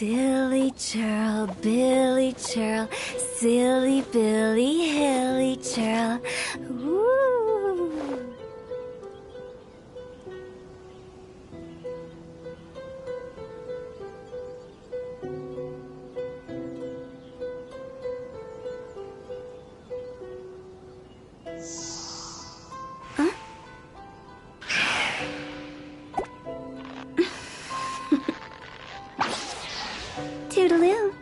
Silly churl, Billy churl, silly Billy, hilly churl. Woo! Huh? Toodaloo.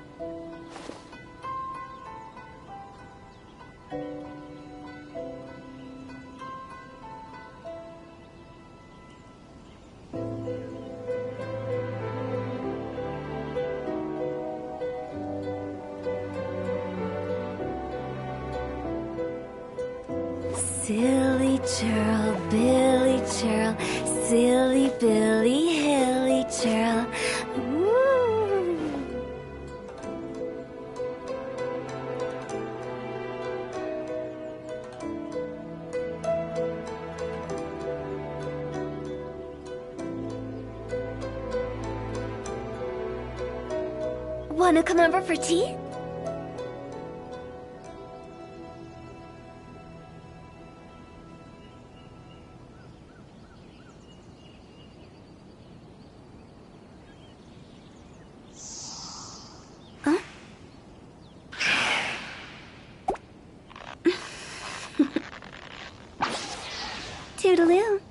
Silly churl, Billy churl, silly Billy, hilly churl. Woo! Wanna come over for tea? Huh? Toodaloo.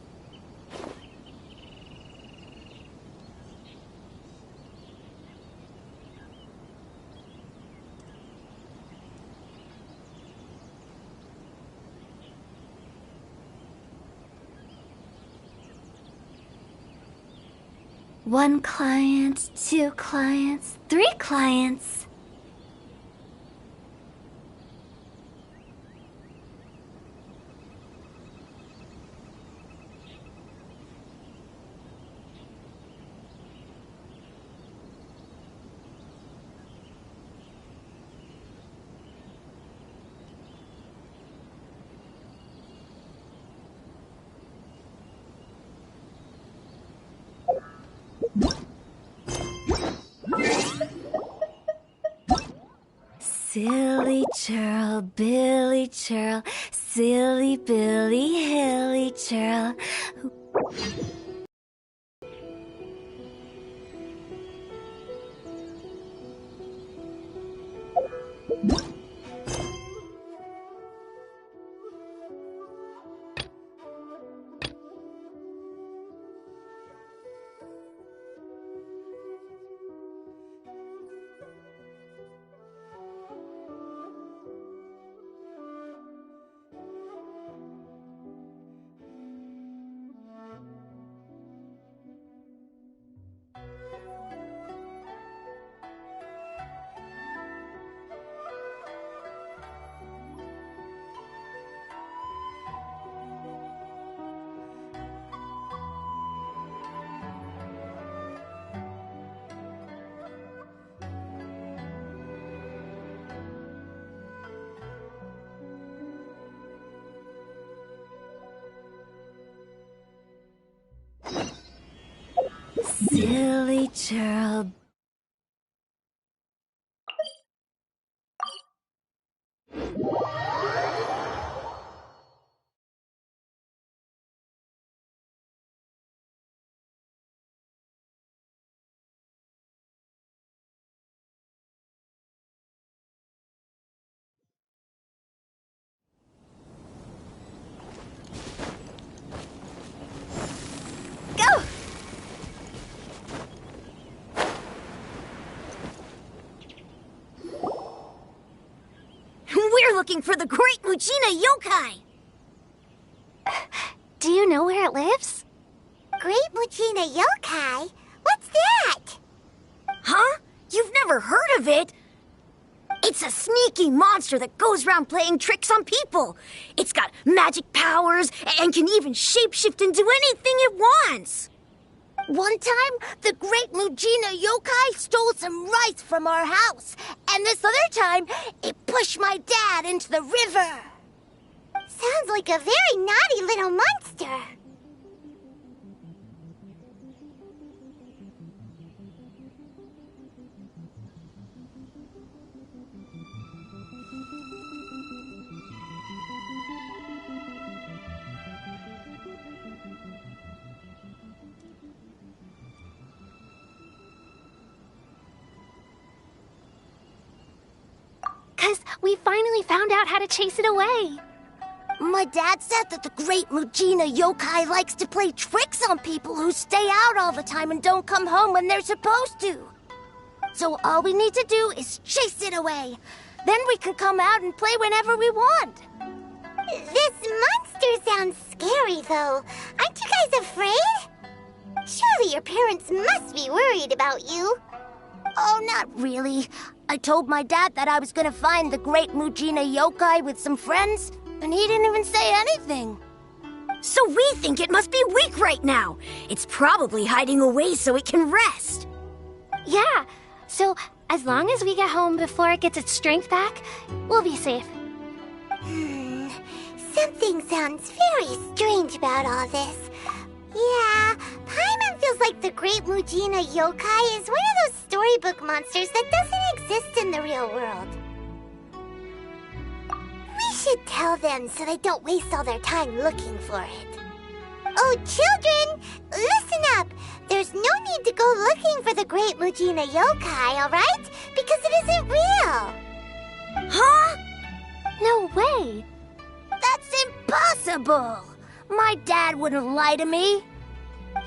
One client, two clients, three clients. Silly churl, Billy churl, silly Billy, hilly churl. Silly churl. Go! We're looking for the Great Muchina Yokai! Do you know where it lives? Great Muchina Yokai? What's that? Huh? You've never heard of it? It's a sneaky monster that goes around playing tricks on people. It's got magic powers and can even shapeshift into anything it wants. One time, the Great Muchina Yokai stole some rice from our house. And this other time, it pushed my dad into the river. Sounds like a very naughty little monster. We finally found out how to chase it away. My dad said that the great Mujina yokai likes to play tricks on people who stay out all the time and don't come home when they're supposed to. So all we need to do is chase it away. Then we can come out and play whenever we want. This monster sounds scary, though. Aren't you guys afraid? Surely your parents must be worried about you. Oh, not really. I told my dad that I was gonna find the great Mujina yokai with some friends, and he didn't even say anything. So we think it must be weak right now. It's probably hiding away so it can rest. Yeah, so as long as we get home before it gets its strength back, we'll be safe. Something sounds very strange about all this. Yeah, Paimon feels like the great Mujina yokai is one of those storybook monsters that doesn't exist in the real world. We should tell them so they don't waste all their time looking for it. Oh, children, listen up. There's no need to go looking for the great Mujina yokai, alright? Because it isn't real. Huh? No way. That's impossible! My dad wouldn't lie to me.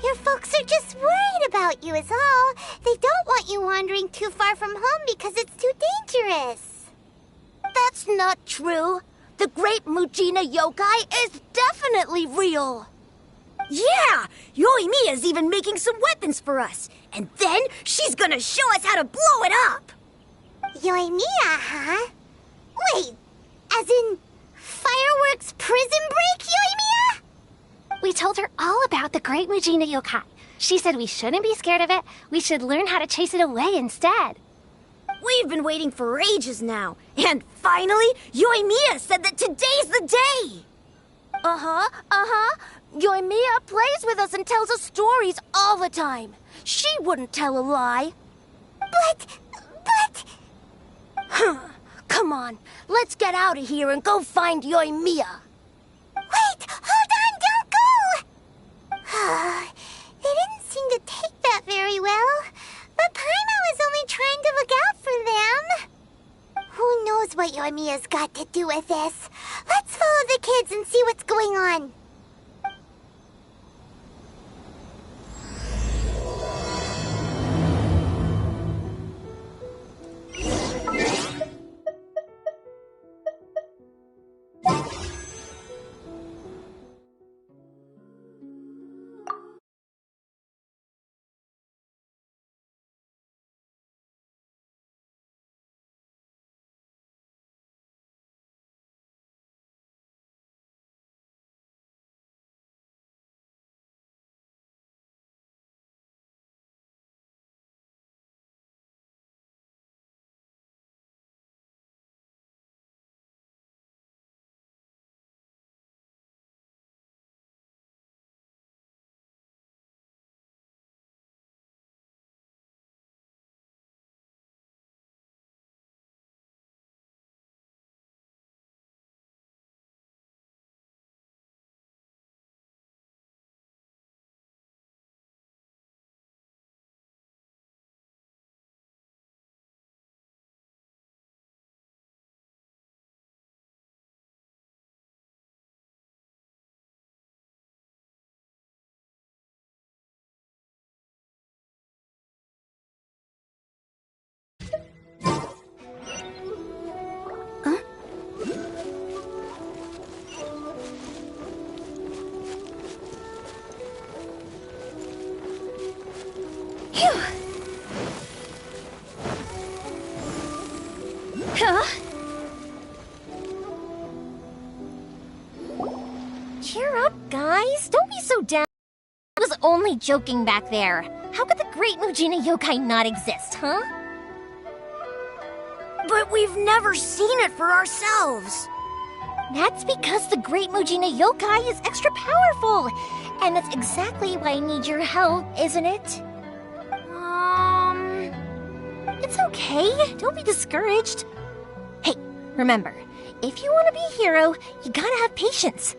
Your folks are just worried about you is all. They don't want you wandering too far from home because it's too dangerous. That's not true. The great Mujina yokai is definitely real. Yeah! Yoimiya's even making some weapons for us. And then she's gonna show us how to blow it up! Yoimiya, huh? Wait, as in fireworks prison break, Yoimiya? We told her all about the great Mujina yokai. She said we shouldn't be scared of it. We should learn how to chase it away instead. We've been waiting for ages now. And finally, Yoimiya said that today's the day! Yoimiya plays with us and tells us stories all the time. She wouldn't tell a lie. But... Come on, let's get out of here and go find Yoimiya. Wait, hold on, don't go! They didn't seem to take that very well. But Paimon was only trying to look out for them. Who knows what Yoimiya's got to do with this? Let's follow the kids and see what's going on. Cheer up, guys. Don't be so down. I was only joking back there. How could the great Mujina yokai not exist, huh? But we've never seen it for ourselves. That's because the great Mujina yokai is extra powerful. And that's exactly why I need your help, isn't it? It's okay. Don't be discouraged. Hey, remember, if you want to be a hero, you gotta have patience.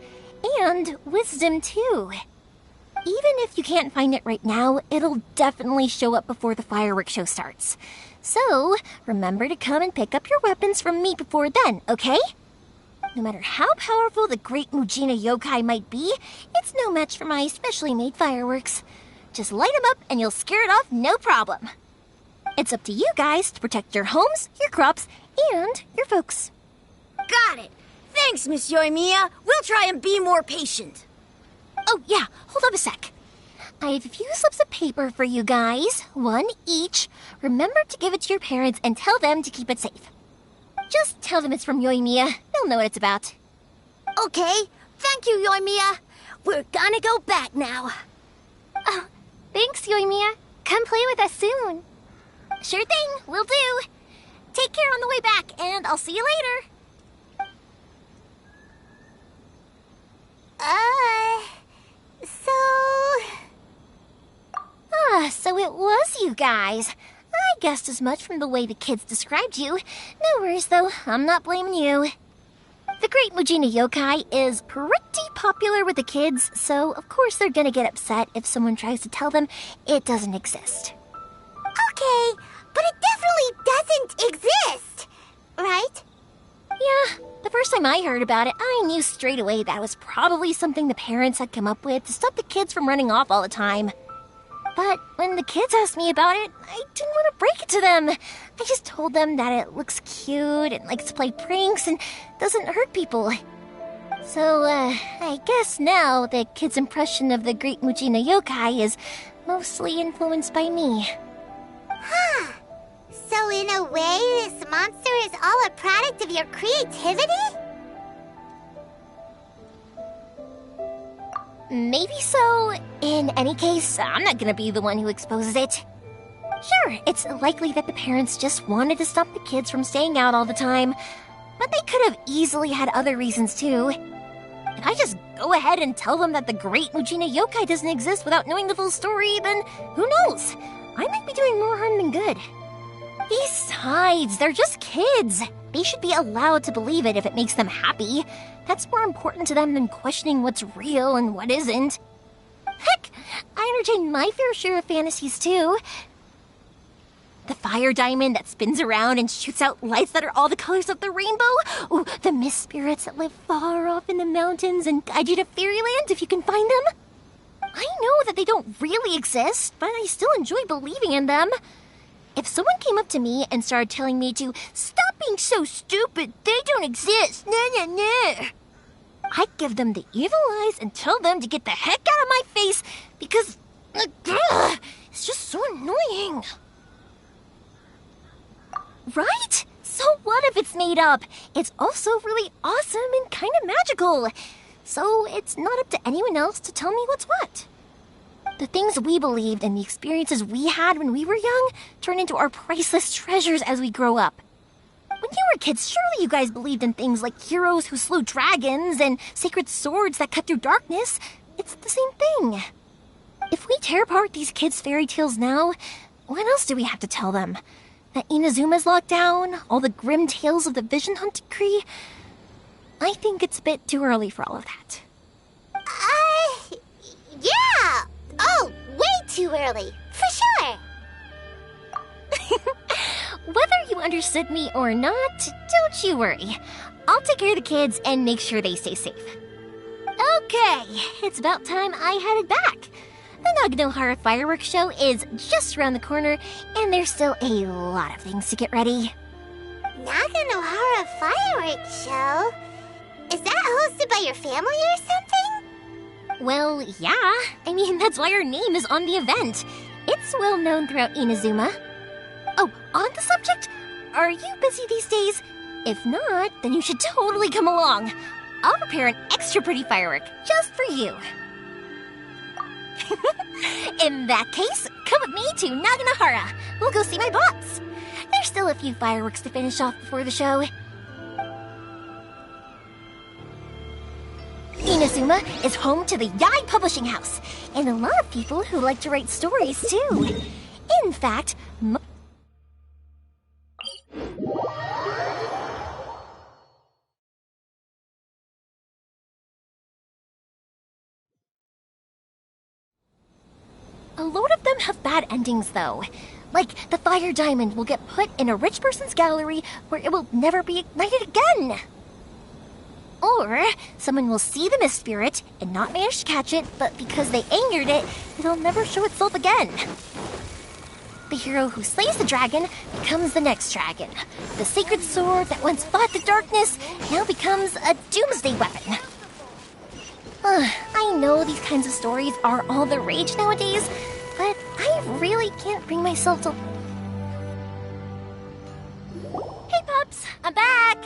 And wisdom, too. Even if you can't find it right now, it'll definitely show up before the fireworks show starts. So, remember to come and pick up your weapons from me before then, okay? No matter how powerful the great Mujina yokai might be, it's no match for my specially made fireworks. Just light them up and you'll scare it off no problem. It's up to you guys to protect your homes, your crops, and your folks. Got it. Thanks, Miss Yoimiya. We'll try and be more patient. Oh, yeah, hold up a sec. I have a few slips of paper for you guys, one each. Remember to give it to your parents and tell them to keep it safe. Just tell them it's from Yoimiya. They'll know what it's about. Okay. Thank you, Yoimiya. We're gonna go back now. Oh, thanks, Yoimiya. Come play with us soon. Sure thing, will do. Take care on the way back, and I'll see you later. So it was you guys. I guessed as much from the way the kids described you. No worries, though. I'm not blaming you. The Great Mujina Yokai is pretty popular with the kids, so of course they're gonna get upset if someone tries to tell them it doesn't exist. Okay, but it definitely doesn't exist, right? Yeah, the first time I heard about it, I knew straight away that it was probably something the parents had come up with to stop the kids from running off all the time. But when the kids asked me about it, I didn't want to break it to them. I just told them that it looks cute and likes to play pranks and doesn't hurt people. So, I guess now the kids' impression of the Great Mujina Yokai is mostly influenced by me. Huh. So in a way, this monster is all a product of your creativity? Maybe so. In any case, I'm not gonna be the one who exposes it. Sure, it's likely that the parents just wanted to stop the kids from staying out all the time, but they could have easily had other reasons too. If I just go ahead and tell them that the Great Mujina Yokai doesn't exist without knowing the full story, then who knows? I might be doing more harm than good. Besides, they're just kids. They should be allowed to believe it if it makes them happy. That's more important to them than questioning what's real and what isn't. Heck, I entertain my fair share of fantasies too. The fire diamond that spins around and shoots out lights that are all the colors of the rainbow. Ooh, the mist spirits that live far off in the mountains and guide you to fairyland if you can find them. I know that they don't really exist, but I still enjoy believing in them. If someone came up to me and started telling me to stop being so stupid, they don't exist, I'd give them the evil eyes and tell them to get the heck out of my face because it's just so annoying. Right? So what if it's made up? It's also really awesome and kind of magical. So it's not up to anyone else to tell me what's what. The things we believed and the experiences we had when we were young turn into our priceless treasures as we grow up. When you were kids, surely you guys believed in things like heroes who slew dragons and sacred swords that cut through darkness. It's the same thing. If we tear apart these kids' fairy tales now, what else do we have to tell them? That Inazuma's locked down? All the grim tales of the Vision Hunt Decree? I think it's a bit too early for all of that. Yeah! Oh, way too early, for sure! Whether you understood me or not, don't you worry. I'll take care of the kids and make sure they stay safe. Okay, it's about time I headed back. The Naganohara fireworks show is just around the corner, and there's still a lot of things to get ready. Naganohara fireworks show? Is that hosted by your family or something? Well, yeah. I mean, that's why our name is on the event. It's well known throughout Inazuma. Oh, on the subject, are you busy these days? If not, then you should totally come along. I'll prepare an extra pretty firework just for you. In that case, come with me to Naganohara. We'll go see my boss. There's still a few fireworks to finish off before the show. Inazuma is home to the Yai Publishing House, and a lot of people who like to write stories too. In fact, a lot of them have bad endings, though. Like, the fire diamond will get put in a rich person's gallery where it will never be ignited again. Or someone will see the mist spirit and not manage to catch it, but because they angered it, it'll never show itself again. The hero who slays the dragon becomes the next dragon. The sacred sword that once fought the darkness now becomes a doomsday weapon. I know these kinds of stories are all the rage nowadays, but I really can't bring myself to... Hey, Pops! I'm back!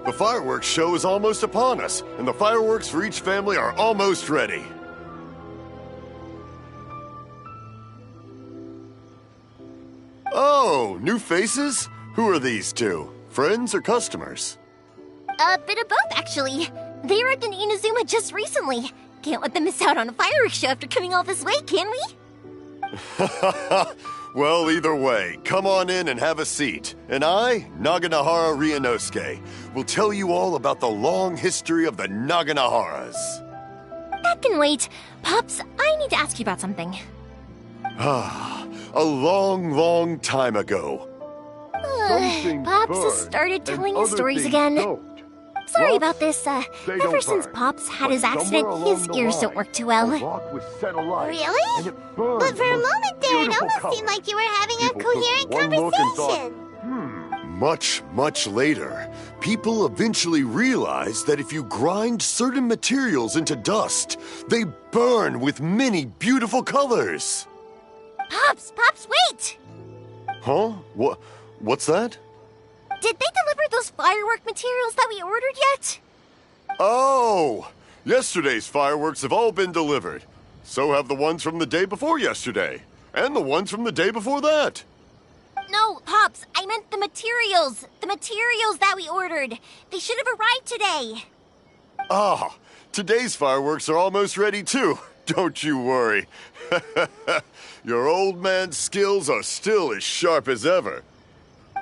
The fireworks show is almost upon us, and the fireworks for each family are almost ready. Oh, new faces? Who are these two? Friends or customers? A bit of both, actually. They arrived in Inazuma just recently. Can't let them miss out on a fireworks show after coming all this way, can we? Well, either way, come on in and have a seat. And I, Naganahara Ryunosuke, will tell you all about the long history of the Naganaharas. That can wait. Pops, I need to ask you about something. A long, long time ago. Pops has started telling his stories again. Sorry about this. Ever since Pops had his accident, his ears don't work too well. Really? But for a moment there, it almost seemed like you were having a coherent conversation. Much, much later, people eventually realized that if you grind certain materials into dust, they burn with many beautiful colors. Pops, wait! Huh? What's that? Did they deliver those firework materials that we ordered yet? Oh! Yesterday's fireworks have all been delivered. So have the ones from the day before yesterday. And the ones from the day before that. No, Pops, I meant the materials. The materials that we ordered. They should have arrived today. Ah, today's fireworks are almost ready too. Don't you worry. Your old man's skills are still as sharp as ever.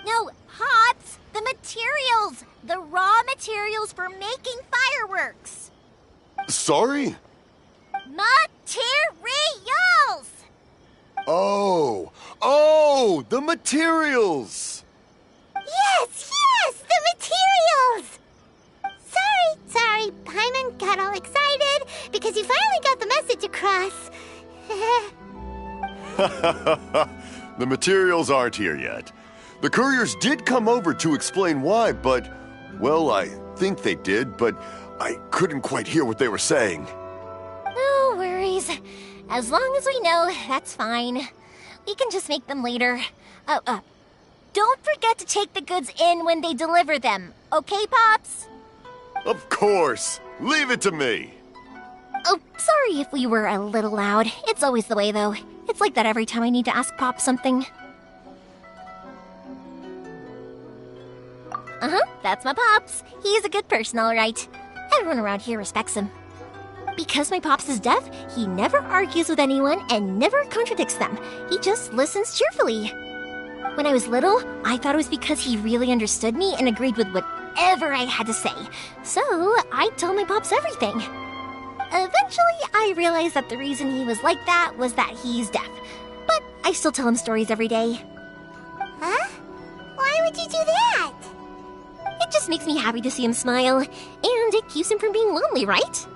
No, Pops, the materials. The raw materials for making fireworks. Sorry? Materials! Oh, the materials! Yes, the materials! Sorry, Paimon got all excited because you finally got the message across. The materials aren't here yet. The couriers did come over to explain why, but, well, I think they did, but I couldn't quite hear what they were saying. No worries. As long as we know, that's fine. We can just make them later. Don't forget to take the goods in when they deliver them. Okay, Pops? Of course. Leave it to me. Oh, sorry if we were a little loud. It's always the way, though. It's like that every time I need to ask Pop something. That's my Pops. He's a good person, all right. Everyone around here respects him. Because my Pops is deaf, he never argues with anyone and never contradicts them. He just listens cheerfully. When I was little, I thought it was because he really understood me and agreed with whatever I had to say. So, I told my Pops everything. Eventually, I realized that the reason he was like that was that he's deaf. But I still tell him stories every day. Huh? Why would you do that? It just makes me happy to see him smile, and it keeps him from being lonely, right?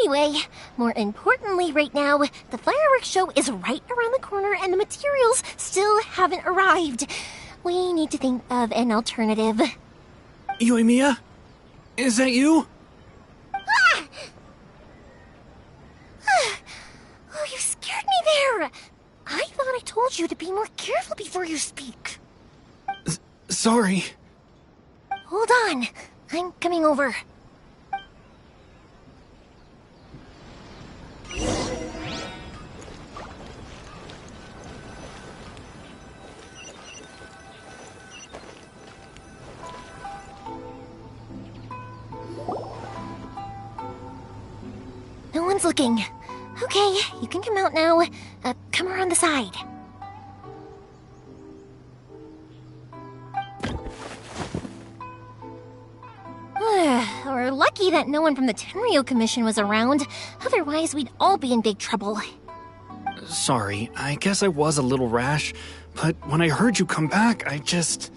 Anyway, more importantly right now, the fireworks show is right around the corner and the materials still haven't arrived. We need to think of an alternative. Yoimiya? Is that you? Oh, you scared me there! I thought I told you to be more careful before you speak. Sorry. Hold on. I'm coming over. No one's looking. Okay, you can come out now. Come around the side. We're lucky that no one from the Tenryo Commission was around. Otherwise, we'd all be in big trouble. Sorry, I guess I was a little rash, but when I heard you come back, I just...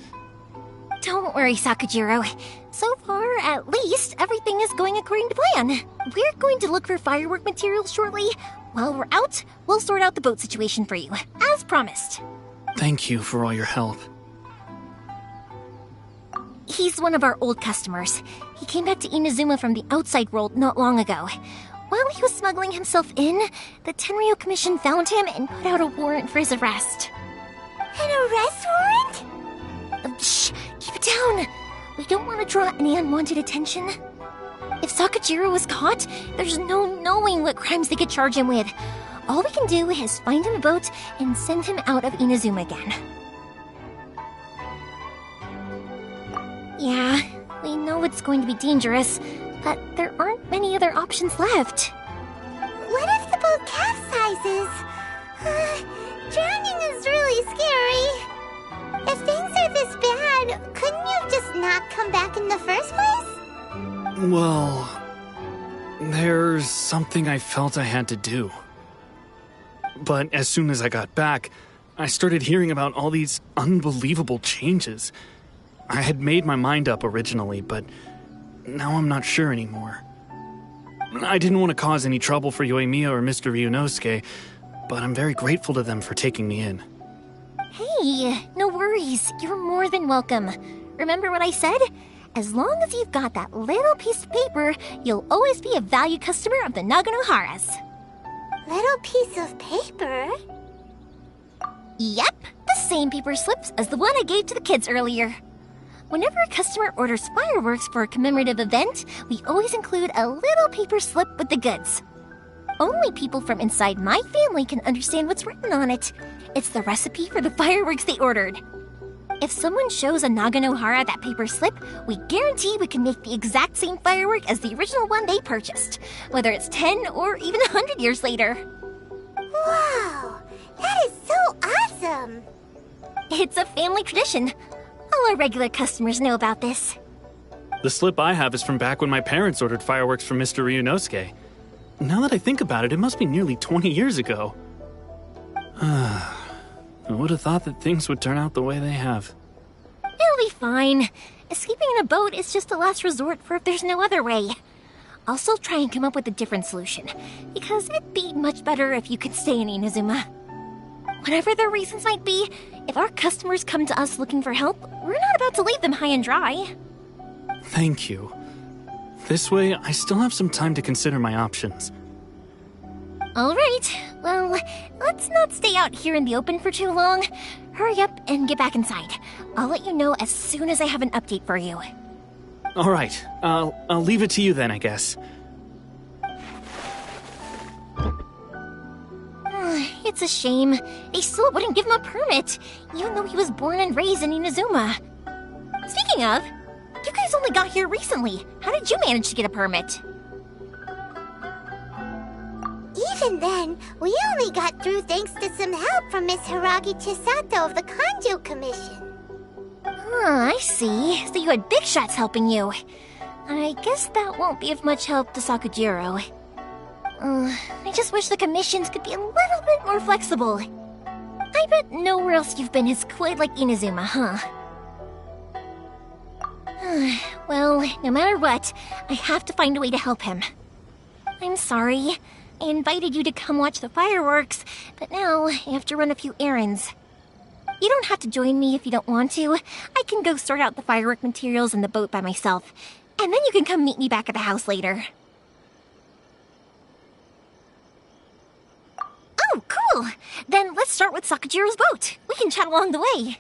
Don't worry, Sakujiro. So far, at least, everything is going according to plan. We're going to look for firework materials shortly. While we're out, we'll sort out the boat situation for you, as promised. Thank you for all your help. He's one of our old customers. He came back to Inazuma from the outside world not long ago. While he was smuggling himself in, the Tenryo Commission found him and put out a warrant for his arrest. An arrest warrant? Shh! Keep it down! We don't want to draw any unwanted attention. If Sakujiro was caught, there's no knowing what crimes they could charge him with. All we can do is find him a boat and send him out of Inazuma again. Yeah, we know it's going to be dangerous, but there aren't many other options left. What if the boat capsizes? Drowning is really scary. If things are this bad, couldn't you just not come back in the first place? Well, there's something I felt I had to do. But as soon as I got back, I started hearing about all these unbelievable changes. I had made my mind up originally, but now I'm not sure anymore. I didn't want to cause any trouble for Yoimiya or Mr. Ryunosuke, but I'm very grateful to them for taking me in. Hey, no worries. You're more than welcome. Remember what I said? As long as you've got that little piece of paper, you'll always be a valued customer of the Naganohara's. Little piece of paper? Yep, the same paper slips as the one I gave to the kids earlier. Whenever a customer orders fireworks for a commemorative event, we always include a little paper slip with the goods. Only people from inside my family can understand what's written on it. It's the recipe for the fireworks they ordered. If someone shows a Naganohara that paper slip, we guarantee we can make the exact same firework as the original one they purchased, whether it's 10 or even 100 years later. Wow, that is so awesome! It's a family tradition. All our regular customers know about this. The slip I have is from back when my parents ordered fireworks from Mr. Ryunosuke. Now that I think about it, it must be nearly 20 years ago. I would have thought that things would turn out the way they have. It'll be fine. Escaping in a boat is just a last resort for if there's no other way. I'll still try and come up with a different solution, because it'd be much better if you could stay in Inazuma. Whatever their reasons might be, if our customers come to us looking for help, we're not about to leave them high and dry. Thank you. This way, I still have some time to consider my options. All right. Well, let's not stay out here in the open for too long. Hurry up and get back inside. I'll let you know as soon as I have an update for you. All right. I'll leave it to you then, I guess. It's a shame. They still wouldn't give him a permit, even though he was born and raised in Inazuma. Speaking of, you guys only got here recently. How did you manage to get a permit? Even then, we only got through thanks to some help from Miss Hiragi Chisato of the Kanjo Commission. I see. So you had big shots helping you. I guess that won't be of much help to Sakujiro. I just wish the commissions could be a little bit more flexible. I bet nowhere else you've been is quite like Inazuma, huh? Well, no matter what, I have to find a way to help him. I'm sorry. I invited you to come watch the fireworks, but now I have to run a few errands. You don't have to join me if you don't want to. I can go sort out the firework materials in the boat by myself, and then you can come meet me back at the house later. Oh, cool! Then let's start with Sakajiro's boat. We can chat along the way.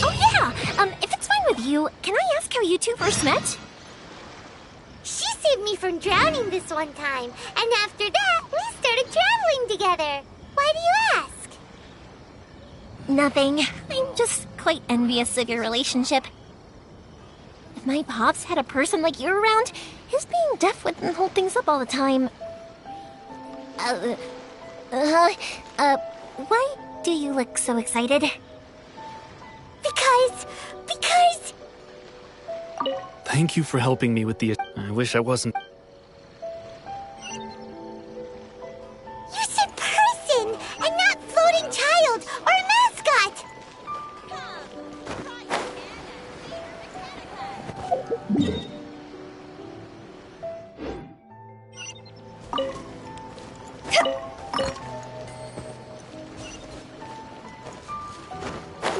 Oh yeah! If it's fine with you, can I ask how you two first met? She saved me from drowning this one time, and after that, we started traveling together. Why do you ask? Nothing. I'm just quite envious of your relationship. If my pops had a person like you around, his being deaf wouldn't hold things up all the time. Why do you look so excited? Because... Thank you for helping me with the... I wish I wasn't... You said person, and not floating child or mascot!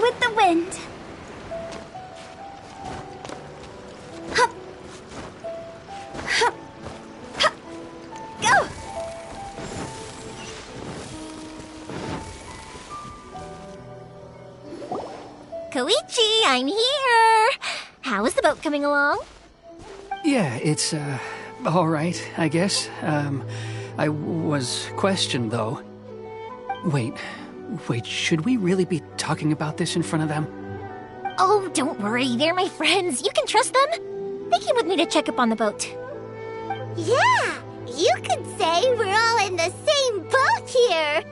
With the wind. Hup. Hup. Hup. Go! Koichi, I'm here! How is the boat coming along? Yeah, it's, all right, I guess. I was questioned, though. Wait, should we really be talking about this in front of them? Oh, don't worry, they're my friends. You can trust them. They came with me to check up on the boat. Yeah, you could say we're all in the same boat here.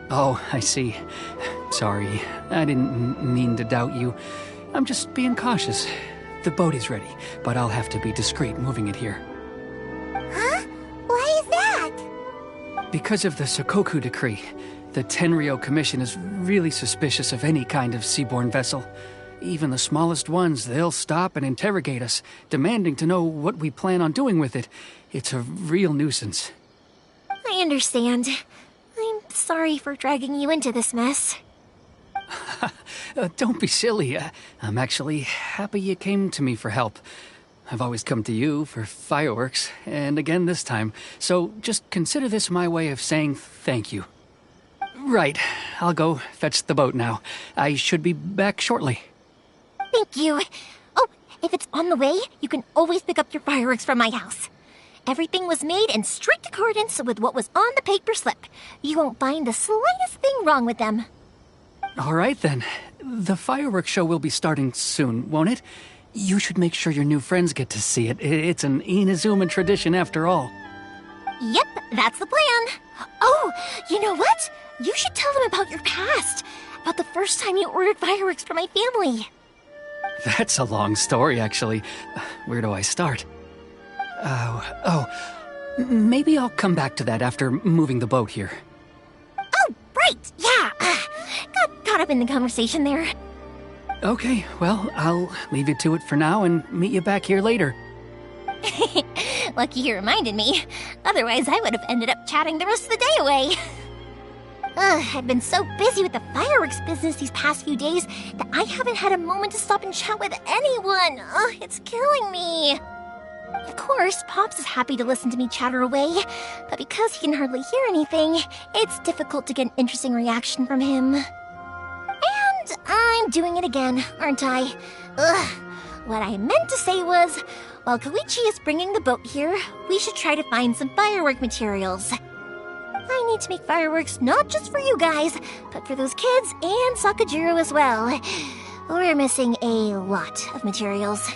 Oh, I see. Sorry, I didn't mean to doubt you. I'm just being cautious. The boat is ready, but I'll have to be discreet moving it here. Huh? Why is that? Because of the Sokoku decree, the Tenryou Commission is really suspicious of any kind of seaborne vessel. Even the smallest ones, they'll stop and interrogate us, demanding to know what we plan on doing with it. It's a real nuisance. I understand. I'm sorry for dragging you into this mess. Don't be silly. I'm actually happy you came to me for help. I've always come to you for fireworks, and again this time, so just consider this my way of saying thank you. Right, I'll go fetch the boat now. I should be back shortly. Thank you. Oh, if it's on the way, you can always pick up your fireworks from my house. Everything was made in strict accordance with what was on the paper slip. You won't find the slightest thing wrong with them. All right, then. The fireworks show will be starting soon, won't it? You should make sure your new friends get to see it. It's an Inazuman tradition after all. Yep, that's the plan. Oh, you know what? You should tell them about your past. About the first time you ordered fireworks for my family. That's a long story, actually. Where do I start? Maybe I'll come back to that after moving the boat here. Oh, right, yeah. Got caught up in the conversation there. Okay, well, I'll leave you to it for now and meet you back here later. Lucky you reminded me. Otherwise, I would have ended up chatting the rest of the day away. I've been so busy with the fireworks business these past few days that I haven't had a moment to stop and chat with anyone. It's killing me. Of course, Pops is happy to listen to me chatter away, but because he can hardly hear anything, it's difficult to get an interesting reaction from him. And I'm doing it again, aren't I? What I meant to say was, while Koichi is bringing the boat here, we should try to find some firework materials. I need to make fireworks not just for you guys, but for those kids and Sakajiro as well. We're missing a lot of materials.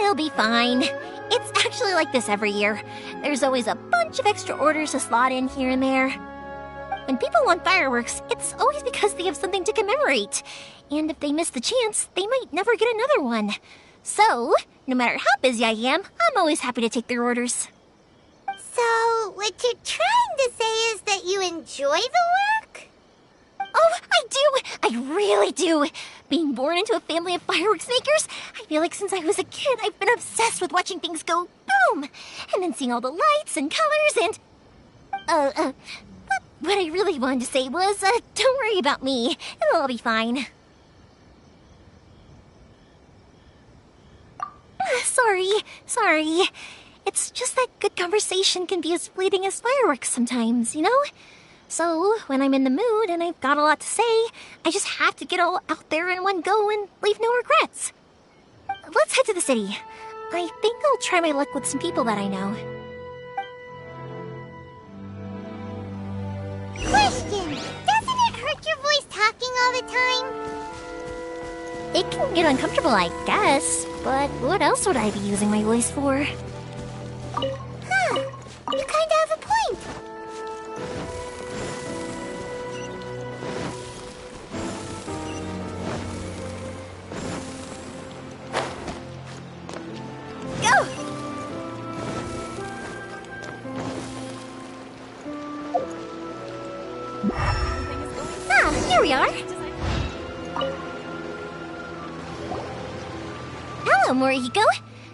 It'll be fine. It's actually like this every year. There's always a bunch of extra orders to slot in here and there. When people want fireworks, it's always because they have something to commemorate. And if they miss the chance, they might never get another one. So, no matter how busy I am, I'm always happy to take their orders. So, what you're trying to say is that you enjoy the work? Oh, I do! I really do! Being born into a family of fireworks makers, I feel like since I was a kid, I've been obsessed with watching things go boom! And then seeing all the lights and colors and... What I really wanted to say was, don't worry about me. It'll all be fine. Sorry. It's just that good conversation can be as fleeting as fireworks sometimes, you know? So, when I'm in the mood and I've got a lot to say, I just have to get all out there in one go and leave no regrets. Let's head to the city. I think I'll try my luck with some people that I know. Question! Doesn't it hurt your voice talking all the time? It can get uncomfortable, I guess, but what else would I be using my voice for? Huh. You kinda have a point. Go! Ah, here we are. Hello, Morihiko.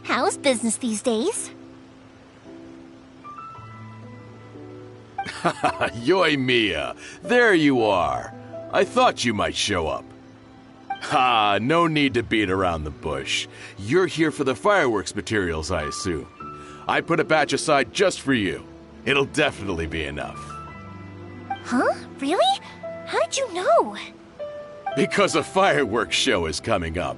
How's business these days? Yoimiya, there you are. I thought you might show up. Ha, no need to beat around the bush. You're here for the fireworks materials, I assume. I put a batch aside just for you. It'll definitely be enough. Huh? Really? How did you know? Because a fireworks show is coming up.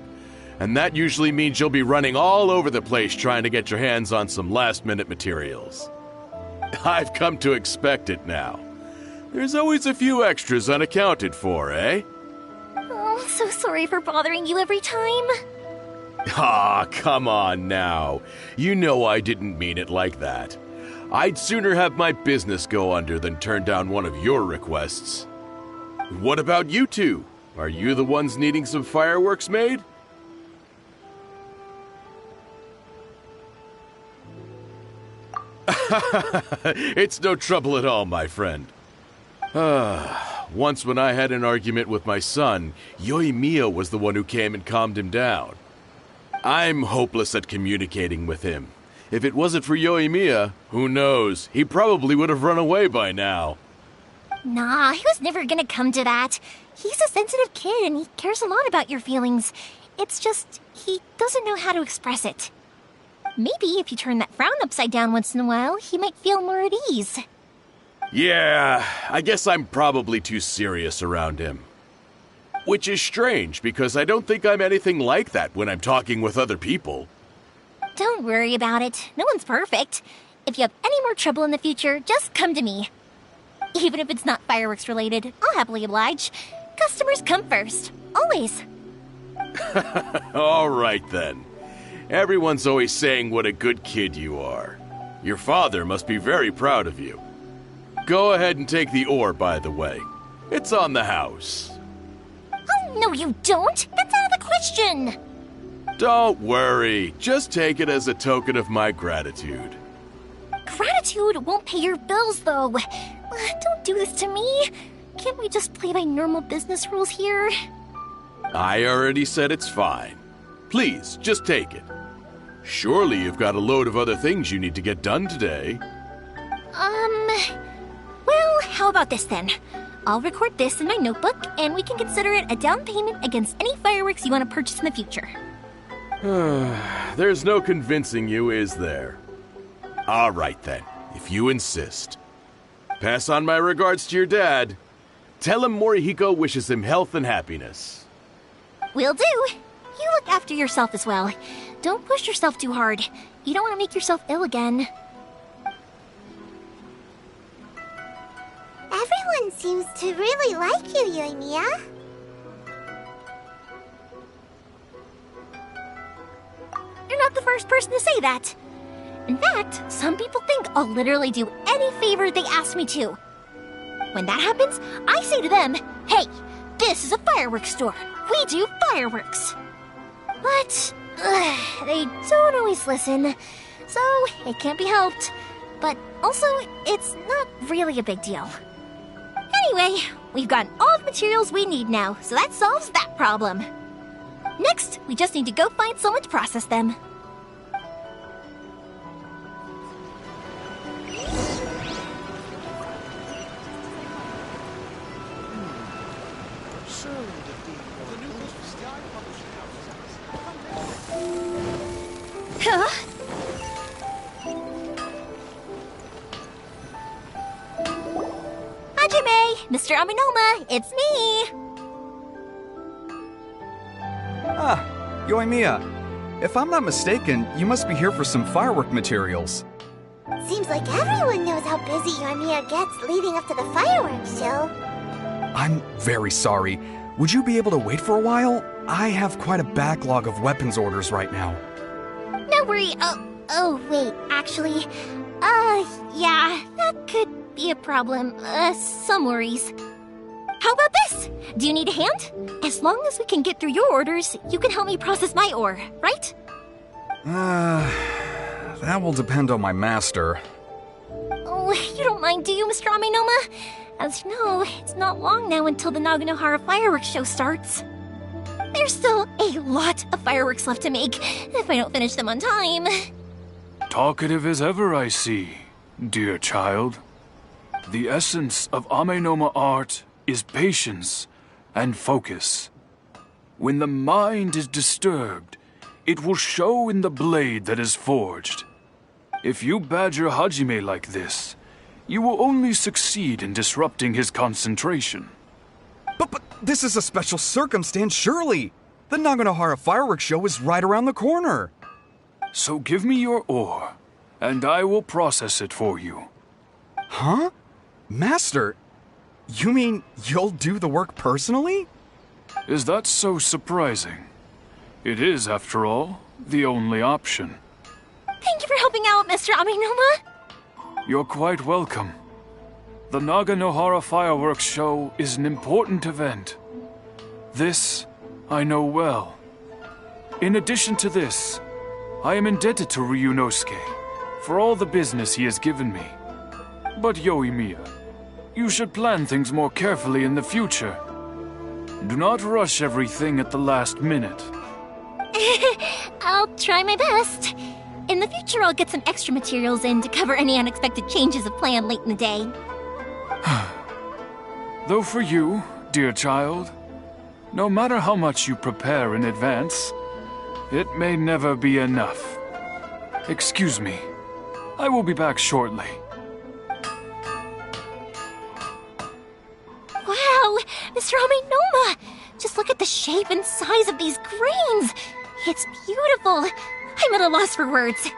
And that usually means you'll be running all over the place trying to get your hands on some last-minute materials. I've come to expect it now. There's always a few extras unaccounted for, eh? Oh, I'm so sorry for bothering you every time. Ah, come on now. You know I didn't mean it like that. I'd sooner have my business go under than turn down one of your requests. What about you two? Are you the ones needing some fireworks made? It's no trouble at all, my friend. Once when I had an argument with my son, Yoimiya was the one who came and calmed him down. I'm hopeless at communicating with him. If it wasn't for Yoimiya, who knows, he probably would have run away by now. Nah, he was never gonna come to that. He's a sensitive kid and he cares a lot about your feelings. It's just, he doesn't know how to express it. Maybe if you turn that frown upside down once in a while, he might feel more at ease. Yeah, I guess I'm probably too serious around him. Which is strange, because I don't think I'm anything like that when I'm talking with other people. Don't worry about it. No one's perfect. If you have any more trouble in the future, just come to me. Even if it's not fireworks related, I'll happily oblige. Customers come first. Always. All right then. Everyone's always saying what a good kid you are. Your father must be very proud of you. Go ahead and take the ore, by the way. It's on the house. Oh, no you don't! That's out of the question! Don't worry. Just take it as a token of my gratitude. Gratitude won't pay your bills, though. Don't do this to me. Can't we just play by normal business rules here? I already said it's fine. Please, just take it. Surely you've got a load of other things you need to get done today. Well, how about this then? I'll record this in my notebook, and we can consider it a down payment against any fireworks you want to purchase in the future. There's no convincing you, is there? All right then, if you insist. Pass on my regards to your dad. Tell him Morihiko wishes him health and happiness. Will do. You look after yourself as well. Don't push yourself too hard. You don't want to make yourself ill again. Everyone seems to really like you, Yoimiya. You're not the first person to say that. In fact, some people think I'll literally do any favor they ask me to. When that happens, I say to them, hey, this is a fireworks store. We do fireworks. But they don't always listen, so it can't be helped. But also, it's not really a big deal. Anyway, we've gotten all the materials we need now, so that solves that problem. Next, we just need to go find someone to process them. Huh? Hajime! Mr. Aminoma, it's me! Ah, Yoimiya. If I'm not mistaken, you must be here for some firework materials. Seems like everyone knows how busy Yoimiya gets leading up to the fireworks show. I'm very sorry. Would you be able to wait for a while? I have quite a backlog of weapons orders right now. No worry. Oh, wait, actually, yeah, that could be a problem. Some worries. How about this? Do you need a hand? As long as we can get through your orders, you can help me process my ore, right? That will depend on my master. Oh, you don't mind, do you, Mr. Aminoma? As you know, it's not long now until the Naganohara fireworks show starts. There's still a lot of fireworks left to make, if I don't finish them on time. Talkative as ever, I see, dear child. The essence of Amenoma art is patience and focus. When the mind is disturbed, it will show in the blade that is forged. If you badger Hajime like this, you will only succeed in disrupting his concentration. But this is a special circumstance, surely. The Naganohara fireworks show is right around the corner. So give me your ore, and I will process it for you. Huh? Master, you mean you'll do the work personally? Is that so surprising? It is, after all, the only option. Thank you for helping out, Mr. Aminoma. You're quite welcome. The Naganohara fireworks show is an important event. This I know well. In addition to this, I am indebted to Ryunosuke for all the business he has given me. But Yoimiya, you should plan things more carefully in the future. Do not rush everything at the last minute. I'll try my best. In the future, I'll get some extra materials in to cover any unexpected changes of plan late in the day. Though for you, dear child, no matter how much you prepare in advance, it may never be enough. Excuse me. I will be back shortly. Wow, Mr. Aminoma! Just look at the shape and size of these grains! It's beautiful! I'm at a loss for words.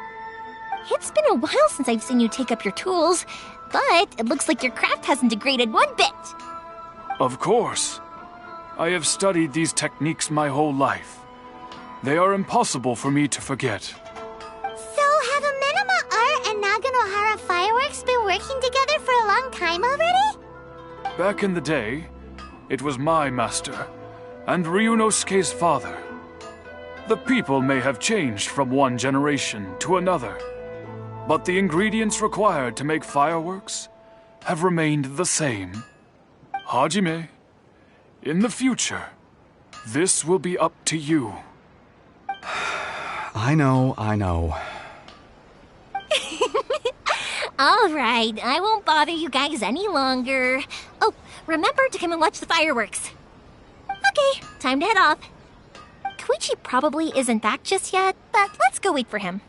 It's been a while since I've seen you take up your tools, but it looks like your craft hasn't degraded one bit. Of course. I have studied these techniques my whole life. They are impossible for me to forget. So have Amenoma Art and Naganohara Fireworks been working together for a long time already? Back in the day, it was my master and Ryunosuke's father. The people may have changed from one generation to another, but the ingredients required to make fireworks have remained the same. Hajime, in the future, this will be up to you. I know. All right, I won't bother you guys any longer. Oh, remember to come and watch the fireworks. Okay, time to head off. Koichi probably isn't back just yet, but let's go wait for him.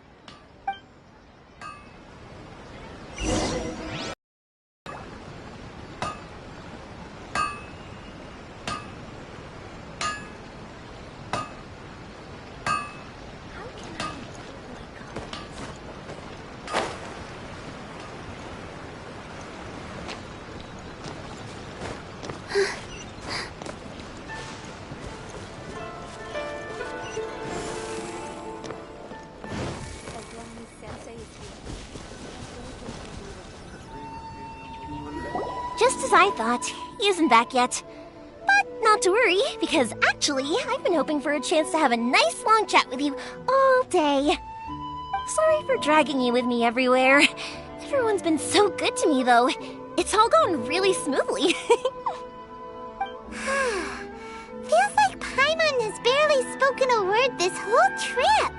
as I thought. He isn't back yet. But not to worry, because actually, I've been hoping for a chance to have a nice long chat with you all day. Sorry for dragging you with me everywhere. Everyone's been so good to me, though. It's all gone really smoothly. Feels like Paimon has barely spoken a word this whole trip.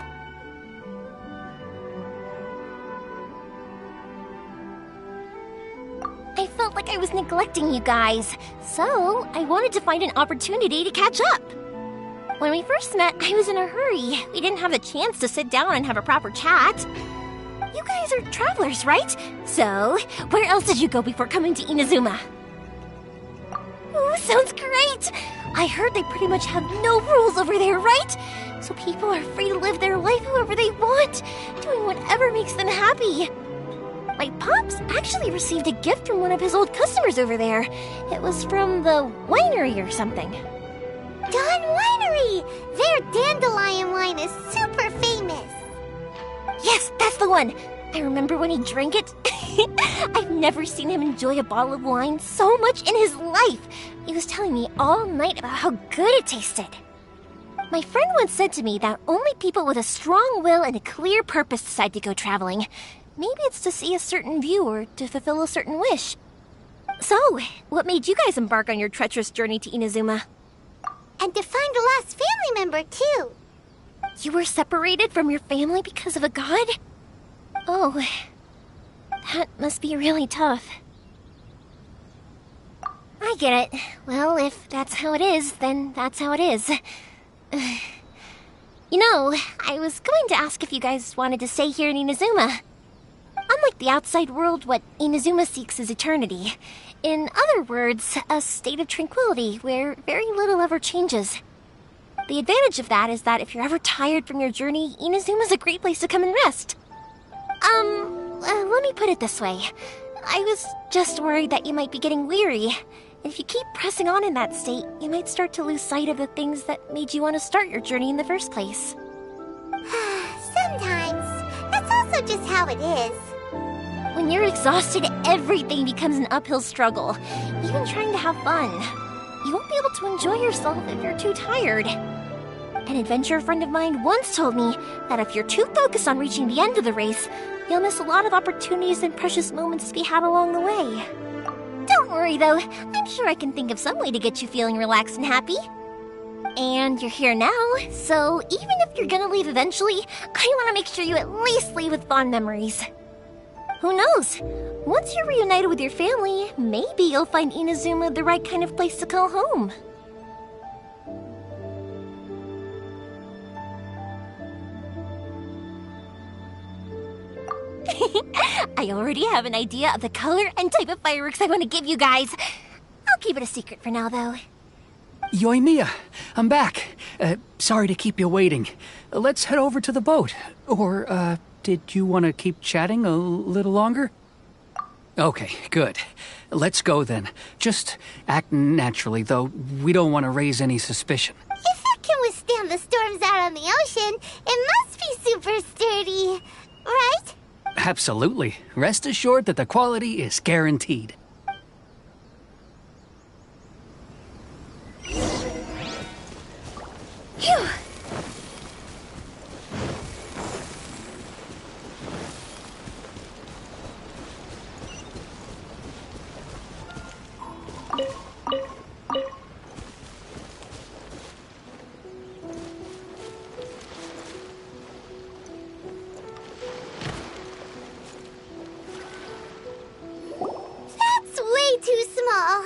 I felt like I was neglecting you guys, so I wanted to find an opportunity to catch up. When we first met, I was in a hurry. We didn't have the chance to sit down and have a proper chat. You guys are travelers, right? So, where else did you go before coming to Inazuma? Ooh, sounds great! I heard they pretty much have no rules over there, right? So people are free to live their life however they want, doing whatever makes them happy. My pops actually received a gift from one of his old customers over there. It was from the winery or something. Dawn Winery! Their dandelion wine is super famous. Yes, that's the one! I remember when he drank it. I've never seen him enjoy a bottle of wine so much in his life. He was telling me all night about how good it tasted. My friend once said to me that only people with a strong will and a clear purpose decide to go traveling. Maybe it's to see a certain view or to fulfill a certain wish. So, what made you guys embark on your treacherous journey to Inazuma? And to find a lost family member, too. You were separated from your family because of a god? Oh, that must be really tough. I get it. Well, if that's how it is, then that's how it is. You know, I was going to ask if you guys wanted to stay here in Inazuma. Unlike the outside world, what Inazuma seeks is eternity. In other words, a state of tranquility where very little ever changes. The advantage of that is that if you're ever tired from your journey, Inazuma's a great place to come and rest. Let me put it this way. I was just worried that you might be getting weary. If you keep pressing on in that state, you might start to lose sight of the things that made you want to start your journey in the first place. Sometimes. That's also just how it is. When you're exhausted, everything becomes an uphill struggle, even trying to have fun. You won't be able to enjoy yourself if you're too tired. An adventurer friend of mine once told me that if you're too focused on reaching the end of the race, you'll miss a lot of opportunities and precious moments to be had along the way. Don't worry though, I'm sure I can think of some way to get you feeling relaxed and happy. And you're here now, so even if you're gonna leave eventually, I want to make sure you at least leave with fond memories. Who knows? Once you're reunited with your family, maybe you'll find Inazuma the right kind of place to call home. I already have an idea of the color and type of fireworks I want to give you guys. I'll keep it a secret for now, though. Yoimiya, I'm back. Sorry to keep you waiting. Let's head over to the boat. Or, did you want to keep chatting a little longer? Okay, good. Let's go then. Just act naturally, though we don't want to raise any suspicion. If it can withstand the storms out on the ocean, it must be super sturdy, right? Absolutely. Rest assured that the quality is guaranteed. Phew! That's way too small.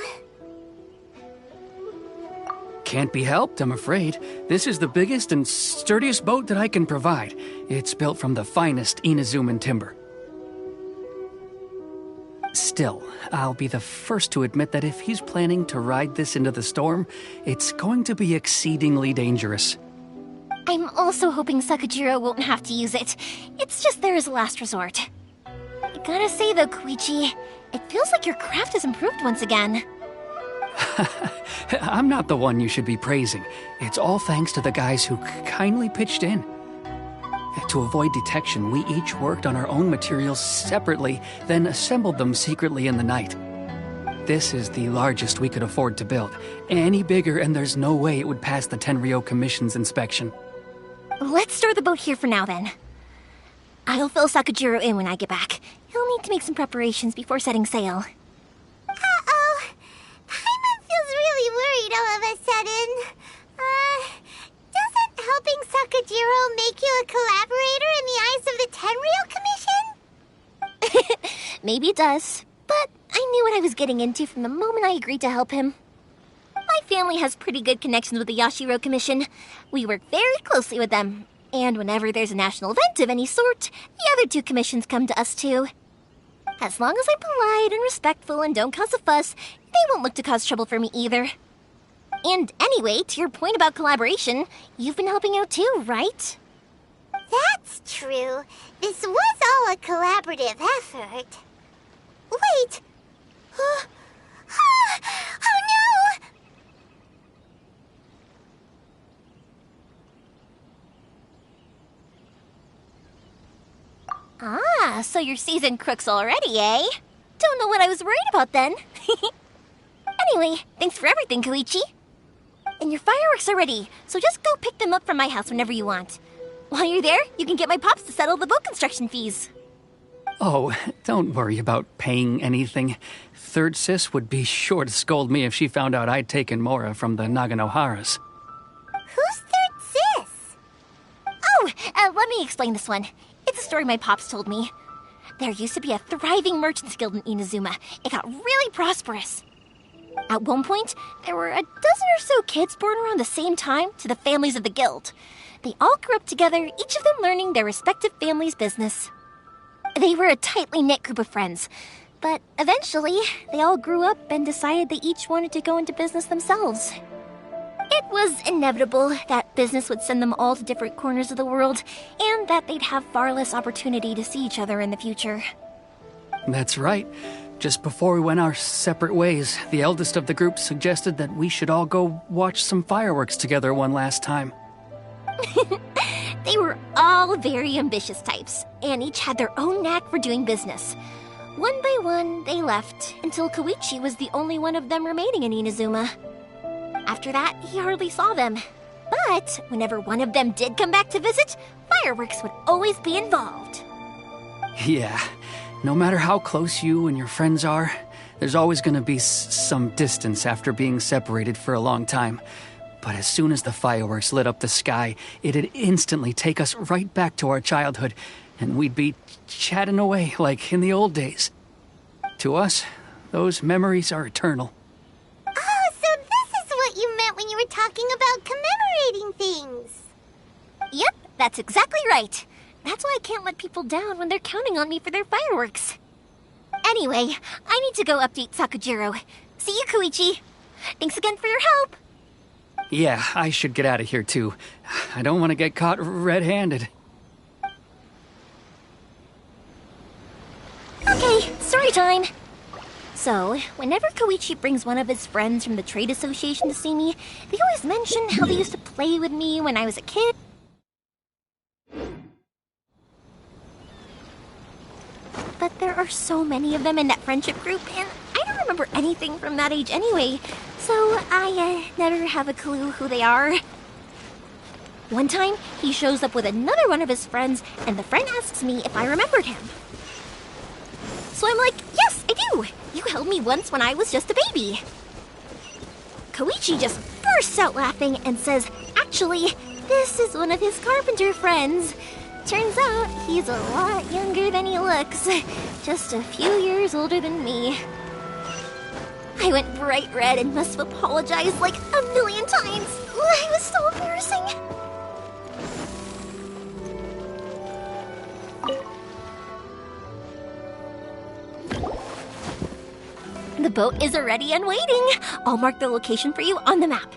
Can't be helped, I'm afraid. This is the biggest and sturdiest boat that I can provide. It's built from the finest Inazuman timber. Still, I'll be the first to admit that if he's planning to ride this into the storm, it's going to be exceedingly dangerous. I'm also hoping Sakajiro won't have to use it. It's just there as a last resort. I gotta say though, Koichi, it feels like your craft has improved once again. I'm not the one you should be praising. It's all thanks to the guys who kindly pitched in. To avoid detection, we each worked on our own materials separately, then assembled them secretly in the night. This is the largest we could afford to build. Any bigger, and there's no way it would pass the Tenryou Commission's inspection. Let's store the boat here for now, then. I'll fill Sakujiro in when I get back. He'll need to make some preparations before setting sail. Uh-oh. Paimon feels really worried all of a sudden. Doesn't helping Sakujiro make you a collaborator in the eyes of the Tenryou Commission? Maybe it does, but I knew what I was getting into from the moment I agreed to help him. My family has pretty good connections with the Yashiro Commission. We work very closely with them, and whenever there's a national event of any sort, the other two commissions come to us too. As long as I'm polite and respectful and don't cause a fuss, they won't look to cause trouble for me either. And anyway, to your point about collaboration, you've been helping out too, right? That's true. This was all a collaborative effort. Wait! Oh no! Ah, so you're seasoned crooks already, eh? Don't know what I was worried about then. Anyway, thanks for everything, Koichi. And your fireworks are ready, so just go pick them up from my house whenever you want. While you're there, you can get my pops to settle the boat construction fees. Oh, don't worry about paying anything. Third Sis would be sure to scold me if she found out I'd taken Mora from the Naganoharas. Who's Third Sis? Oh, let me explain this one. It's a story my pops told me. There used to be a thriving merchants guild in Inazuma. It got really prosperous. At one point, there were a dozen or so kids born around the same time to the families of the guild. They all grew up together, each of them learning their respective family's business. They were a tightly knit group of friends, but eventually, they all grew up and decided they each wanted to go into business themselves. It was inevitable that business would send them all to different corners of the world, and that they'd have far less opportunity to see each other in the future. That's right. Just before we went our separate ways, the eldest of the group suggested that we should all go watch some fireworks together one last time. They were all very ambitious types, and each had their own knack for doing business. One by one, they left, until Koichi was the only one of them remaining in Inazuma. After that, he hardly saw them. But whenever one of them did come back to visit, fireworks would always be involved. Yeah, no matter how close you and your friends are, there's always going to be some distance after being separated for a long time. But as soon as the fireworks lit up the sky, it'd instantly take us right back to our childhood, and we'd be chatting away like in the old days. To us, those memories are eternal. Oh, so this is what you meant when you were talking about commemorating things. Yep, that's exactly right. That's why I can't let people down when they're counting on me for their fireworks. Anyway, I need to go update Sakujiro. See you, Koichi. Thanks again for your help. Yeah, I should get out of here too. I don't want to get caught red-handed. Okay, story time. So, whenever Koichi brings one of his friends from the trade association to see me, they always mention how they used to play with me when I was a kid. But there are so many of them in that friendship group, and I don't remember anything from that age anyway, so I never have a clue who they are. One time, he shows up with another one of his friends, and the friend asks me if I remembered him. So I'm like, yes, I do! You held me once when I was just a baby. Koichi just bursts out laughing and says, actually, this is one of his carpenter friends. Turns out he's a lot younger than he looks. Just a few years older than me. I went bright red and must have apologized like a million times. It was so embarrassing. The boat is ready and waiting. I'll mark the location for you on the map.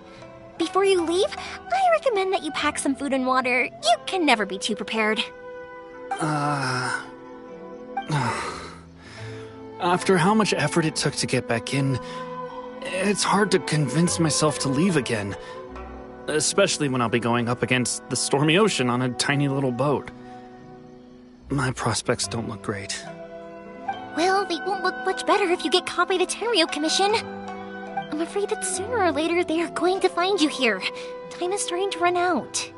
Before you leave, I recommend that you pack some food and water. You can never be too prepared. After how much effort it took to get back in, it's hard to convince myself to leave again. Especially when I'll be going up against the stormy ocean on a tiny little boat. My prospects don't look great. Well, they won't look much better if you get caught by the Tenryo Commission. I'm afraid that sooner or later they are going to find you here. Time is starting to run out.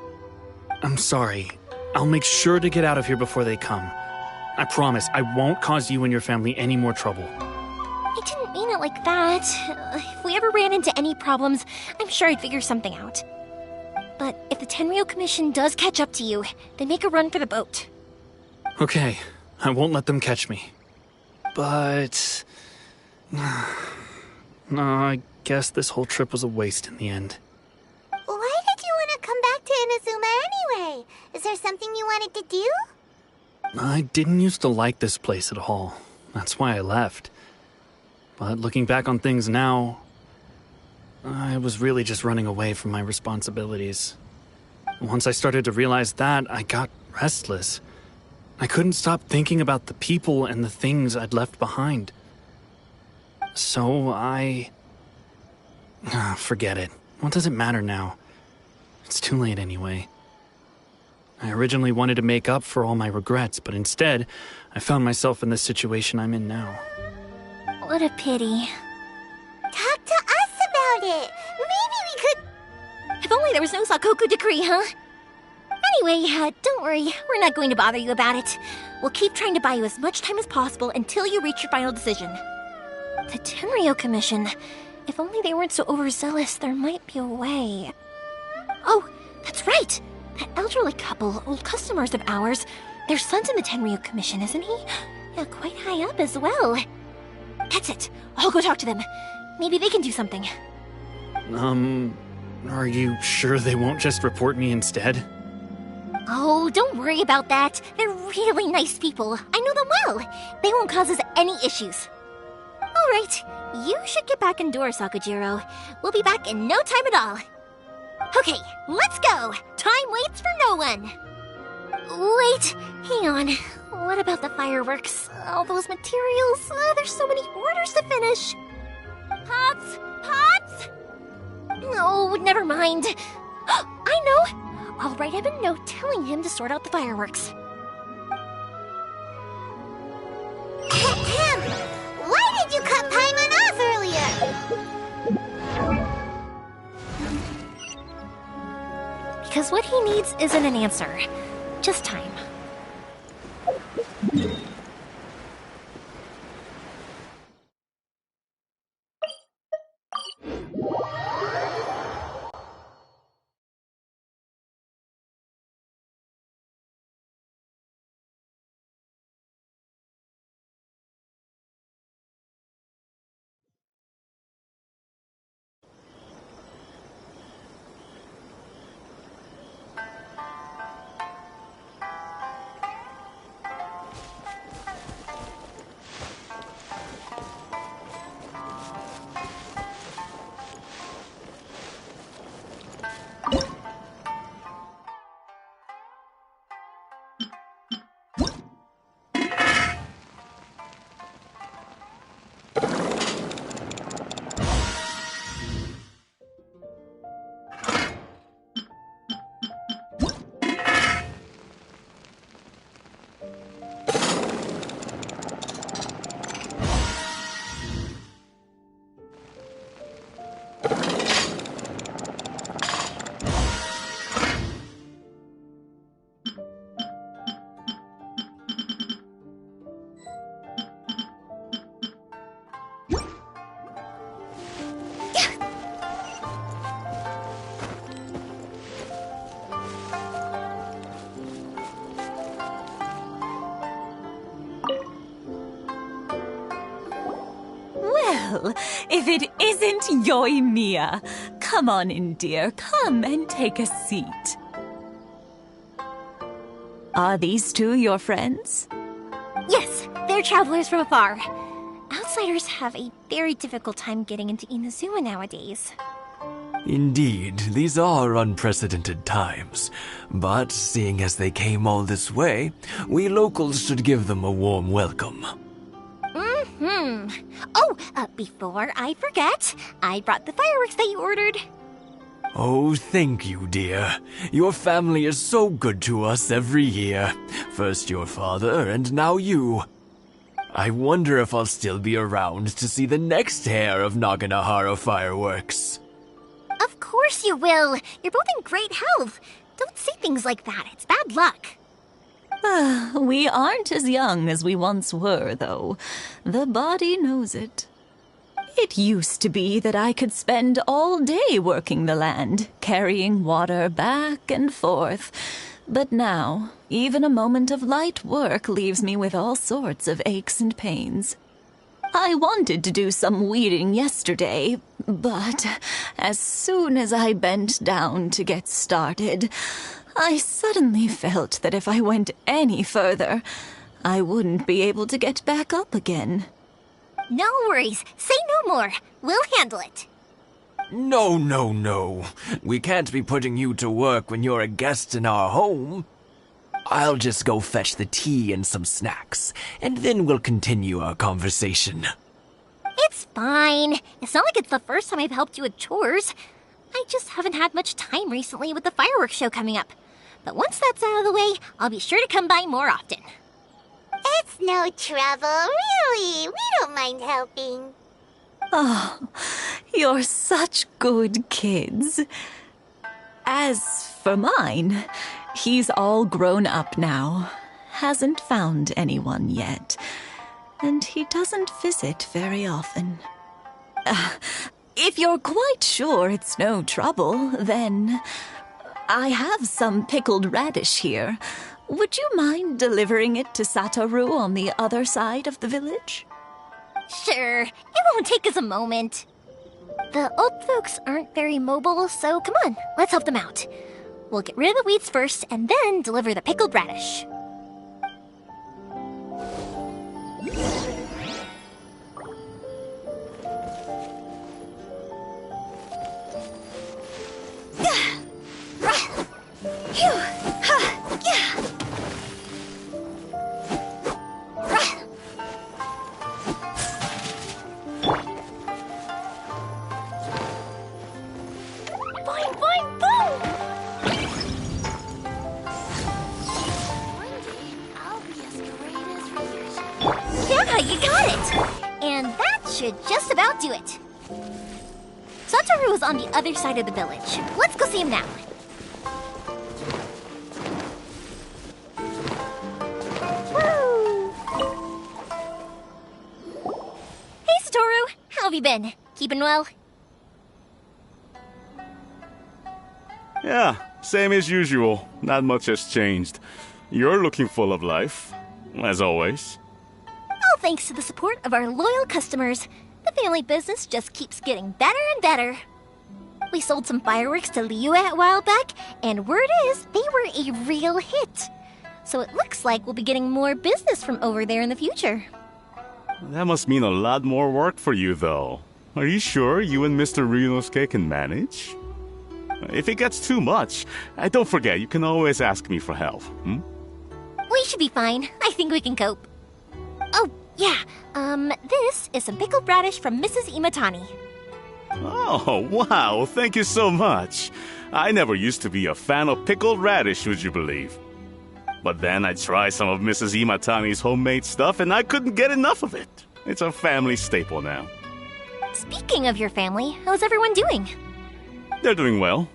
I'm sorry. I'll make sure to get out of here before they come. I promise I won't cause you and your family any more trouble. I didn't mean it like that. If we ever ran into any problems, I'm sure I'd figure something out. But if the Tenryo Commission does catch up to you, then make a run for the boat. Okay, I won't let them catch me. But... no, I guess this whole trip was a waste in the end. Why did you want to come back to Inazuma anyway? Is there something you wanted to do? I didn't used to like this place at all. That's why I left. But looking back on things now, I was really just running away from my responsibilities. Once I started to realize that, I got restless. I couldn't stop thinking about the people and the things I'd left behind. So forget it. What does it matter now? It's too late anyway. I originally wanted to make up for all my regrets, but instead, I found myself in the situation I'm in now. What a pity. Talk to us about it. Maybe we could... If only there was no Sakoku decree, huh? Anyway, don't worry. We're not going to bother you about it. We'll keep trying to buy you as much time as possible until you reach your final decision. The Tenryo Commission. If only they weren't so overzealous, there might be a way. Oh, that's right! That elderly couple, old customers of ours, their son's in the Tenryo Commission, isn't he? Yeah, quite high up as well. That's it. I'll go talk to them. Maybe they can do something. Are you sure they won't just report me instead? Oh, don't worry about that. They're really nice people. I know them well. They won't cause us any issues. All right, you should get back indoors, Sakujiro. We'll be back in no time at all. Okay, let's go. Time waits for no one. Wait, hang on. What about the fireworks? All those materials? There's so many orders to finish. Pops! Pops! Oh, never mind. I know. I'll write him a note telling him to sort out the fireworks. Why did you cut Paimon off earlier? Because what he needs isn't an answer, just time. If it isn't Yoimiya, come on in, dear. Come and take a seat. Are these two your friends? Yes, they're travelers from afar. Outsiders have a very difficult time getting into Inazuma nowadays. Indeed, these are unprecedented times. But seeing as they came all this way, we locals should give them a warm welcome. Oh, before I forget, I brought the fireworks that you ordered. Oh, thank you, dear. Your family is so good to us every year. First your father, and now you. I wonder if I'll still be around to see the next pair of Naganohara fireworks. Of course you will. You're both in great health. Don't say things like that. It's bad luck. We aren't as young as we once were, though. The body knows it. It used to be that I could spend all day working the land, carrying water back and forth. But now, even a moment of light work leaves me with all sorts of aches and pains. I wanted to do some weeding yesterday, but as soon as I bent down to get started, I suddenly felt that if I went any further, I wouldn't be able to get back up again. No worries. Say no more. We'll handle it. No, no, no. We can't be putting you to work when you're a guest in our home. I'll just go fetch the tea and some snacks, and then we'll continue our conversation. It's fine. It's not like it's the first time I've helped you with chores. I just haven't had much time recently with the fireworks show coming up. But once that's out of the way, I'll be sure to come by more often. It's no trouble, really. We don't mind helping. Oh, you're such good kids. As for mine, he's all grown up now. Hasn't found anyone yet. And he doesn't visit very often. If you're quite sure it's no trouble, then I have some pickled radish here. Would you mind delivering it to Satoru on the other side of the village? Sure. It won't take us a moment. The old folks aren't very mobile, so come on, let's help them out. We'll get rid of the weeds first and then deliver the pickled radish. Yeah, you got it! And that should just about do it. Satoru is on the other side of the village. Let's go see him now. Woo! Hey, Satoru! How have you been? Keeping well? Yeah, same as usual. Not much has changed. You're looking full of life, as always. All thanks to the support of our loyal customers, the family business just keeps getting better and better. We sold some fireworks to Liyue a while back, and word is they were a real hit. So it looks like we'll be getting more business from over there in the future. That must mean a lot more work for you, though. Are you sure you and Mr. Ryunosuke can manage? If it gets too much, don't forget, you can always ask me for help, We should be fine. I think we can cope. Oh, yeah. This is some pickled radish from Mrs. Imatani. Oh, wow, thank you so much. I never used to be a fan of pickled radish, would you believe? But then I tried some of Mrs. Imatani's homemade stuff and I couldn't get enough of it. It's a family staple now. Speaking of your family, how's everyone doing? They're doing well.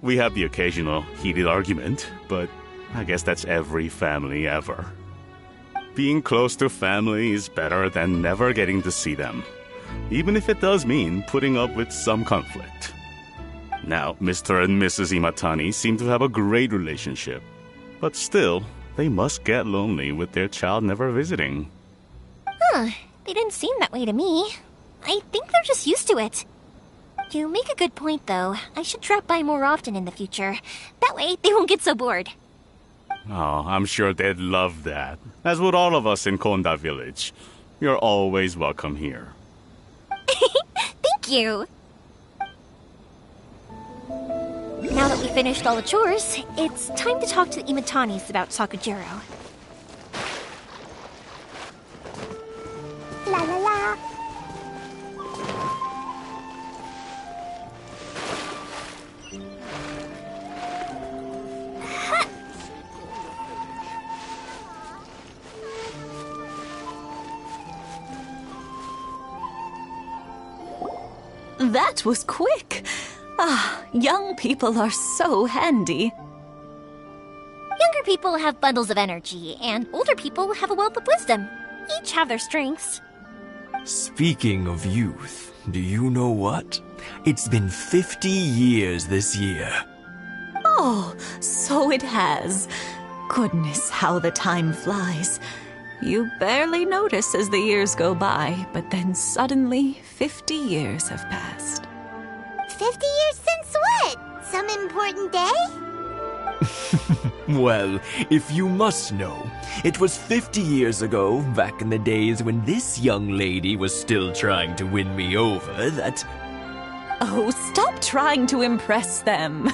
We have the occasional heated argument, but I guess that's every family ever. Being close to family is better than never getting to see them, even if it does mean putting up with some conflict. Now, Mr. and Mrs. Imatani seem to have a great relationship, but still, they must get lonely with their child never visiting. Huh, they didn't seem that way to me. I think they're just used to it. You make a good point, though. I should drop by more often in the future. That way, they won't get so bored. Oh, I'm sure they'd love that, as would all of us in Konda Village. You're always welcome here. Thank you! Now that we finished all the chores, it's time to talk to the Imatanis about Sakujiro. La la la. That was quick. Ah, young people are so handy. Younger people have bundles of energy, and older people have a wealth of wisdom. Each have their strengths. Speaking of youth, do you know what? It's been 50 years this year. Oh, so it has. Goodness, how the time flies. You barely notice as the years go by, but then suddenly 50 years have passed. 50 years since what? Some important day? Well, if you must know, it was 50 years ago, back in the days when this young lady was still trying to win me over, that... Oh, stop trying to impress them.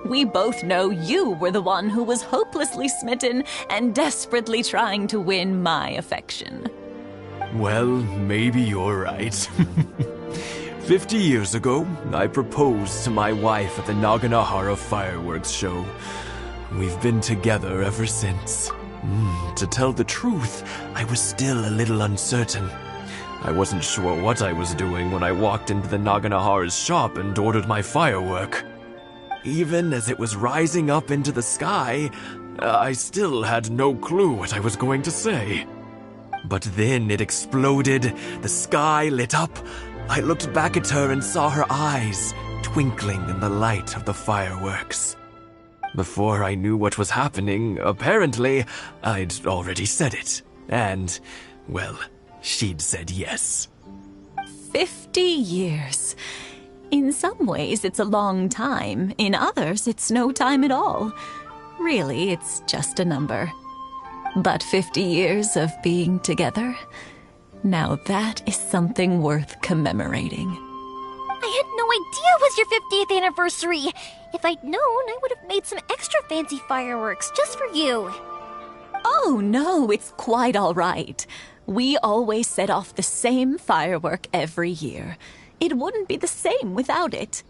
We both know you were the one who was hopelessly smitten and desperately trying to win my affection. Well, maybe you're right. 50 years ago, I proposed to my wife at the Naganohara fireworks show. We've been together ever since. To tell the truth, I was still a little uncertain. I wasn't sure what I was doing when I walked into the Naganohara's shop and ordered my firework. Even as it was rising up into the sky, I still had no clue what I was going to say. But then it exploded, the sky lit up. I looked back at her and saw her eyes twinkling in the light of the fireworks. Before I knew what was happening, apparently, I'd already said it. And, well, she'd said yes. 50 years. In some ways, it's a long time. In others, it's no time at all. Really, it's just a number. But 50 years of being together, now that is something worth commemorating. I had no idea it was your 50th anniversary. If I'd known, I would have made some extra fancy fireworks just for you. Oh, no, it's quite all right. We always set off the same firework every year. It wouldn't be the same without it.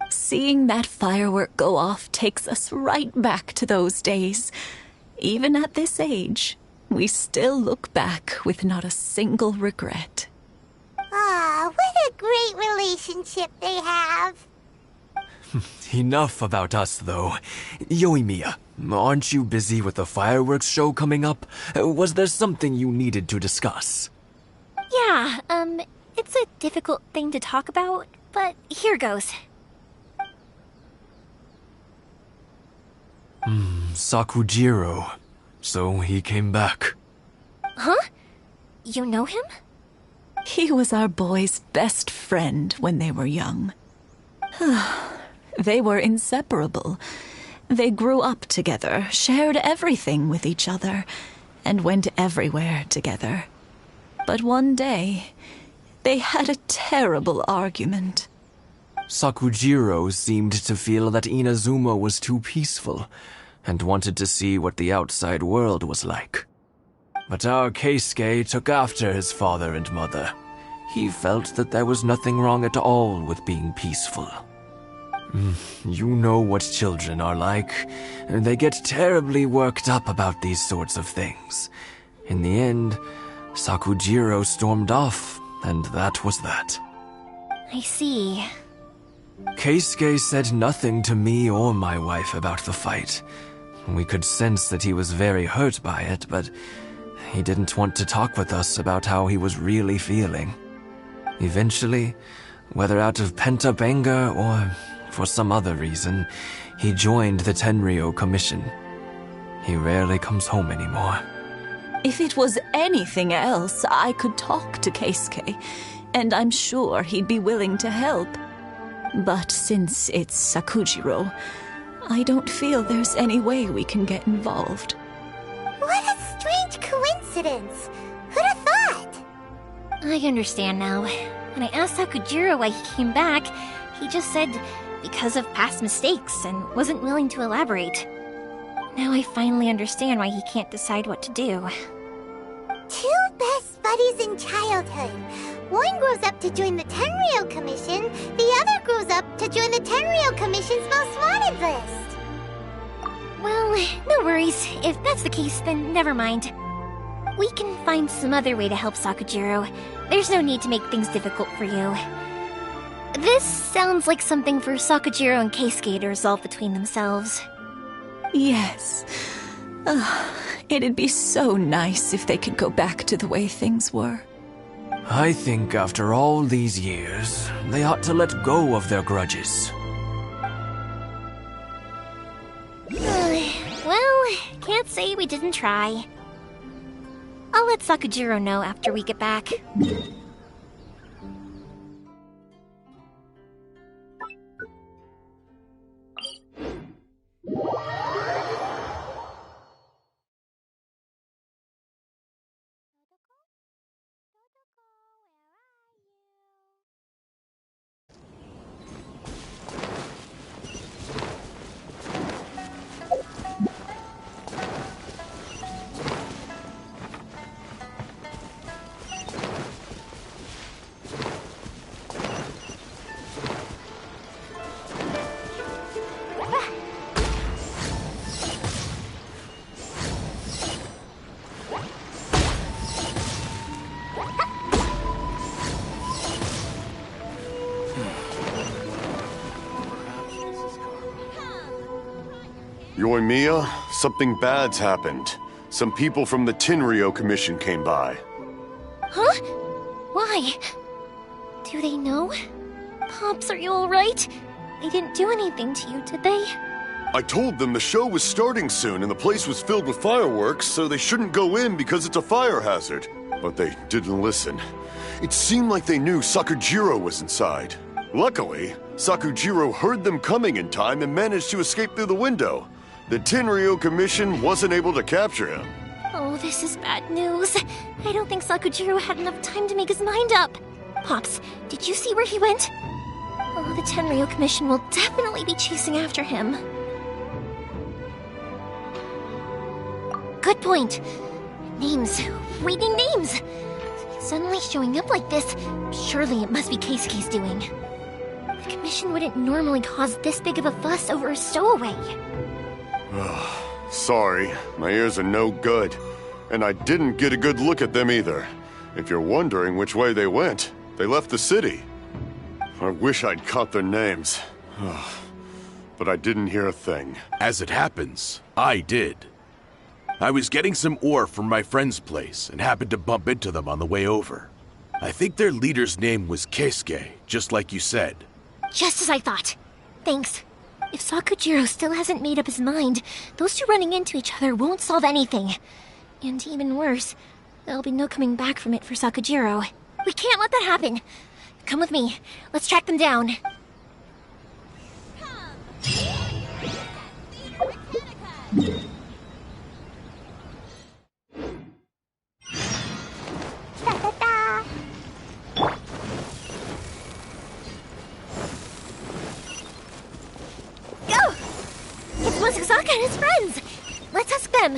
Seeing that firework go off takes us right back to those days. Even at this age, we still look back with not a single regret. Ah, what a great relationship they have. Enough about us, though. Yoimiya, aren't you busy with the fireworks show coming up? Was there something you needed to discuss? Yeah, it's a difficult thing to talk about, but here goes. Sakujiro. So he came back. Huh? You know him? He was our boys' best friend when they were young. They were inseparable. They grew up together, shared everything with each other, and went everywhere together. But one day, they had a terrible argument. Sakujiro seemed to feel that Inazuma was too peaceful, and wanted to see what the outside world was like. But our Keisuke took after his father and mother. He felt that there was nothing wrong at all with being peaceful. You know what children are like. They get terribly worked up about these sorts of things. In the end, Sakujiro stormed off, and that was that. I see. Keisuke said nothing to me or my wife about the fight. We could sense that he was very hurt by it, but he didn't want to talk with us about how he was really feeling. Eventually, whether out of pent-up anger or for some other reason, he joined the Tenryo Commission. He rarely comes home anymore. If it was anything else, I could talk to Keisuke, and I'm sure he'd be willing to help. But since it's Sakujiro, I don't feel there's any way we can get involved. What a strange coincidence. Who'd have thought? I understand now. When I asked Sakujiro why he came back, he just said because of past mistakes and wasn't willing to elaborate. Now I finally understand why he can't decide what to do. Two best buddies in childhood. One grows up to join the Tenryo Commission, the other grows up to join the Tenryo Commission's most wanted list. Well, no worries. If that's the case, then never mind. We can find some other way to help Sakujiro. There's no need to make things difficult for you. This sounds like something for Sakujiro and Keisuke to resolve between themselves. Yes. It'd be so nice if they could go back to the way things were. I think after all these years, they ought to let go of their grudges. Well, can't say we didn't try. I'll let Sakujiro know after we get back. Yoimiya, something bad's happened. Some people from the Tenryou Commission came by. Huh? Why? Do they know? Pops, are you alright? They didn't do anything to you, did they? I told them the show was starting soon and the place was filled with fireworks, so they shouldn't go in because it's a fire hazard. But they didn't listen. It seemed like they knew Sakujiro was inside. Luckily, Sakujiro heard them coming in time and managed to escape through the window. The Tenryou Commission wasn't able to capture him. Oh, this is bad news. I don't think Sakujiro had enough time to make his mind up. Pops, did you see where he went? Oh, the Tenryou Commission will definitely be chasing after him. Good point. Names. Reading names. Suddenly showing up like this, surely it must be Keisuke's doing. The Commission wouldn't normally cause this big of a fuss over a stowaway. Sorry, my ears are no good. And I didn't get a good look at them either. If you're wondering which way they went, they left the city. I wish I'd caught their names. But I didn't hear a thing. As it happens, I did. I was getting some ore from my friend's place and happened to bump into them on the way over. I think their leader's name was Keisuke, just like you said. Just as I thought. Thanks. If Sakujiro still hasn't made up his mind, those two running into each other won't solve anything. And even worse, there'll be no coming back from it for Sakujiro. We can't let that happen. Come with me. Let's track them down. Go! It's Mosazaka and his friends. Let's ask them.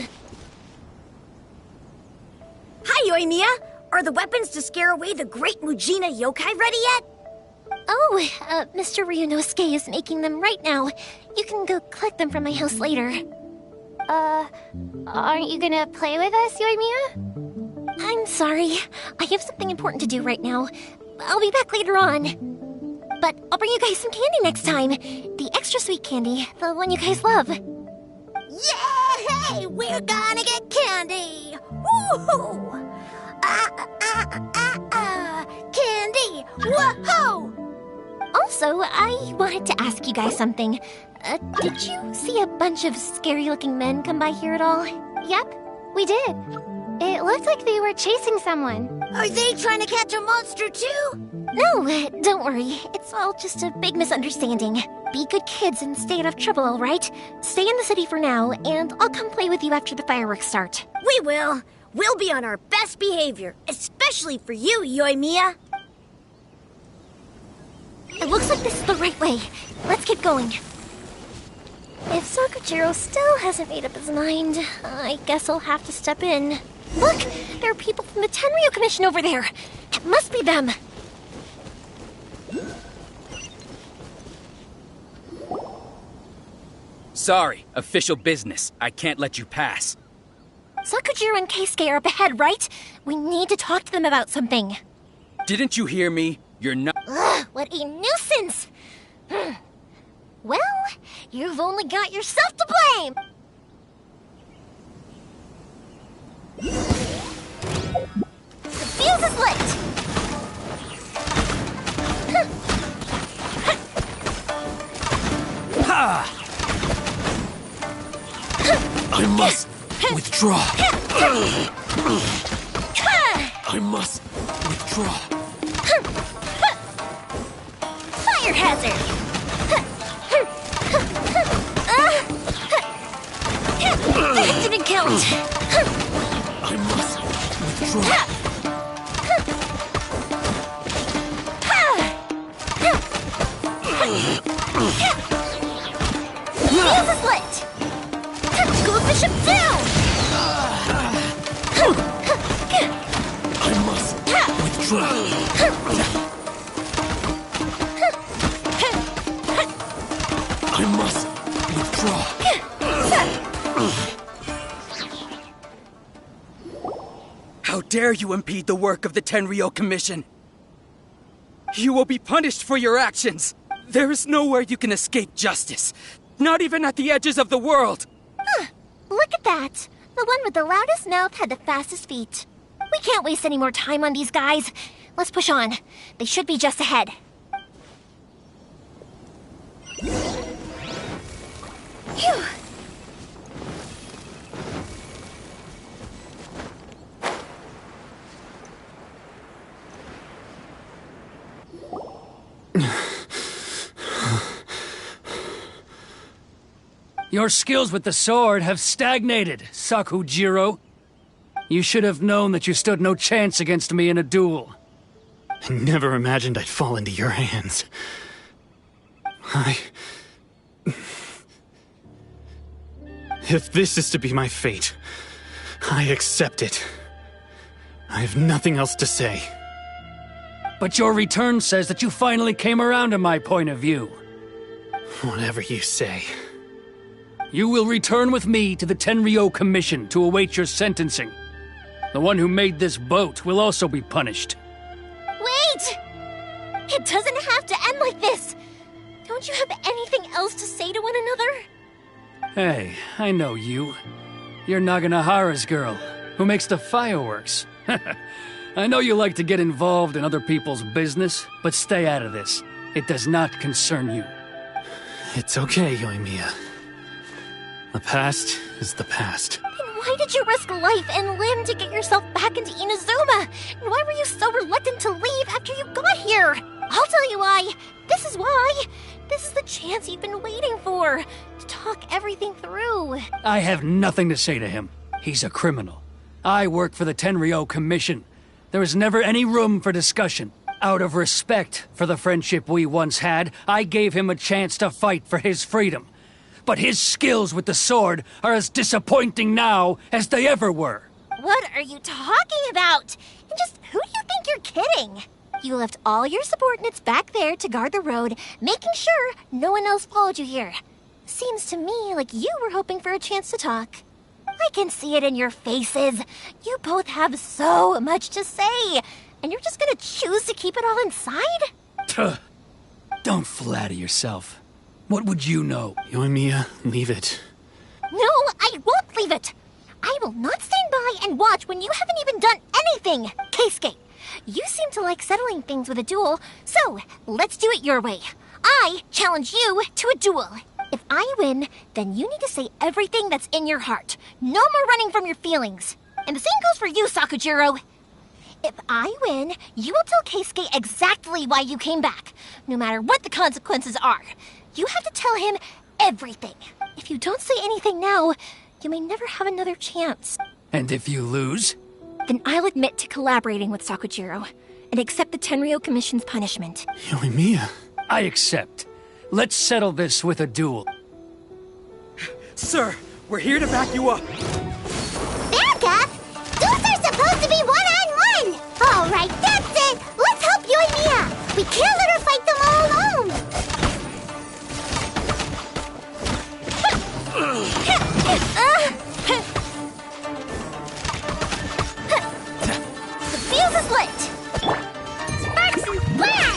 Hi, Yoimiya. Are the weapons to scare away the great Mujina yokai ready yet? Oh, Mr. Ryunosuke is making them right now. You can go collect them from my house later. Aren't you gonna play with us, Yoimiya? I'm sorry. I have something important to do right now. I'll be back later on. But I'll bring you guys some candy next time. The extra sweet candy, the one you guys love. Yay! We're gonna get candy! Woohoo! Candy! Whoa! Also, I wanted to ask you guys something. Did you see a bunch of scary-looking men come by here at all? Yep, we did. It looked like they were chasing someone. Are they trying to catch a monster too? No, don't worry. It's all just a big misunderstanding. Be good kids and stay out of trouble, all right? Stay in the city for now, and I'll come play with you after the fireworks start. We will. We'll be on our best behavior, especially for you, Yoimiya. It looks like this is the right way. Let's keep going. If Sakujiro still hasn't made up his mind, I guess I'll have to step in. Look! There are people from the Tenryou Commission over there! It must be them! Sorry, official business. I can't let you pass. Sakujiro and Keisuke are up ahead, right? We need to talk to them about something. Didn't you hear me? You're not. Ugh, what a nuisance! Well, you've only got yourself to blame! The fuse is lit! Ha! I must withdraw. I must withdraw. Fire hazard! That didn't count! I must withdraw. Fuse is lit! School bishop down! I must withdraw. I must withdraw. How dare you impede the work of the Tenryou Commission? You will be punished for your actions. There is nowhere you can escape justice. Not even at the edges of the world. Look at that! The one with the loudest mouth had the fastest feet. We can't waste any more time on these guys. Let's push on. They should be just ahead. Phew! Your skills with the sword have stagnated, Sakujiro. You should have known that you stood no chance against me in a duel. I never imagined I'd fall into your hands. If this is to be my fate, I accept it. I have nothing else to say. But your return says that you finally came around to my point of view. Whatever you say. You will return with me to the Tenryou Commission to await your sentencing. The one who made this boat will also be punished. Wait! It doesn't have to end like this! Don't you have anything else to say to one another? Hey, I know you. You're Naganohara's girl, who makes the fireworks. I know you like to get involved in other people's business, but stay out of this. It does not concern you. It's okay, Yoimiya. The past is the past. Then why did you risk life and limb to get yourself back into Inazuma? And why were you so reluctant to leave after you got here? I'll tell you why. This is why. This is the chance you've been waiting for. To talk everything through. I have nothing to say to him. He's a criminal. I work for the Tenryou Commission. There is never any room for discussion. Out of respect for the friendship we once had, I gave him a chance to fight for his freedom. But his skills with the sword are as disappointing now as they ever were. What are you talking about? And just who do you think you're kidding? You left all your subordinates back there to guard the road, making sure no one else followed you here. Seems to me like you were hoping for a chance to talk. I can see it in your faces. You both have so much to say, and you're just gonna choose to keep it all inside? Don't flatter yourself. What would you know? Yoimiya, leave it. No, I won't leave it. I will not stand by and watch when you haven't even done anything. Keisuke, you seem to like settling things with a duel, so let's do it your way. I challenge you to a duel. If I win, then you need to say everything that's in your heart. No more running from your feelings. And the same goes for you, Sakujiro. If I win, you will tell Keisuke exactly why you came back, no matter what the consequences are. You have to tell him everything. If you don't say anything now, you may never have another chance. And if you lose? Then I'll admit to collaborating with Sakujiro and accept the Tenryou Commission's punishment. Yoimiya. I accept. Let's settle this with a duel. Sir, we're here to back you up. Back up? Duels are supposed to be one-on-one! All right, that's it! Let's help Yoimiya! We can't let her fight them all alone! The fuse is lit! Sparks and flash!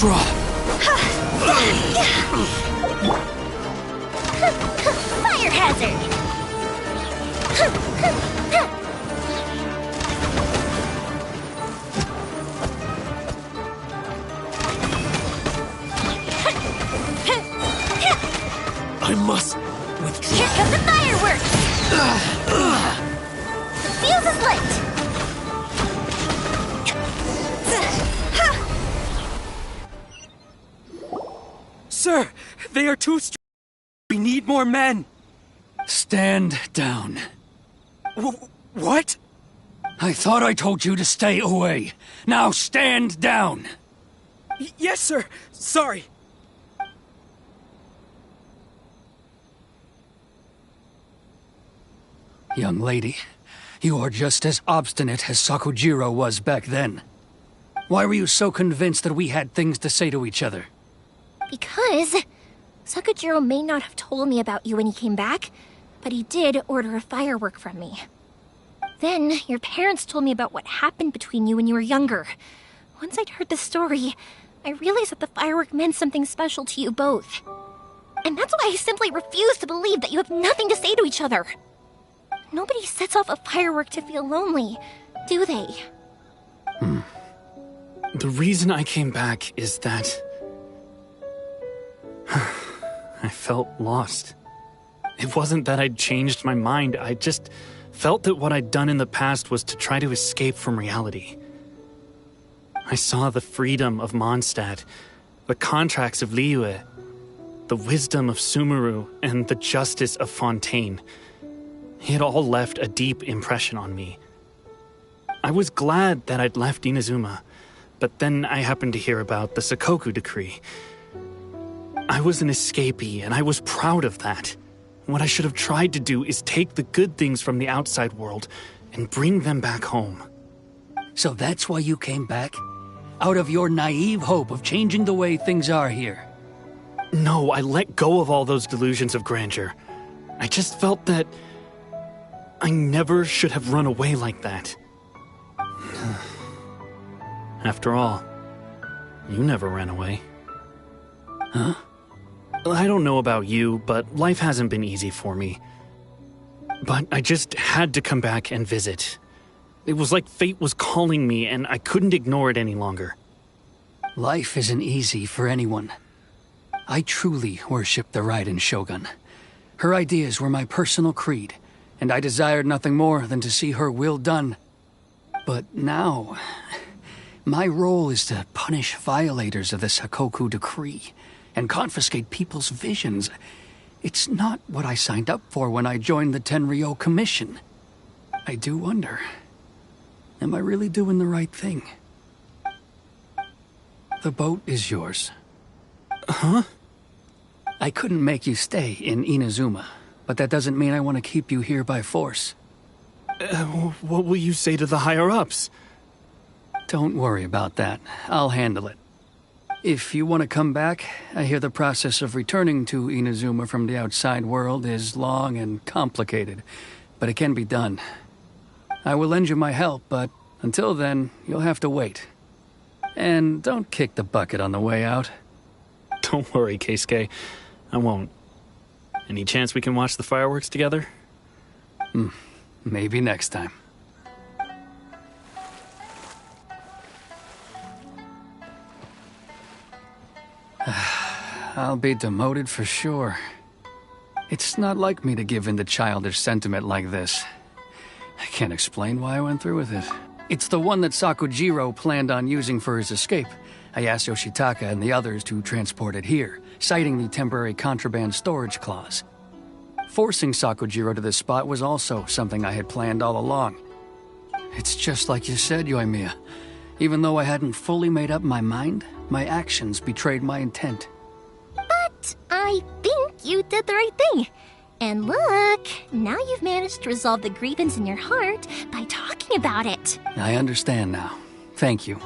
Ultra! Fire hazard! I must withdraw. Here come the fireworks! The fuse is lit! Sir, they are too strong. We need more men. Stand down. What? I thought I told you to stay away. Now stand down. Yes, sir. Sorry. Young lady, you are just as obstinate as Sakujiro was back then. Why were you so convinced that we had things to say to each other? Because Sakujiro may not have told me about you when he came back, but he did order a firework from me. Then your parents told me about what happened between you when you were younger. Once I'd heard the story, I realized that the firework meant something special to you both. And that's why I simply refuse to believe that you have nothing to say to each other. Nobody sets off a firework to feel lonely, do they? The reason I came back is that I felt lost. It wasn't that I'd changed my mind, I just felt that what I'd done in the past was to try to escape from reality. I saw the freedom of Mondstadt, the contracts of Liyue, the wisdom of Sumeru, and the justice of Fontaine. It all left a deep impression on me. I was glad that I'd left Inazuma, but then I happened to hear about the Sakoku decree. I was an escapee, and I was proud of that. What I should have tried to do is take the good things from the outside world and bring them back home. So that's why you came back? Out of your naive hope of changing the way things are here? No, I let go of all those delusions of grandeur. I just felt that I never should have run away like that. After all, you never ran away. Huh? I don't know about you, but life hasn't been easy for me. But I just had to come back and visit. It was like fate was calling me, and I couldn't ignore it any longer. Life isn't easy for anyone. I truly worship the Raiden Shogun. Her ideas were my personal creed, and I desired nothing more than to see her will done. But now, my role is to punish violators of the Sakoku decree and confiscate people's visions. It's not what I signed up for when I joined the Tenryou Commission. I do wonder, am I really doing the right thing? The boat is yours. Huh? I couldn't make you stay in Inazuma, but that doesn't mean I want to keep you here by force. What will you say to the higher-ups? Don't worry about that. I'll handle it. If you want to come back, I hear the process of returning to Inazuma from the outside world is long and complicated, but it can be done. I will lend you my help, but until then, you'll have to wait. And don't kick the bucket on the way out. Don't worry, Keisuke. I won't. Any chance we can watch the fireworks together? Maybe next time. I'll be demoted for sure. It's not like me to give in to childish sentiment like this. I can't explain why I went through with it. It's the one that Sakujiro planned on using for his escape. I asked Yoshitaka and the others to transport it here, citing the temporary contraband storage clause. Forcing Sakujiro to this spot was also something I had planned all along. It's just like you said, Yoimiya. Even though I hadn't fully made up my mind, my actions betrayed my intent. But I think you did the right thing. And look, now you've managed to resolve the grievance in your heart by talking about it. I understand now. Thank you.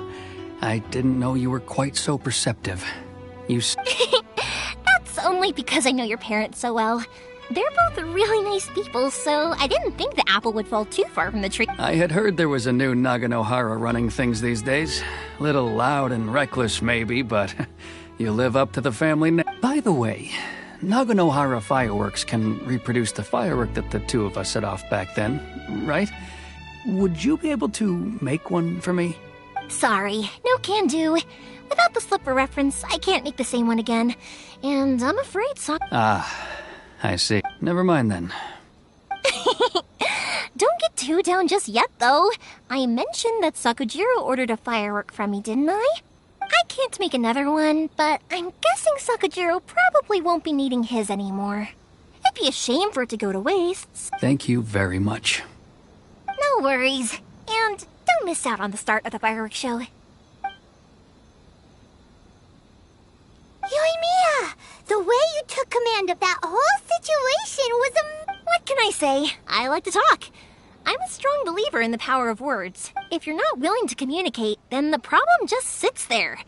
I didn't know you were quite so perceptive. That's only because I know your parents so well. They're both really nice people, so I didn't think the apple would fall too far from the tree. I had heard there was a new Naganohara running things these days. Little loud and reckless, maybe, but you live up to the family name. By the way, Naganohara Fireworks can reproduce the firework that the two of us set off back then, right? Would you be able to make one for me? Sorry, no can do. Without the slipper reference, I can't make the same one again. And I'm afraid I see. Never mind then. Don't get too down just yet, though. I mentioned that Sakujiro ordered a firework from me, didn't I? I can't make another one, but I'm guessing Sakujiro probably won't be needing his anymore. It'd be a shame for it to go to waste. Thank you very much. No worries. And don't miss out on the start of the fireworks show. Yoimiya! The way you took command of that whole situation was What can I say? I like to talk. I'm a strong believer in the power of words. If you're not willing to communicate, then the problem just sits there.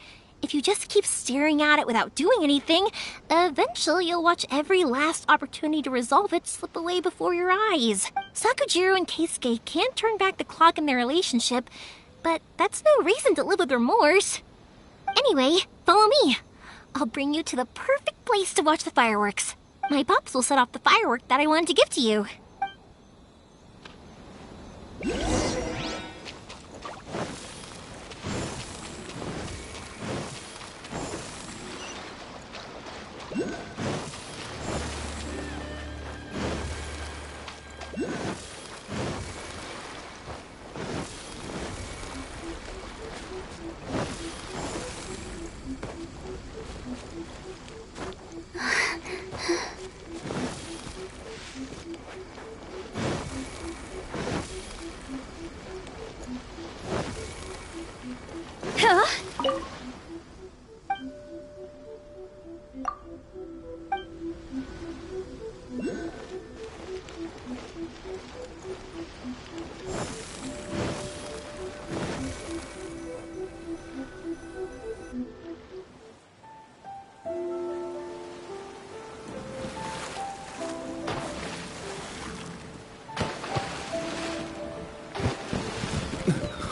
If you just keep staring at it without doing anything, eventually you'll watch every last opportunity to resolve it slip away before your eyes. Sakujiro and Keisuke can't turn back the clock in their relationship, but that's no reason to live with remorse. Anyway, follow me. I'll bring you to the perfect place to watch the fireworks. My pops will set off the firework that I wanted to give to you.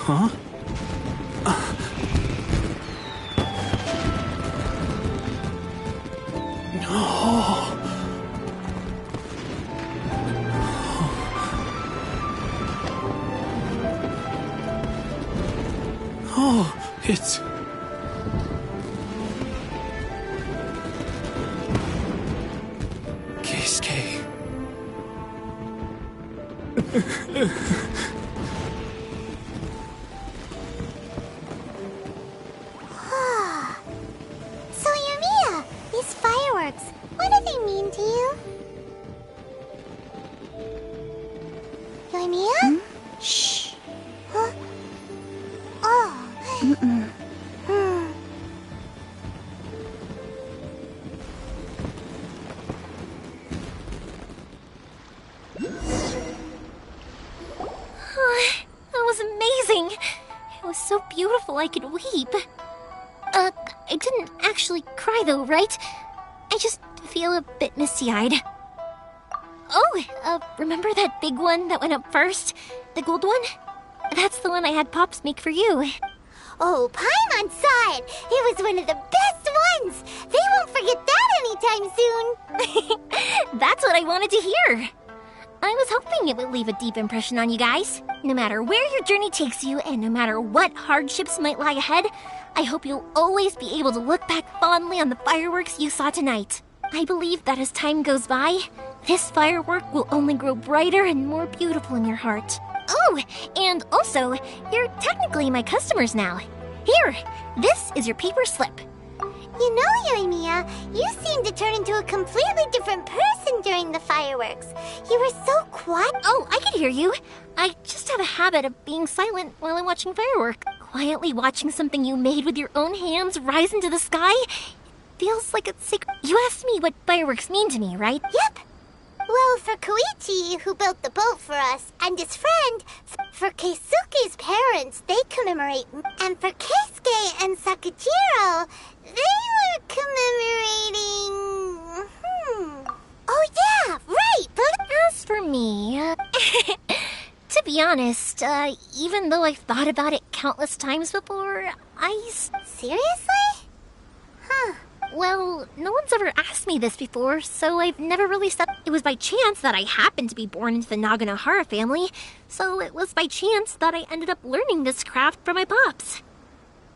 Huh? Oh, it's... Keisuke. So, Yoimiya, these fireworks, what do they mean to you? Yoimiya? Shh. Huh? Oh. That was amazing. It was so beautiful I could weep. I didn't actually cry though, right? I just feel a bit misty-eyed. Oh, remember that big one that went up first? The gold one? That's the one I had Pops make for you. Oh, Paimon saw it. It was one of the best ones. They won't forget that anytime soon. That's what I wanted to hear. I was hoping it would leave a deep impression on you guys. No matter where your journey takes you, and no matter what hardships might lie ahead, I hope you'll always be able to look back fondly on the fireworks you saw tonight. I believe that as time goes by, this firework will only grow brighter and more beautiful in your heart. Oh, and also, you're technically my customers now. Here, this is your paper slip. You know, Yoimiya, you seemed to turn into a completely different person during the fireworks. You were so quiet. Oh, I can hear you. I just have a habit of being silent while I'm watching fireworks. Quietly watching something you made with your own hands rise into the sky feels like it's sacred. You asked me what fireworks mean to me, right? Yep. Well, for Koichi, who built the boat for us, and his friend, for Keisuke's parents, they commemorate. And for Keisuke and Sakujiro, they were commemorating... Oh yeah, right! As for me, to be honest, even though I've thought about it countless times before, Seriously? Huh. Well, no one's ever asked me this before, so I've never really said. It was by chance that I happened to be born into the Naganohara family, so it was by chance that I ended up learning this craft from my pops.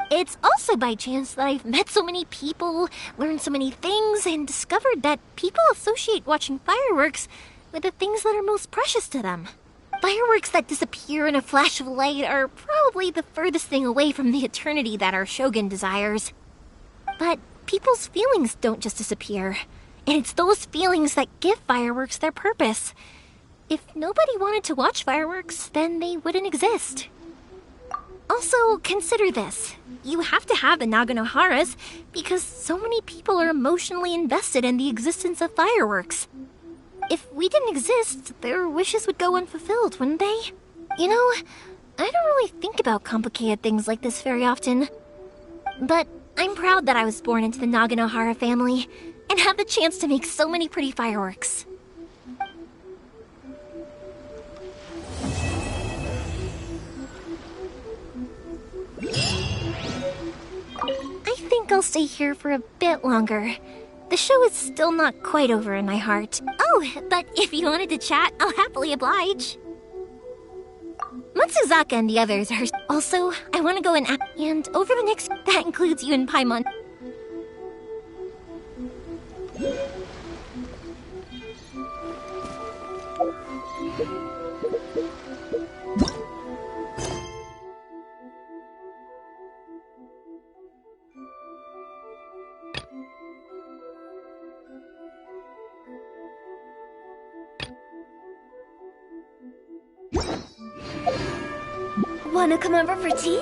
It's also by chance that I've met so many people, learned so many things, and discovered that people associate watching fireworks with the things that are most precious to them. Fireworks that disappear in a flash of light are probably the furthest thing away from the eternity that our shogun desires. But people's feelings don't just disappear, and it's those feelings that give fireworks their purpose. If nobody wanted to watch fireworks, then they wouldn't exist. Also, consider this. You have to have the Naganoharas because so many people are emotionally invested in the existence of fireworks. If we didn't exist, their wishes would go unfulfilled, wouldn't they? You know, I don't really think about complicated things like this very often. But I'm proud that I was born into the Naganohara family and have the chance to make so many pretty fireworks. I think I'll stay here for a bit longer. The show is still not quite over in my heart. Oh, but if you wanted to chat, I'll happily oblige. Matsuzaka and the others are... Also, I want to go and over the next... That includes you and Paimon. Wanna come over for tea?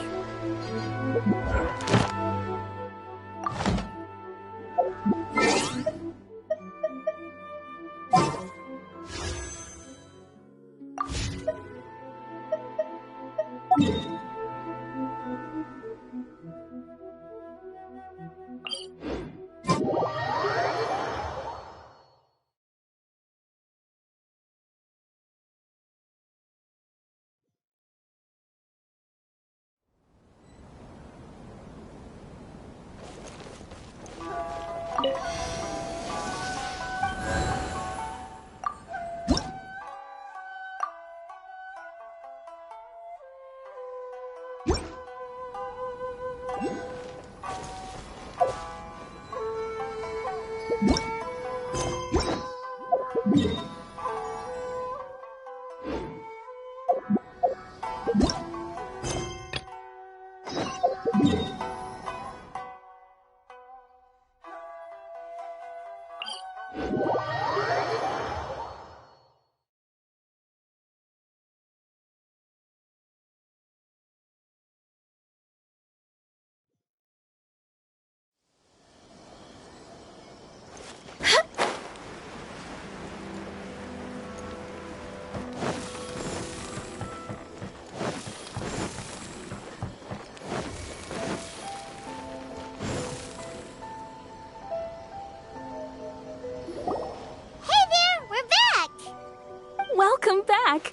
Welcome back!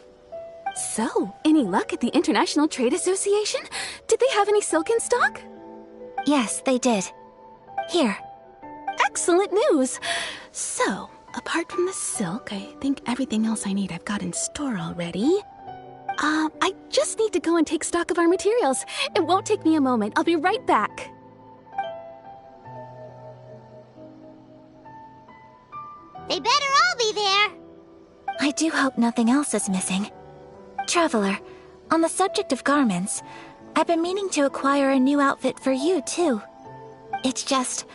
So, any luck at the International Trade Association? Did they have any silk in stock? Yes, they did. Here. Excellent news! So, apart from the silk, I think everything else I need I've got in store already. I just need to go and take stock of our materials. It won't take me a moment. I'll be right back. They better all be there. I do hope nothing else is missing. Traveler, on the subject of garments, I've been meaning to acquire a new outfit for you, too. It's just,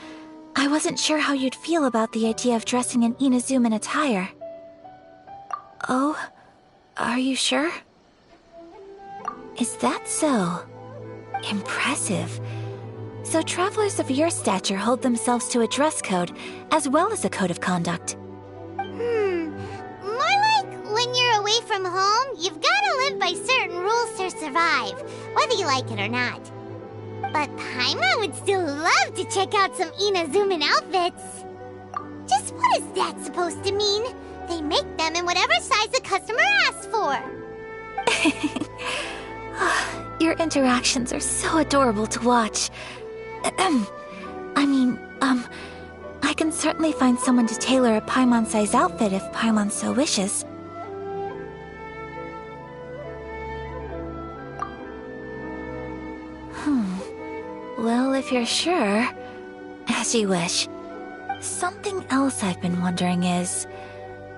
I wasn't sure how you'd feel about the idea of dressing in Inazuman attire. Oh, are you sure? Is that so? Impressive. So travelers of your stature hold themselves to a dress code, as well as a code of conduct. More like when you're away from home, you've gotta live by certain rules to survive, whether you like it or not. But Paimon would still love to check out some Inazuman outfits. Just what is that supposed to mean? They make them in whatever size the customer asks for. Your interactions are so adorable to watch. I can certainly find someone to tailor a Paimon-size outfit if Paimon so wishes. Well, if you're sure, as you wish. Something else I've been wondering is,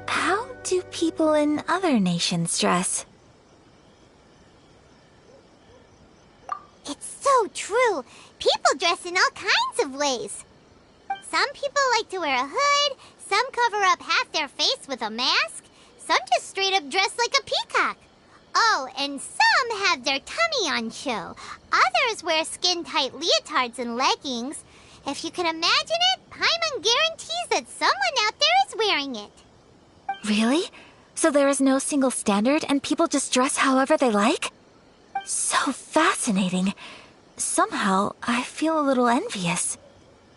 how do people in other nations dress? It's so true. People dress in all kinds of ways. Some people like to wear a hood, some cover up half their face with a mask, some just straight up dress like a peacock. Oh, and some have their tummy on show. Others wear skin-tight leotards and leggings. If you can imagine it, Paimon guarantees that someone out there is wearing it. Really? So there is no single standard and people just dress however they like? So fascinating. Somehow, I feel a little envious.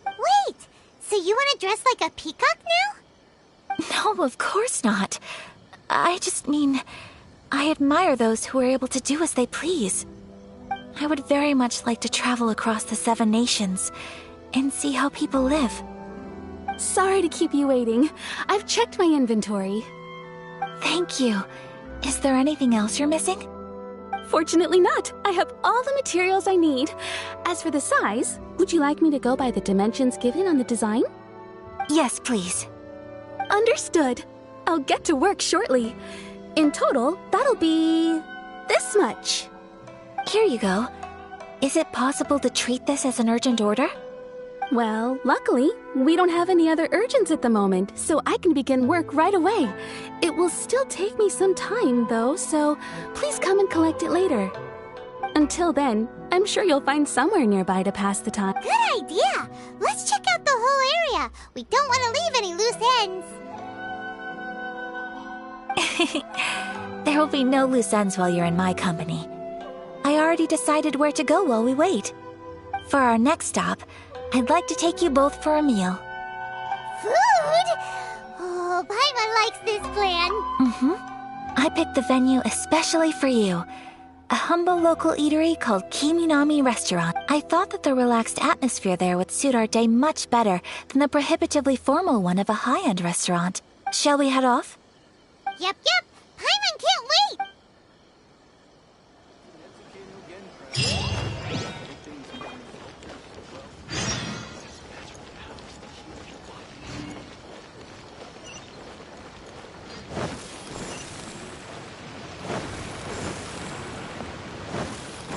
Wait, so you want to dress like a peacock now? No, of course not. I just mean, I admire those who are able to do as they please. I would very much like to travel across the 7 nations and see how people live. Sorry to keep you waiting. I've checked my inventory. Thank you. Is there anything else you're missing? Fortunately not. I have all the materials I need. As for the size, would you like me to go by the dimensions given on the design? Yes, please. Understood. I'll get to work shortly. In total, that'll be this much. Here you go. Is it possible to treat this as an urgent order? Well, luckily, we don't have any other urgents at the moment, so I can begin work right away. It will still take me some time, though, so please come and collect it later. Until then, I'm sure you'll find somewhere nearby to pass the time. Good idea! Let's check out the whole area. We don't want to leave any loose ends. There will be no loose ends while you're in my company. I already decided where to go while we wait. For our next stop, I'd like to take you both for a meal. Food? Oh, Paimon likes this plan. I picked the venue especially for you. A humble local eatery called Kiminami Restaurant. I thought that the relaxed atmosphere there would suit our day much better than the prohibitively formal one of a high-end restaurant. Shall we head off? Yep. Paimon can't wait!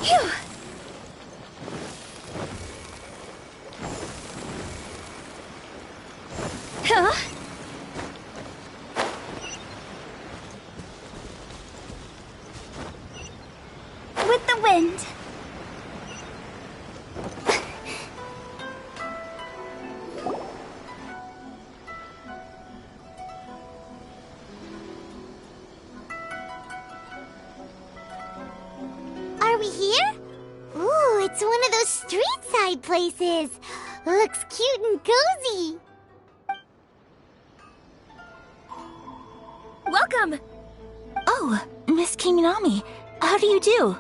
Phew! Huh? With the wind. Are we here? Ooh, it's one of those street-side places. Looks cute and cozy. Welcome! Oh, Miss Kiminami, how do you do?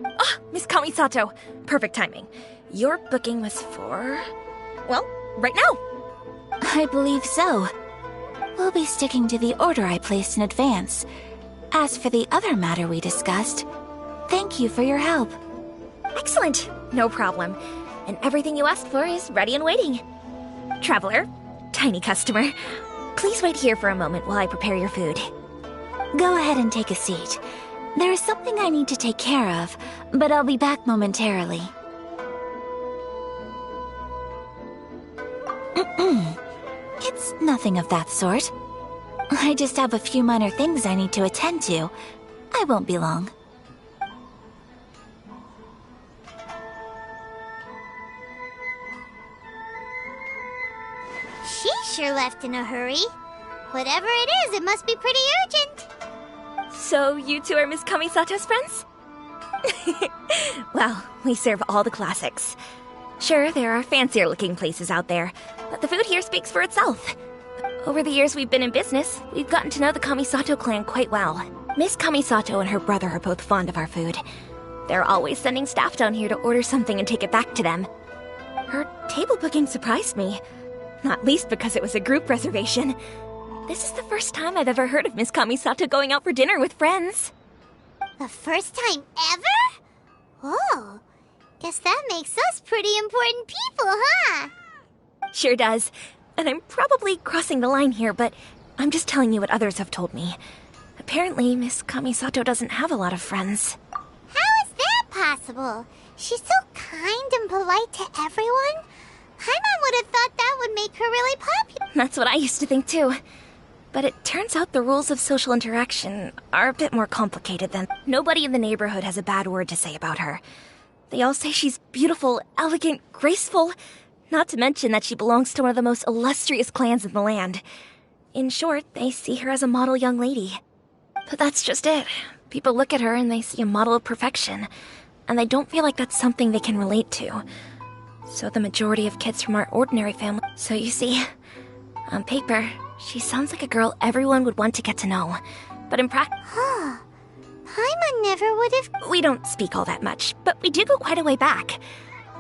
Ah, Miss Kamisato. Perfect timing. Your booking was for... well, right now. I believe so. We'll be sticking to the order I placed in advance. As for the other matter we discussed, thank you for your help. Excellent. No problem. And everything you asked for is ready and waiting. Traveler, tiny customer, please wait here for a moment while I prepare your food. Go ahead and take a seat. There is something I need to take care of, but I'll be back momentarily. It's nothing of that sort. I just have a few minor things I need to attend to. I won't be long. She sure left in a hurry. Whatever it is, it must be pretty urgent. So you two are Miss Kamisato's friends? Well, we serve all the classics. Sure, there are fancier looking places out there, but the food here speaks for itself. Over the years we've been in business, we've gotten to know the Kamisato clan quite well. Miss Kamisato and her brother are both fond of our food. They're always sending staff down here to order something and take it back to them. Her table booking surprised me, not least because it was a group reservation. This is the first time I've ever heard of Miss Kamisato going out for dinner with friends. The first time ever? Oh, guess that makes us pretty important people, huh? Sure does. And I'm probably crossing the line here, but I'm just telling you what others have told me. Apparently, Miss Kamisato doesn't have a lot of friends. How is that possible? She's so kind and polite to everyone. Paimon would have thought that would make her really popular. That's what I used to think too. But it turns out the rules of social interaction are a bit more complicated than... Nobody in the neighborhood has a bad word to say about her. They all say she's beautiful, elegant, graceful, not to mention that she belongs to one of the most illustrious clans in the land. In short, they see her as a model young lady. But that's just it. People look at her and they see a model of perfection, and they don't feel like that's something they can relate to. So the majority of kids from our ordinary family... So you see, on paper, she sounds like a girl everyone would want to get to know. But in practice... Huh. Paimon never would have... We don't speak all that much, but we do go quite a way back.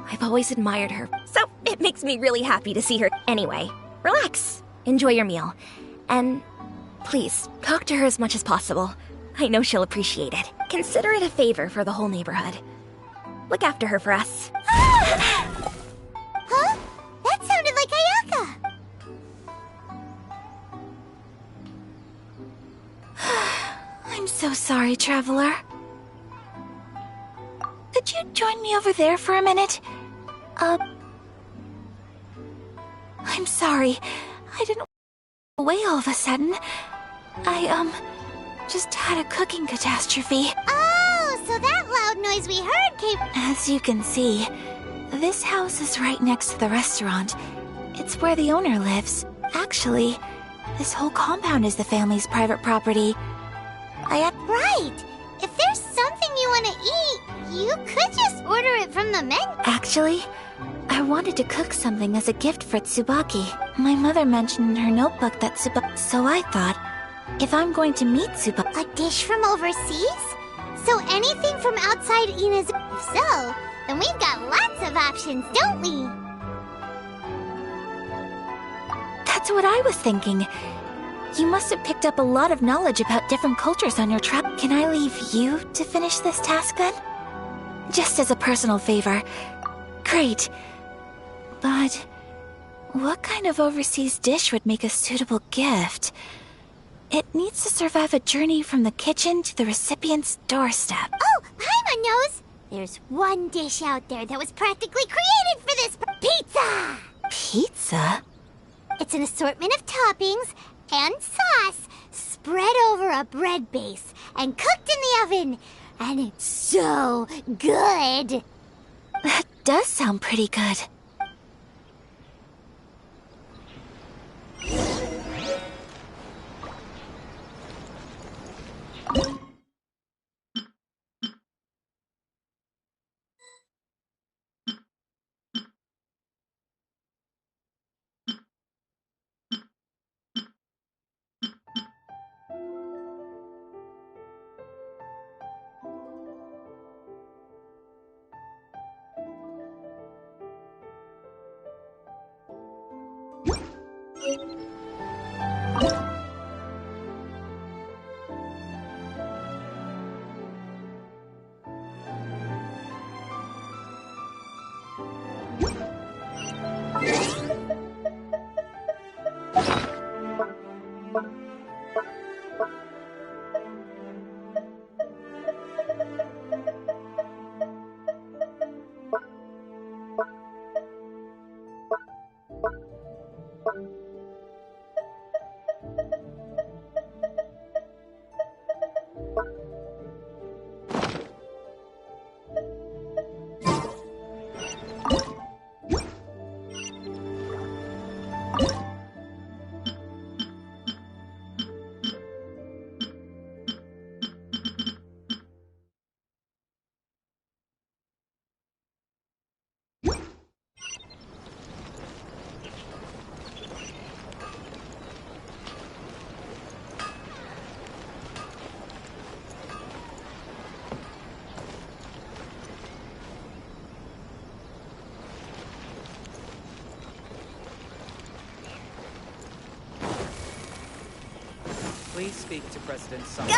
I've always admired her, so it makes me really happy to see her. Anyway, relax, enjoy your meal, and please, talk to her as much as possible. I know she'll appreciate it. Consider it a favor for the whole neighborhood. Look after her for us. Huh? That sounded like Ayaka. I'm so sorry, Traveler. Could you join me over there for a minute? I'm sorry. I didn't away all of a sudden. I, just had a cooking catastrophe. Oh, so that loud noise we heard came... As you can see, this house is right next to the restaurant. It's where the owner lives. Actually, this whole compound is the family's private property. Right! If there's something you want to eat, you could just order it from the menu. Actually, I wanted to cook something as a gift for Tsubaki. My mother mentioned in her notebook that So I thought, if I'm going to meet Tsubaki... A dish from overseas? So anything from outside Ina's... If so, then we've got lots of options, don't we? That's what I was thinking. You must have picked up a lot of knowledge about different cultures on your trip. Can I leave you to finish this task then? Just as a personal favor. Great. But what kind of overseas dish would make a suitable gift? It needs to survive a journey from the kitchen to the recipient's doorstep. Oh, Paimon knows! There's one dish out there that was practically created for this... Pizza! Pizza? It's an assortment of toppings and sauce spread over a bread base and cooked in the oven. And it's so good! That does sound pretty good. Please speak to President Summer. Go!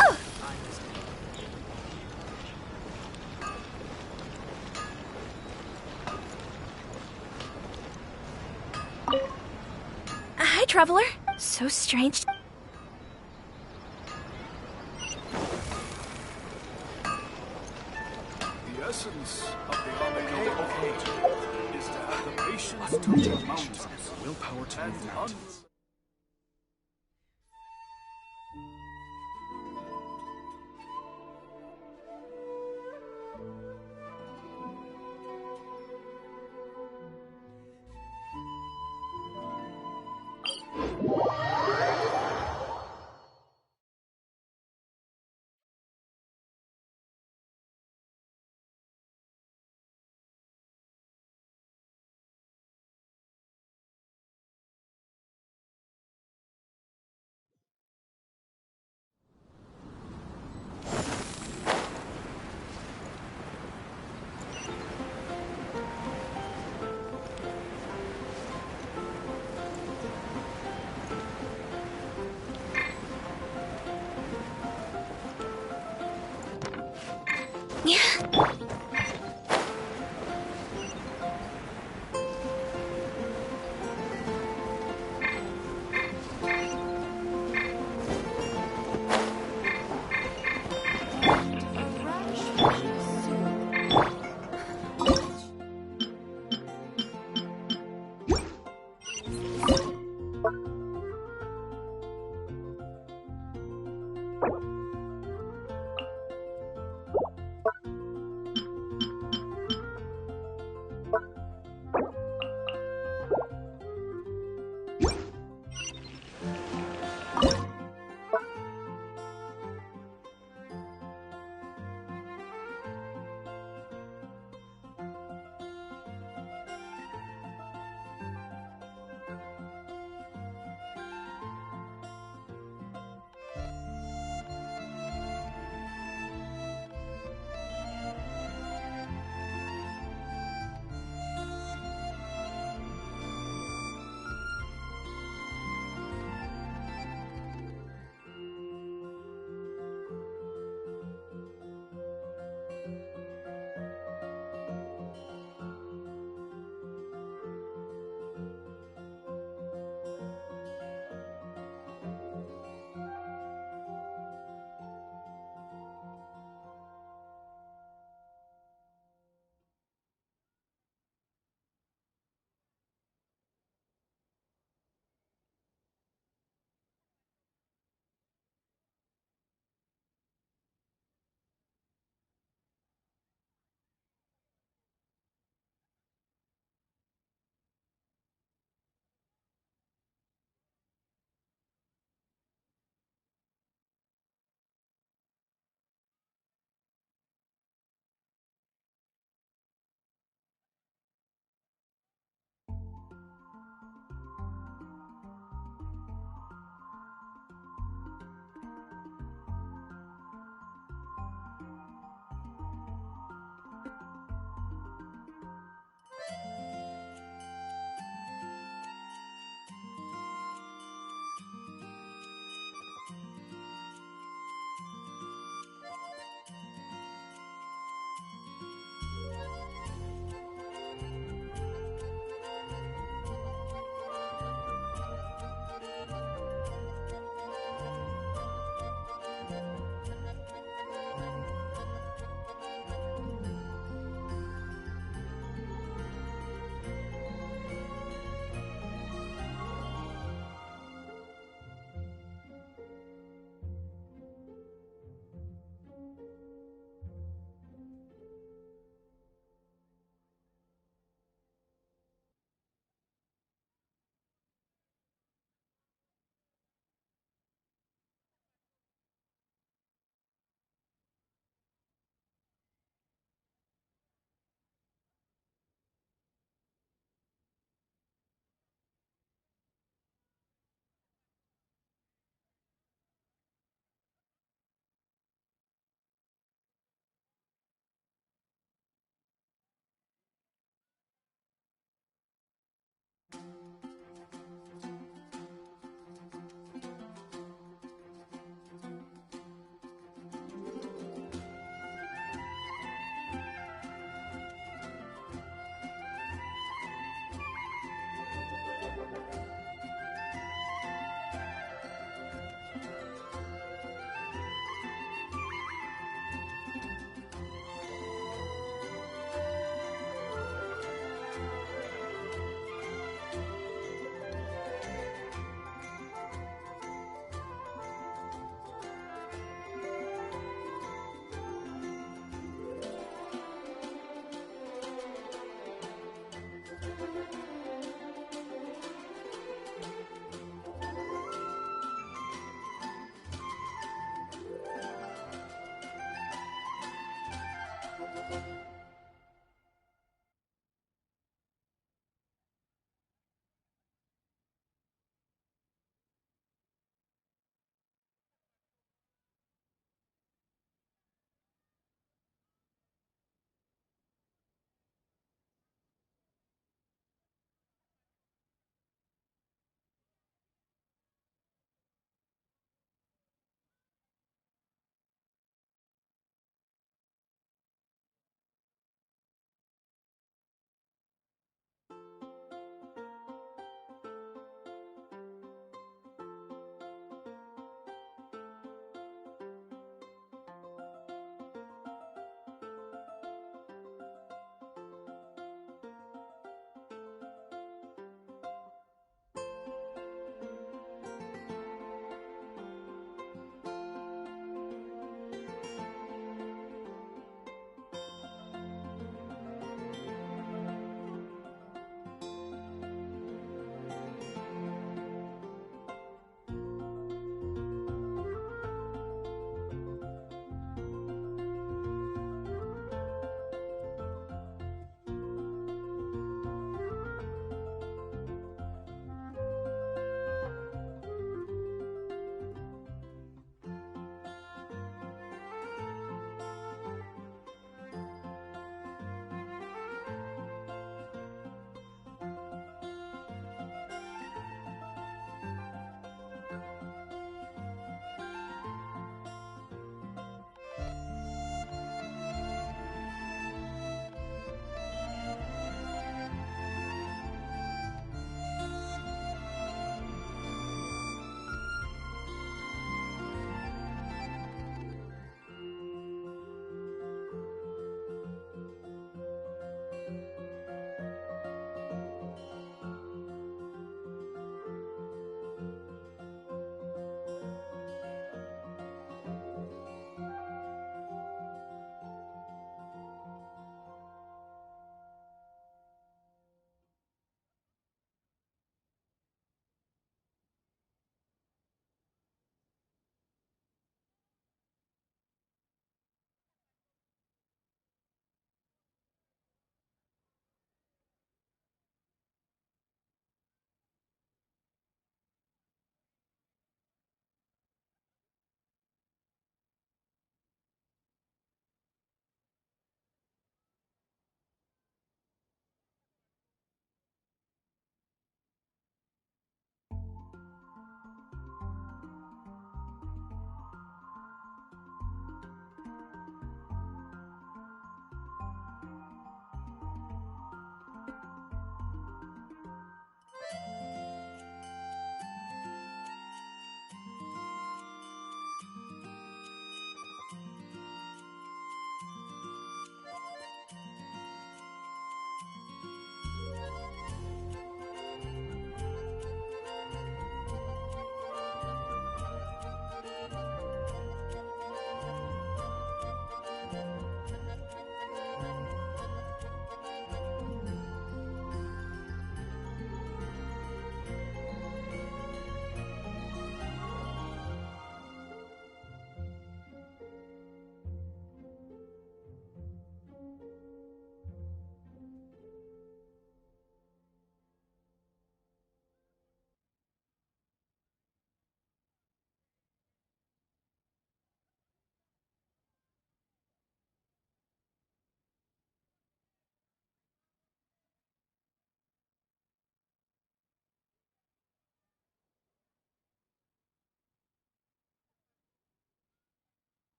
Hi, Traveler. So strange. The essence of the andMonaca is to have the patience to move mountains, willpower to move mountains.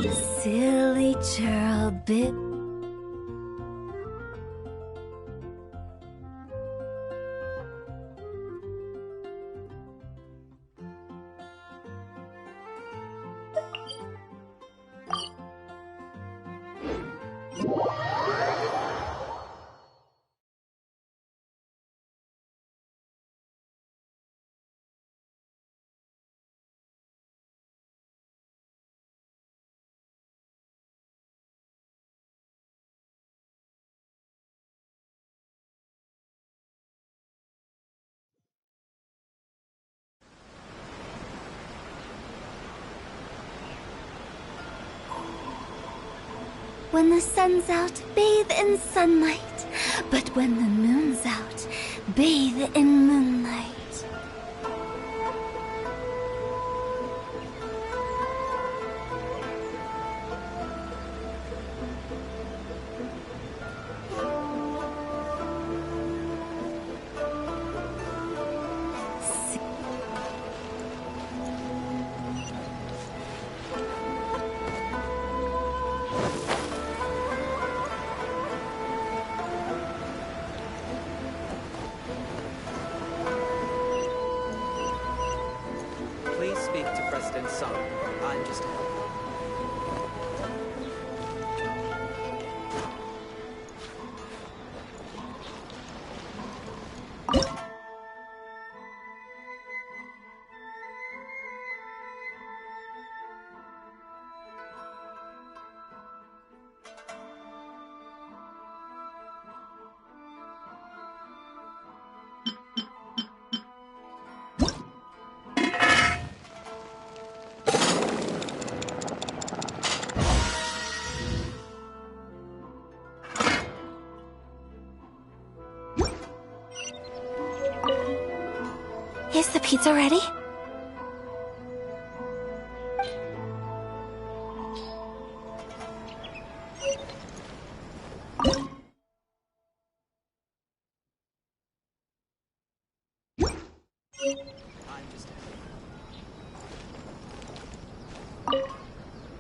Silly churl bit. When the sun's out, bathe in sunlight. But when the moon's out, bathe in moonlight. Please speak to President Sung. I'm just Is the pizza ready?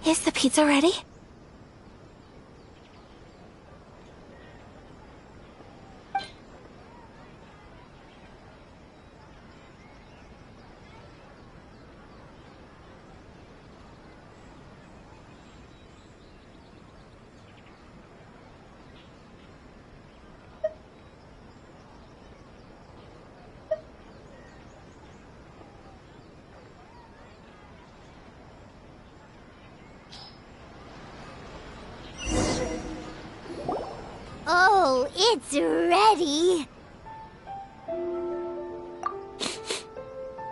Is the pizza ready? Oh, it's ready!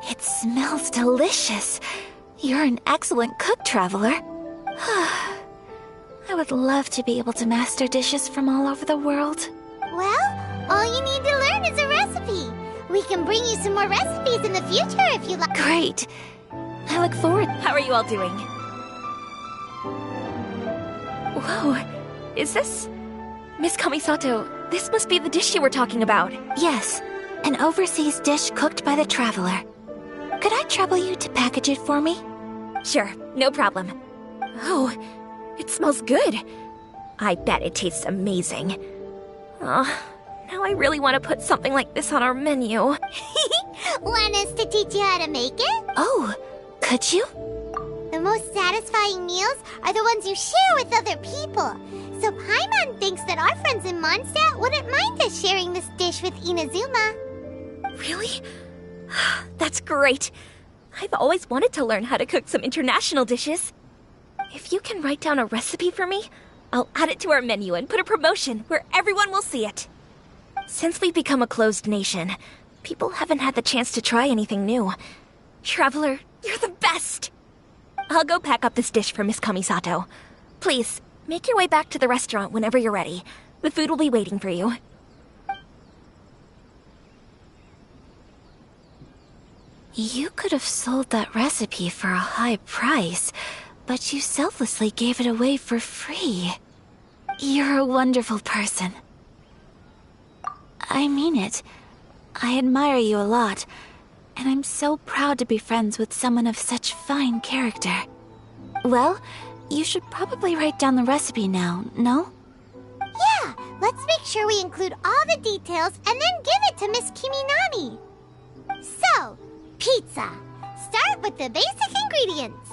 It smells delicious. You're an excellent cook, Traveler. I would love to be able to master dishes from all over the world. Well, all you need to learn is a recipe. We can bring you some more recipes in the future if you like. Great. I look forward. How are you all doing? Whoa, is this... Miss Kamisato, this must be the dish you were talking about. Yes, an overseas dish cooked by the Traveler. Could I trouble you to package it for me? Sure, no problem. Oh, it smells good. I bet it tastes amazing. Oh, now I really want to put something like this on our menu. Want us to teach you how to make it? Oh, could you? The most satisfying meals are the ones you share with other people. So Paimon thinks that our friends in Mondstadt wouldn't mind us sharing this dish with Inazuma. Really? That's great. I've always wanted to learn how to cook some international dishes. If you can write down a recipe for me, I'll add it to our menu and put a promotion where everyone will see it. Since we've become a closed nation, people haven't had the chance to try anything new. Traveler, you're the best! I'll go pack up this dish for Miss Kamisato. Please, make your way back to the restaurant whenever you're ready. The food will be waiting for you. You could have sold that recipe for a high price, but you selflessly gave it away for free. You're a wonderful person. I mean it. I admire you a lot, and I'm so proud to be friends with someone of such fine character. Well, you should probably write down the recipe now, no? Yeah, let's make sure we include all the details and then give it to Miss Kiminami. So, pizza. Start with the basic ingredients.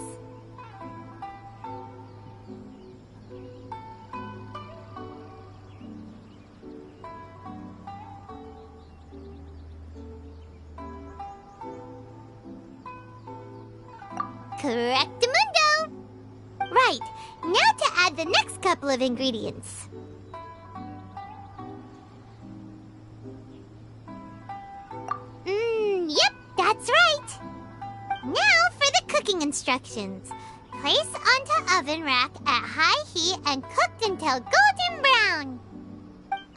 Correctamundo! Right, now to add the next couple of ingredients. Yep, that's right. Now for the cooking instructions. Place onto oven rack at high heat and cooked until golden brown.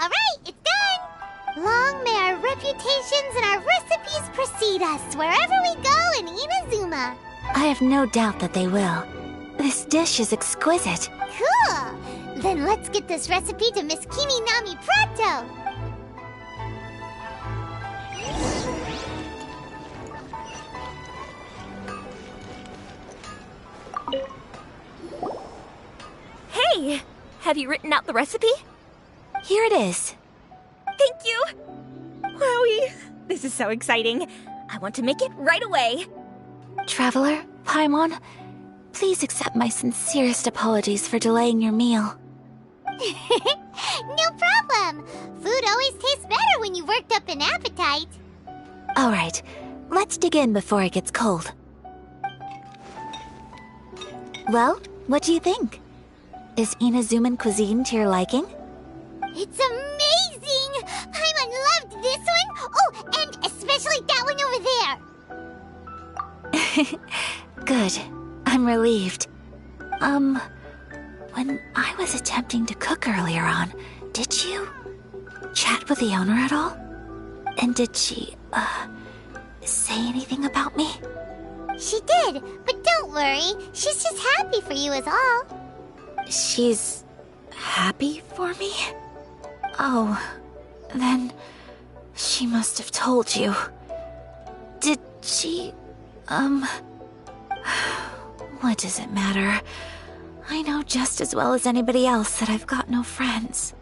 Alright, it's done! Long may our reputations and our recipes precede us wherever we go in Inazuma. I have no doubt that they will. This dish is exquisite. Cool! Then let's get this recipe to Miss Kiminami pronto! Hey! Have you written out the recipe? Here it is. Thank you! Wowie! This is so exciting. I want to make it right away. Traveler, Paimon, please accept my sincerest apologies for delaying your meal. No problem! Food always tastes better when you've worked up an appetite. Alright, let's dig in before it gets cold. Well, what do you think? Is Inazuman cuisine to your liking? It's amazing! Paimon loved this one! Oh, and especially that one over there! Good. I'm relieved. When I was attempting to cook earlier on, did you chat with the owner at all? And did she, say anything about me? She did, but don't worry. She's just happy for you is all. She's happy for me? Oh, then she must have told you. Did she, what does it matter? I know just as well as anybody else that I've got no friends.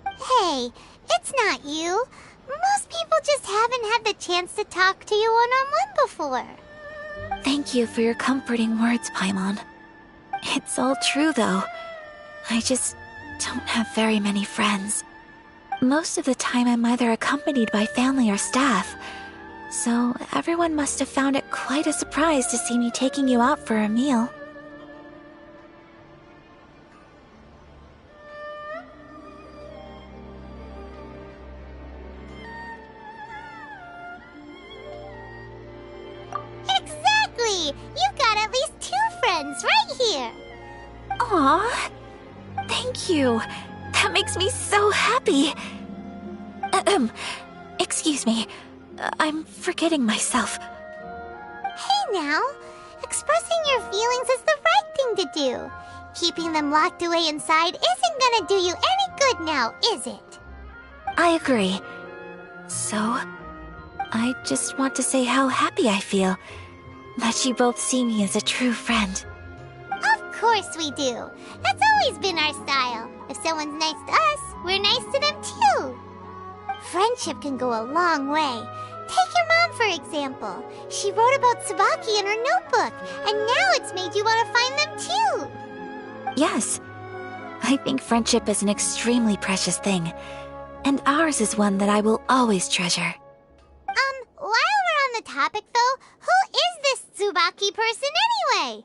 Hey, it's not you. Most people just haven't had the chance to talk to you one-on-one before. Thank you for your comforting words, Paimon. It's all true, though. I just don't have very many friends. Most of the time I'm either accompanied by family or staff, so everyone must have found it quite a surprise to see me taking you out for a meal. Exactly! You've got at least 2 friends right here. Aw, thank you. That makes me so happy. Excuse me. I'm forgetting myself. Hey now, expressing your feelings is the right thing to do. Keeping them locked away inside isn't gonna do you any good now, is it? I agree. So, I just want to say how happy I feel that you both see me as a true friend. Of course we do. That's always been our style. If someone's nice to us, we're nice to them too. Friendship can go a long way. Take your mom, for example. She wrote about Tsubaki in her notebook, and now it's made you want to find them too. Yes, I think friendship is an extremely precious thing, and ours is one that I will always treasure. While we're on the topic though, who is this Tsubaki person anyway?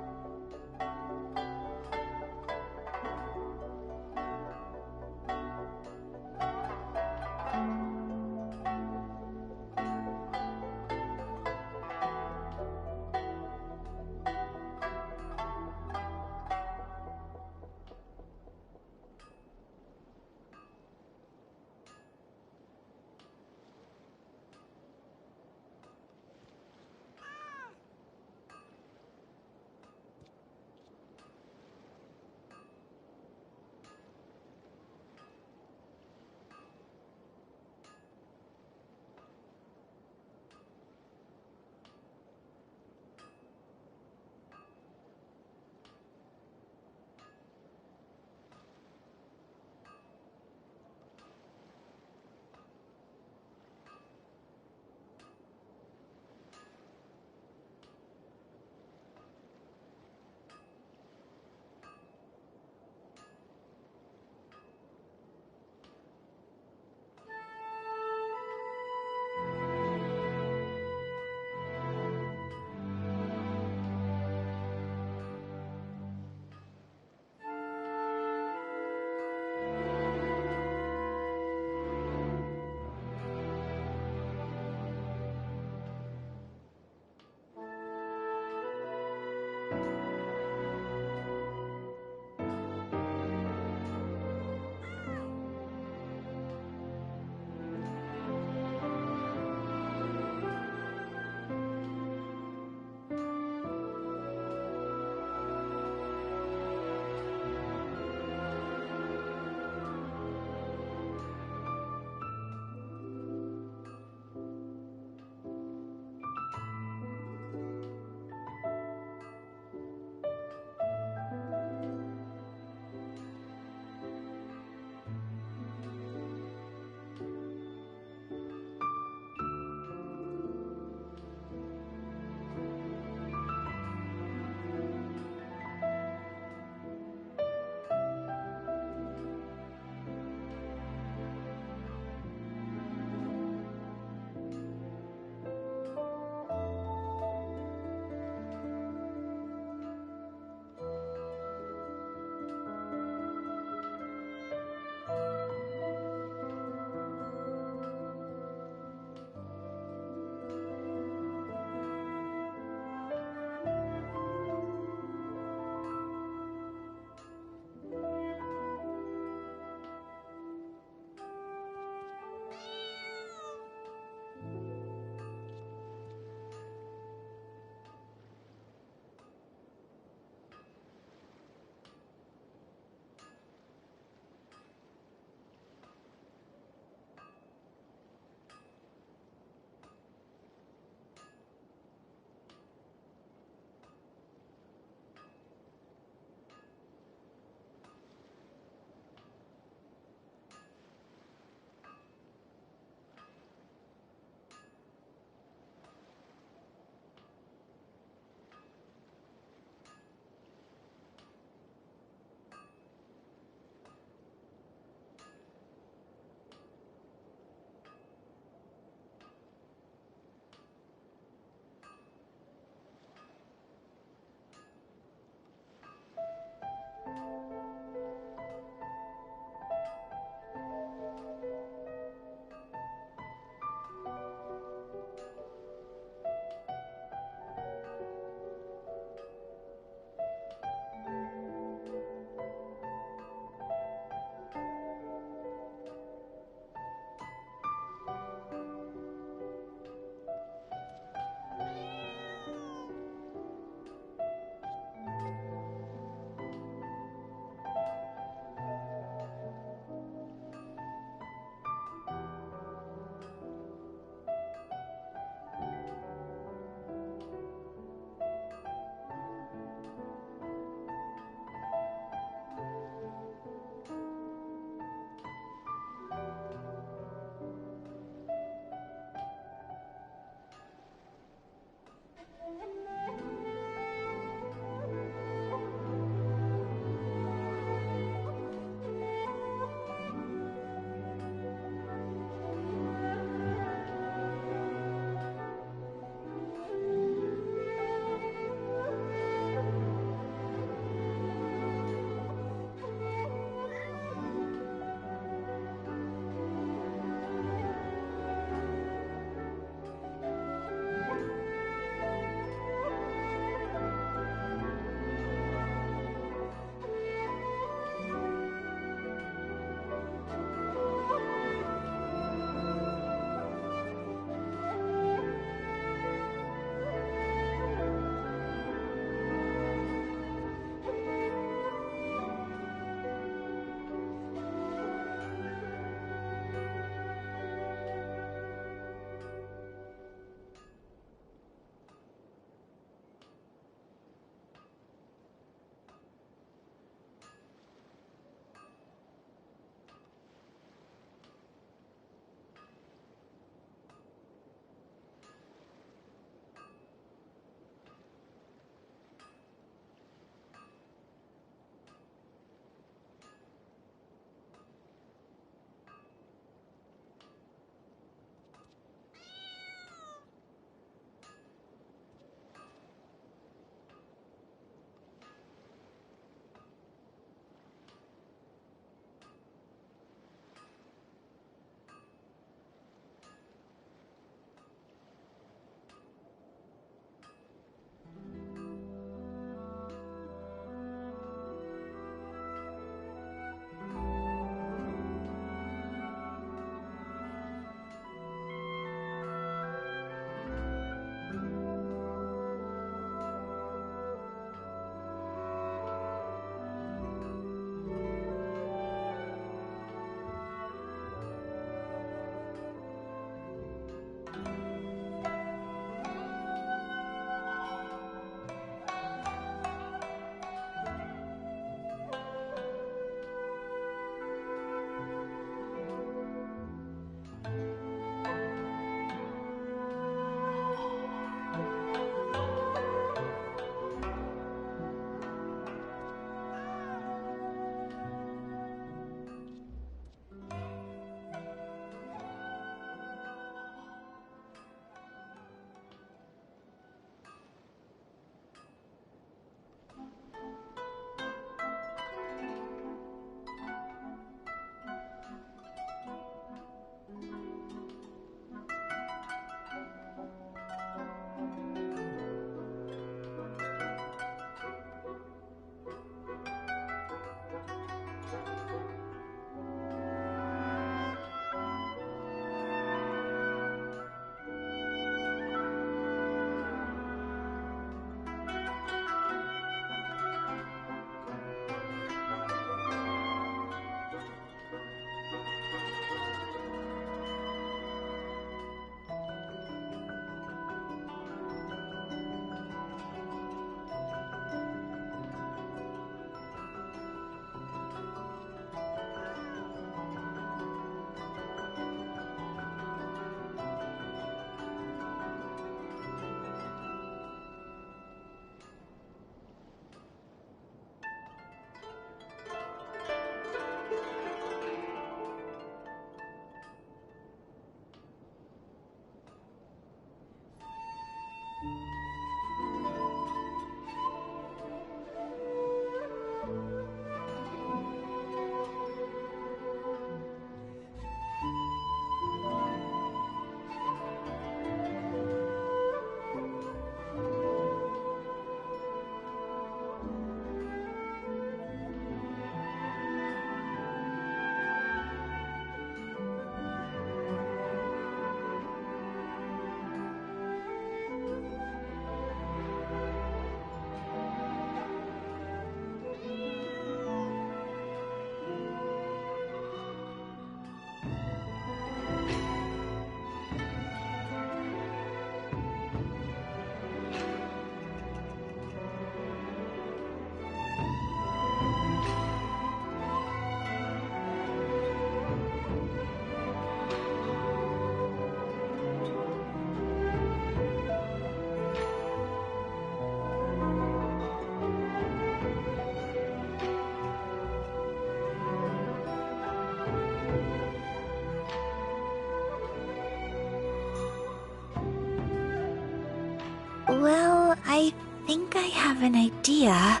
Well, I think I have an idea,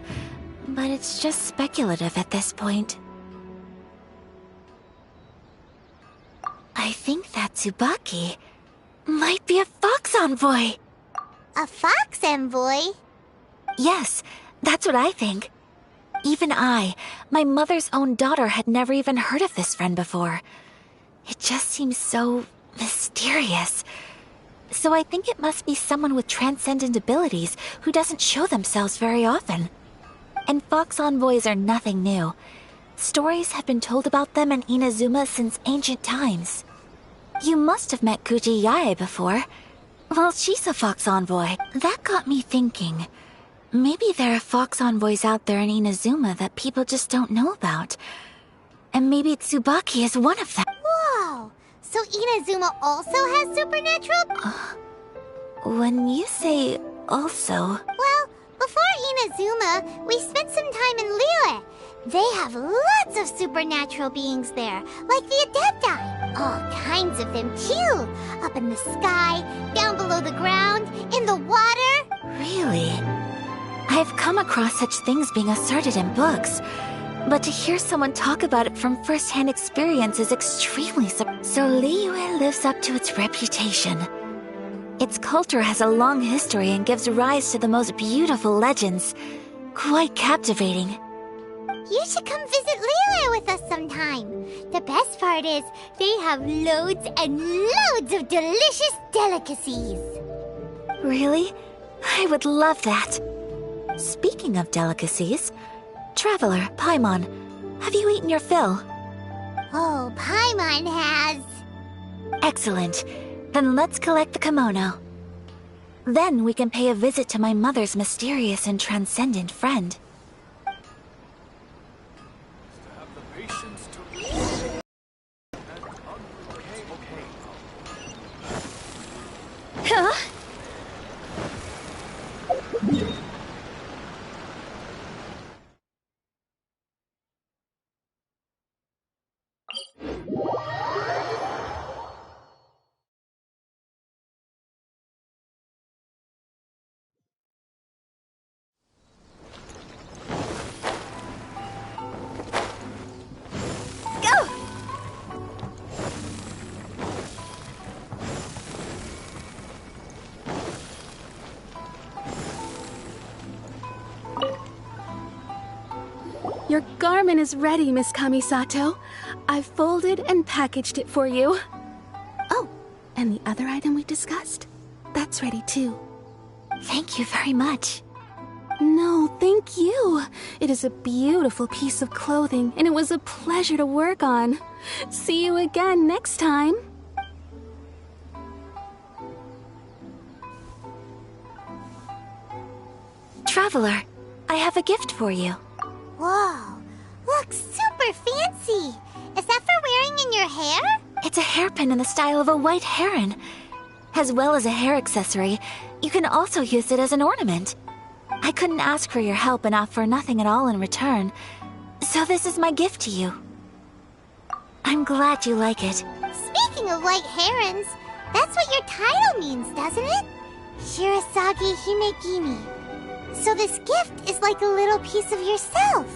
but it's just speculative at this point. I think that Tsubaki might be a fox envoy. A fox envoy? Yes, that's what I think. Even I, my mother's own daughter, had never even heard of this friend before. It just seems so mysterious. So I think it must be someone with transcendent abilities who doesn't show themselves very often. And fox envoys are nothing new. Stories have been told about them in Inazuma since ancient times. You must have met Kuji Yae before. Well, she's a fox envoy. That got me thinking. Maybe there are fox envoys out there in Inazuma that people just don't know about. And maybe Tsubaki is one of them. Whoa! So Inazuma also has supernatural? When you say also... Well, before Inazuma, we spent some time in Liyue. They have lots of supernatural beings there, like the Adepti. All kinds of them, too. Up in the sky, down below the ground, in the water. Really? I've come across such things being asserted in books, but to hear someone talk about it from first-hand experience is extremely So Liyue lives up to its reputation. Its culture has a long history and gives rise to the most beautiful legends. Quite captivating. You should come visit Liyue with us sometime. The best part is, they have loads and loads of delicious delicacies. Really? I would love that. Speaking of delicacies, Traveler, Paimon, have you eaten your fill? Oh, Paimon has. Excellent. Then let's collect the kimono. Then we can pay a visit to my mother's mysterious and transcendent friend. Huh? Your garment is ready, Miss Kamisato. I've folded and packaged it for you. Oh, and the other item we discussed? That's ready too. Thank you very much. No, thank you. It is a beautiful piece of clothing, and it was a pleasure to work on. See you again next time. Traveler, I have a gift for you. Whoa, looks super fancy. Is that for wearing in your hair? It's a hairpin in the style of a white heron. As well as a hair accessory, you can also use it as an ornament. I couldn't ask for your help and offer nothing at all in return, so this is my gift to you. I'm glad you like it. Speaking of white herons, that's what your title means, doesn't it? Shirasagi Himegimi. So this gift is like a little piece of yourself.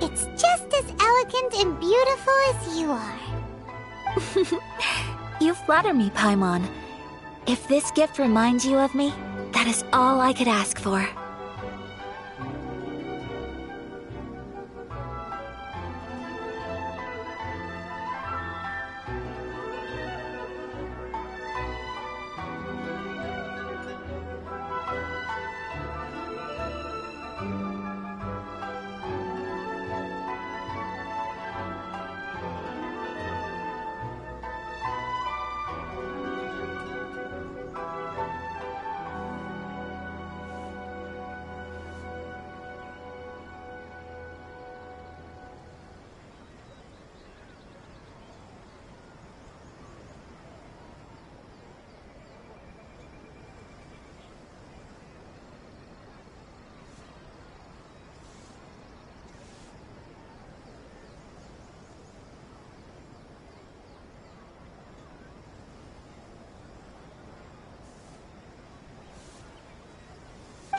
It's just as elegant and beautiful as you are. You flatter me, Paimon. If this gift reminds you of me, that is all I could ask for.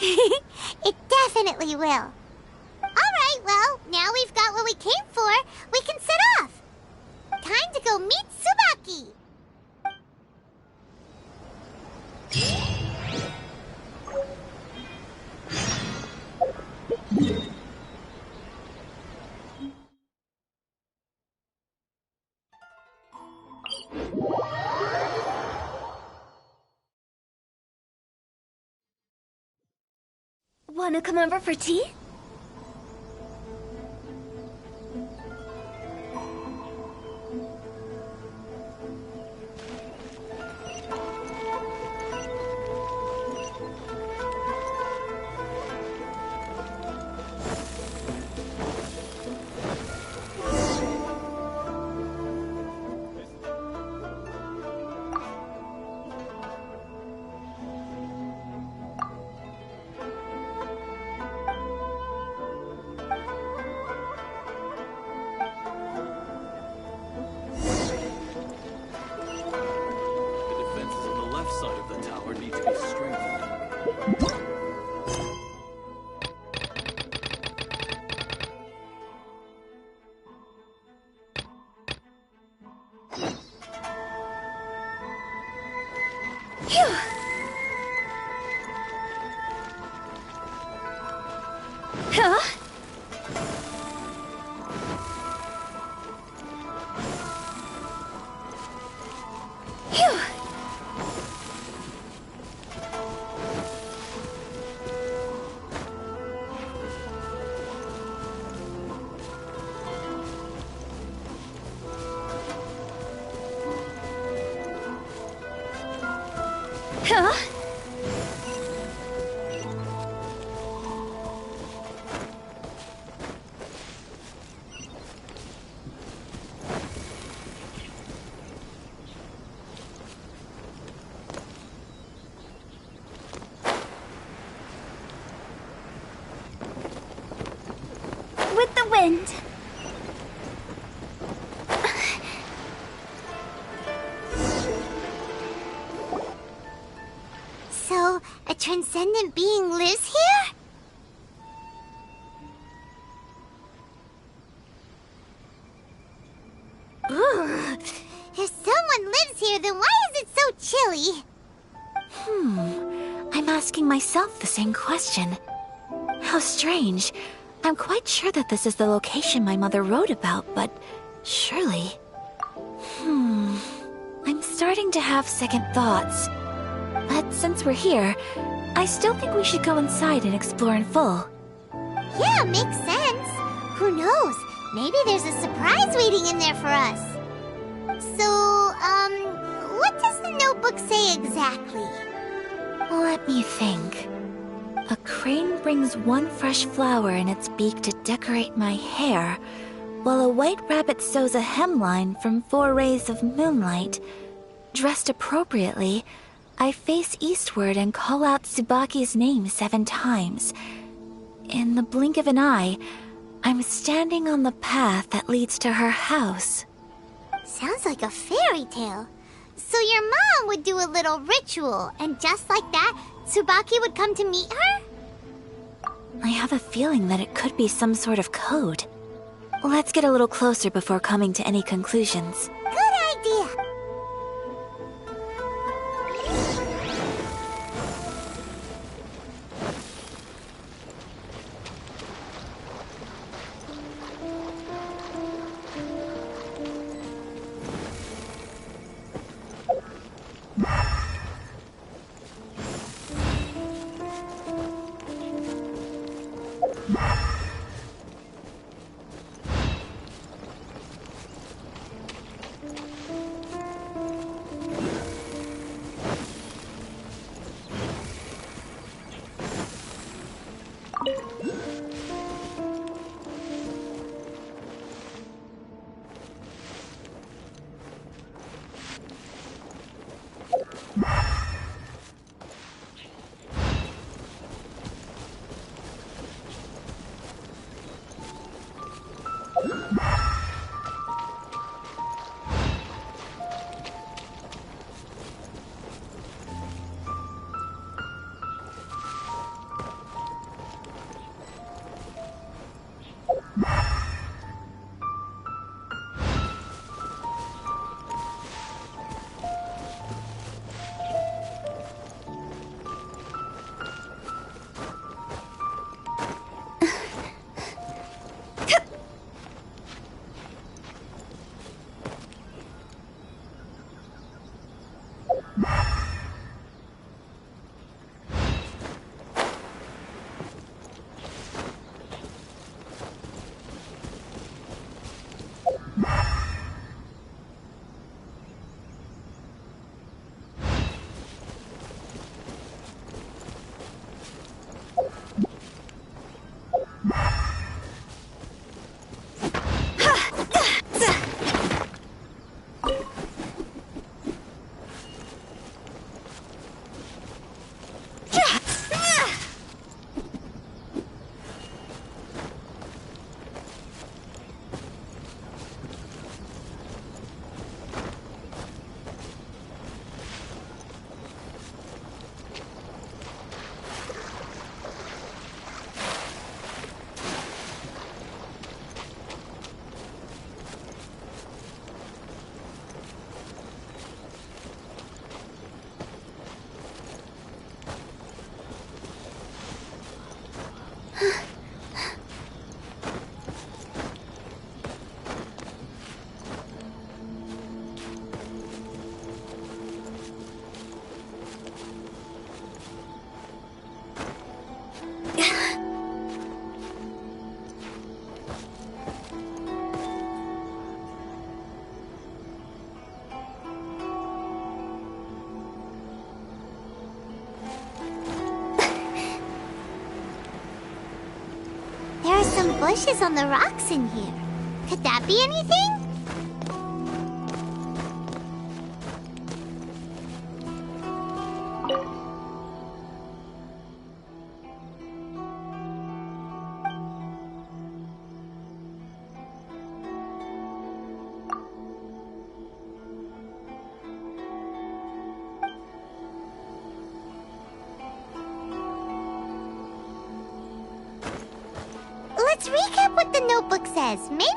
It definitely will. Alright, well, now we've got what we came for. We can set off. Time to go meet Tsubaki. Wanna come over for tea? With the wind. So, a transcendent being lives here? Ugh. If someone lives here, then why is it so chilly? I'm asking myself the same question. How strange. I'm quite sure that this is the location my mother wrote about, but surely... I'm starting to have second thoughts. But since we're here, I still think we should go inside and explore in full. Yeah, makes sense. Who knows? Maybe there's a surprise waiting in there for us. So, what does the notebook say exactly? Let me think. A crane brings one fresh flower in its beak to decorate my hair, while a white rabbit sews a hemline from 4 rays of moonlight. Dressed appropriately, I face eastward and call out Tsubaki's name 7 times. In the blink of an eye, I'm standing on the path that leads to her house. Sounds like a fairy tale. So your mom would do a little ritual, and just like that, Tsubaki would come to meet her? I have a feeling that it could be some sort of code. Let's get a little closer before coming to any conclusions. Good idea! bushes on the rocks in here. Could that be anything? Let's recap what the notebook says. Maybe...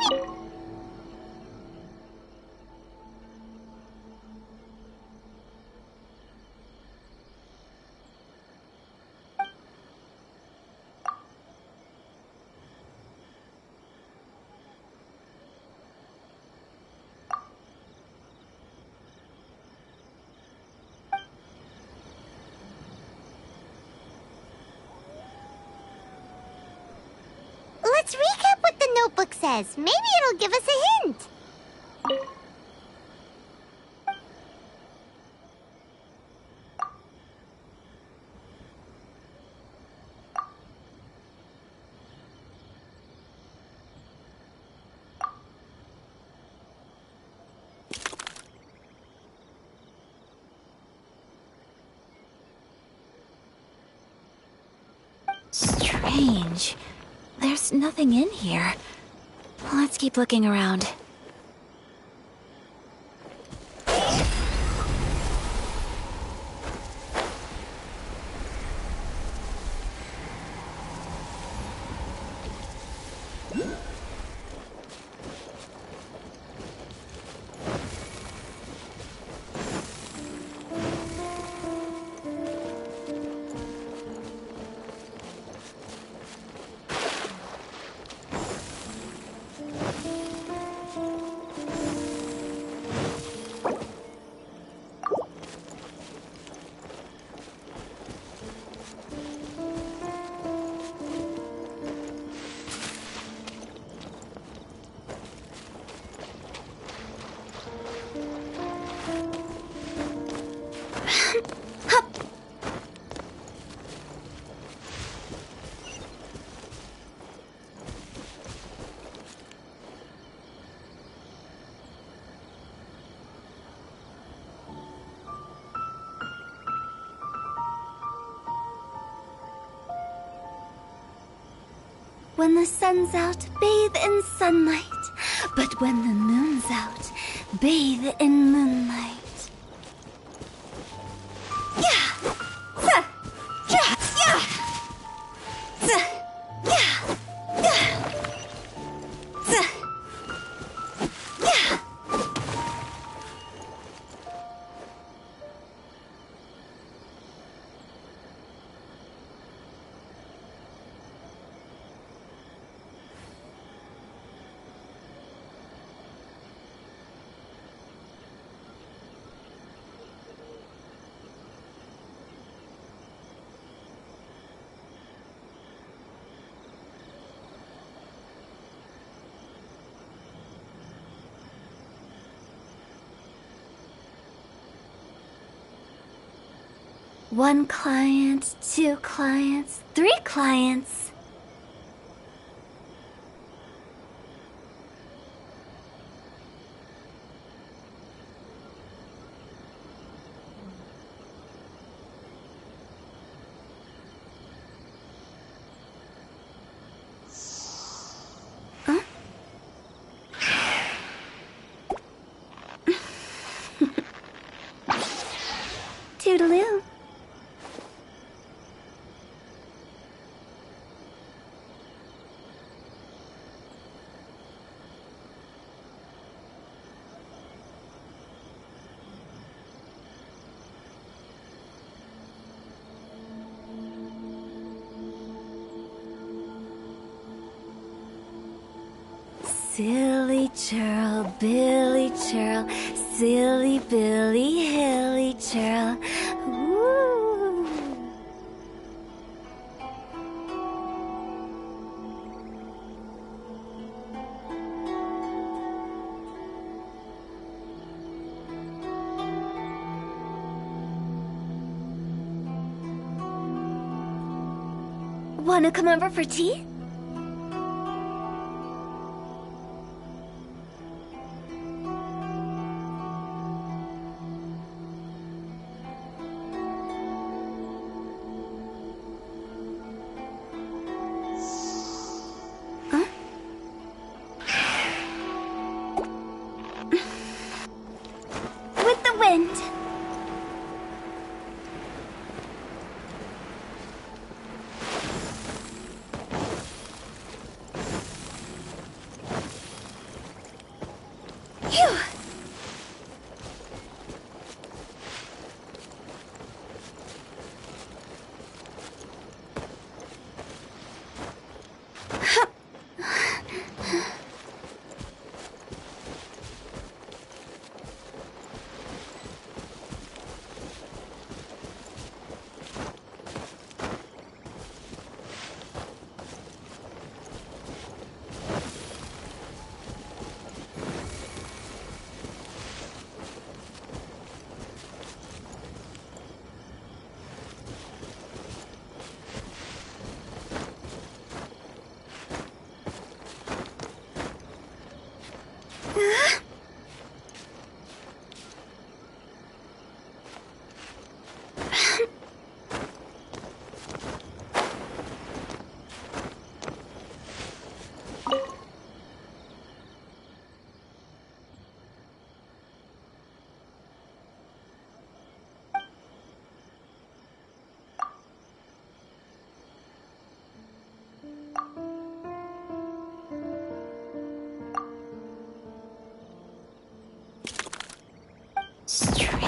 Let's recap what the notebook says. Maybe it'll give us a hint. Strange. There's nothing in here. Let's keep looking around. When the sun's out, bathe in sunlight. But when the moon's out, bathe in moonlight. One client, 2 clients, 3 clients. Huh? Toodaloo. Silly churl, Billy churl, silly Billy, hilly churl. Ooh. Wanna come over for tea?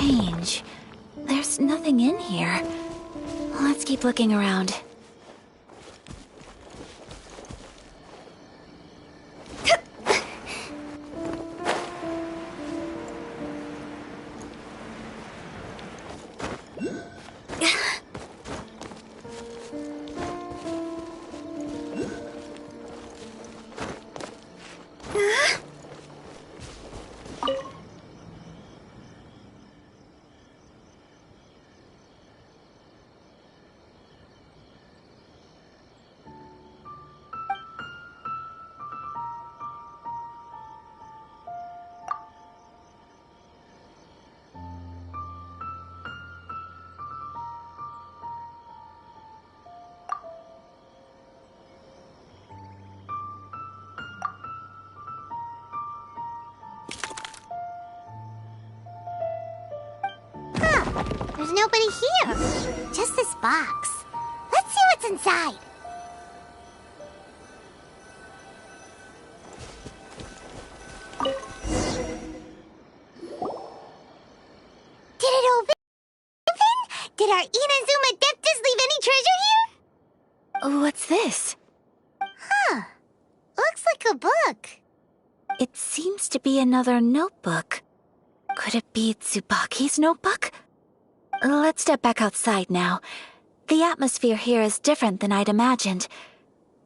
strange. There's nothing in here. Let's keep looking around. There's nobody here. Just this box. Let's see what's inside. Did it open? Did our Inazuma Adeptus leave any treasure here? What's this? Huh. Looks like a book. It seems to be another notebook. Could it be Tsubaki's notebook? Let's step back outside now. The atmosphere here is different than I'd imagined.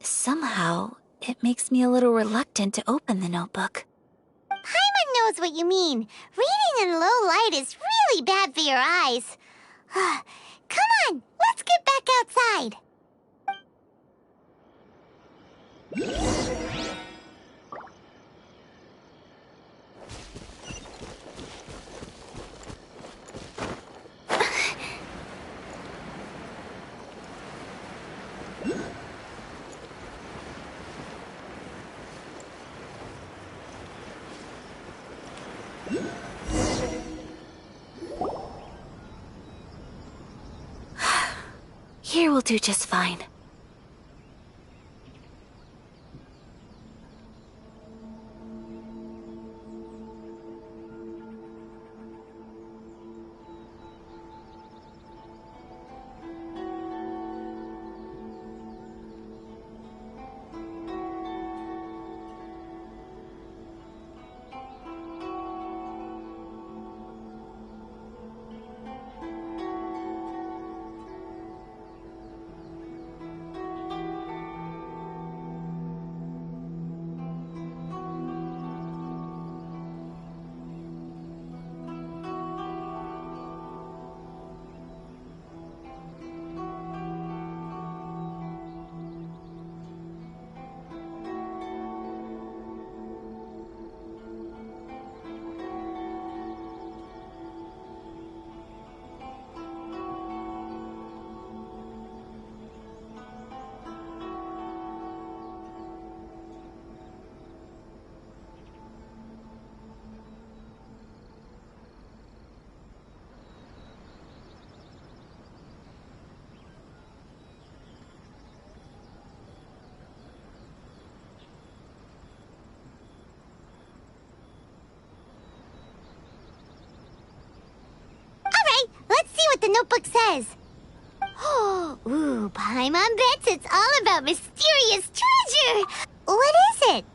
Somehow, it makes me a little reluctant to open the notebook. Paimon knows what you mean. Reading in low light is really bad for your eyes. Come on, let's get back outside. Here will do just fine. Let's see what the notebook says. Ooh, Paimon bets it's all about mysterious treasure. What is it?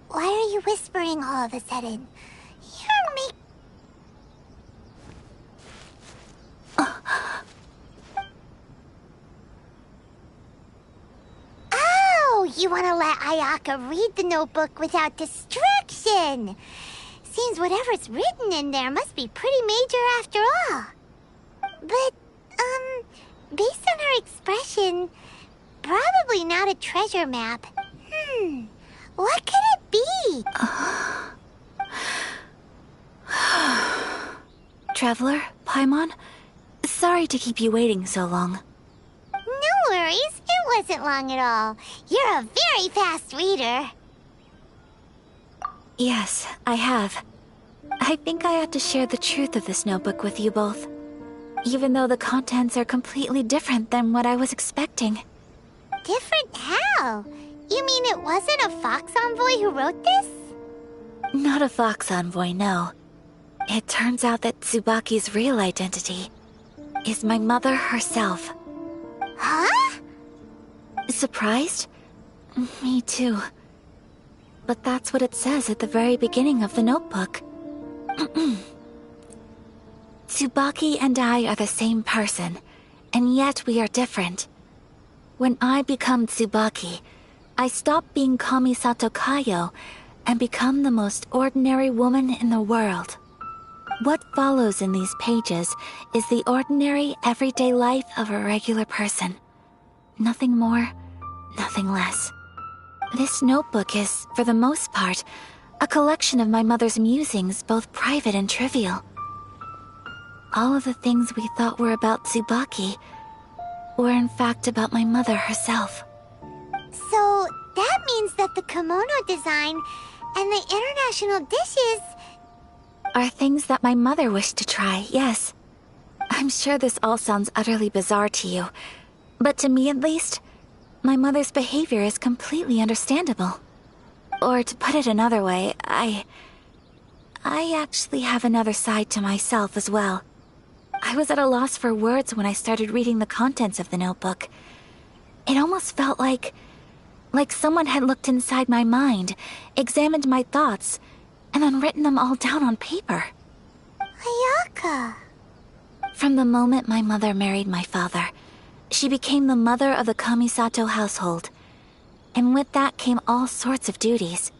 Why are you whispering all of a sudden? You're Oh, you want to let Ayaka read the notebook without distraction. Seems whatever's written in there must be pretty major after all. But, based on her expression, probably not a treasure map. What could it be? Traveler, Paimon, sorry to keep you waiting so long. No worries, it wasn't long at all. You're a very fast reader. Yes, I have. I think I ought to share the truth of this notebook with you both. Even though the contents are completely different than what I was expecting. Different how? You mean it wasn't a Fox Envoy who wrote this? Not a Fox Envoy, no. It turns out that Tsubaki's real identity is my mother herself. Huh? Surprised? Me too. But that's what it says at the very beginning of the notebook. Tsubaki and I are the same person, and yet we are different. When I become Tsubaki, I stop being Kamisato Kayo and become the most ordinary woman in the world. What follows in these pages is the ordinary, everyday life of a regular person. Nothing more, nothing less. This notebook is, for the most part, a collection of my mother's musings, both private and trivial. All of the things we thought were about Tsubaki were in fact about my mother herself. So that means that the kimono design and the international dishes are things that my mother wished to try, yes. I'm sure this all sounds utterly bizarre to you, but to me at least, my mother's behavior is completely understandable. Or to put it another way, I actually have another side to myself as well. I was at a loss for words when I started reading the contents of the notebook. It almost felt like someone had looked inside my mind, examined my thoughts, and then written them all down on paper. Ayaka. From the moment my mother married my father, she became the mother of the Kamisato household, and with that came all sorts of duties.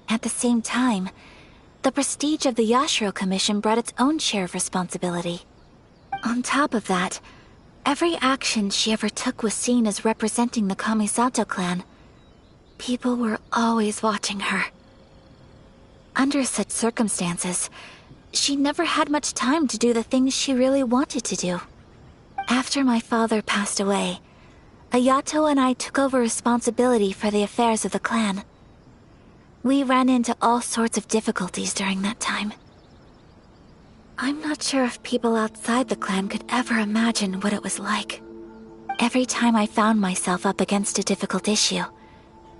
At the same time, the prestige of the Yashiro Commission brought its own share of responsibility. On top of that, every action she ever took was seen as representing the Kamisato clan. People were always watching her. Under such circumstances, she never had much time to do the things she really wanted to do. After my father passed away, Ayato and I took over responsibility for the affairs of the clan. We ran into all sorts of difficulties during that time. I'm not sure if people outside the clan could ever imagine what it was like. Every time I found myself up against a difficult issue,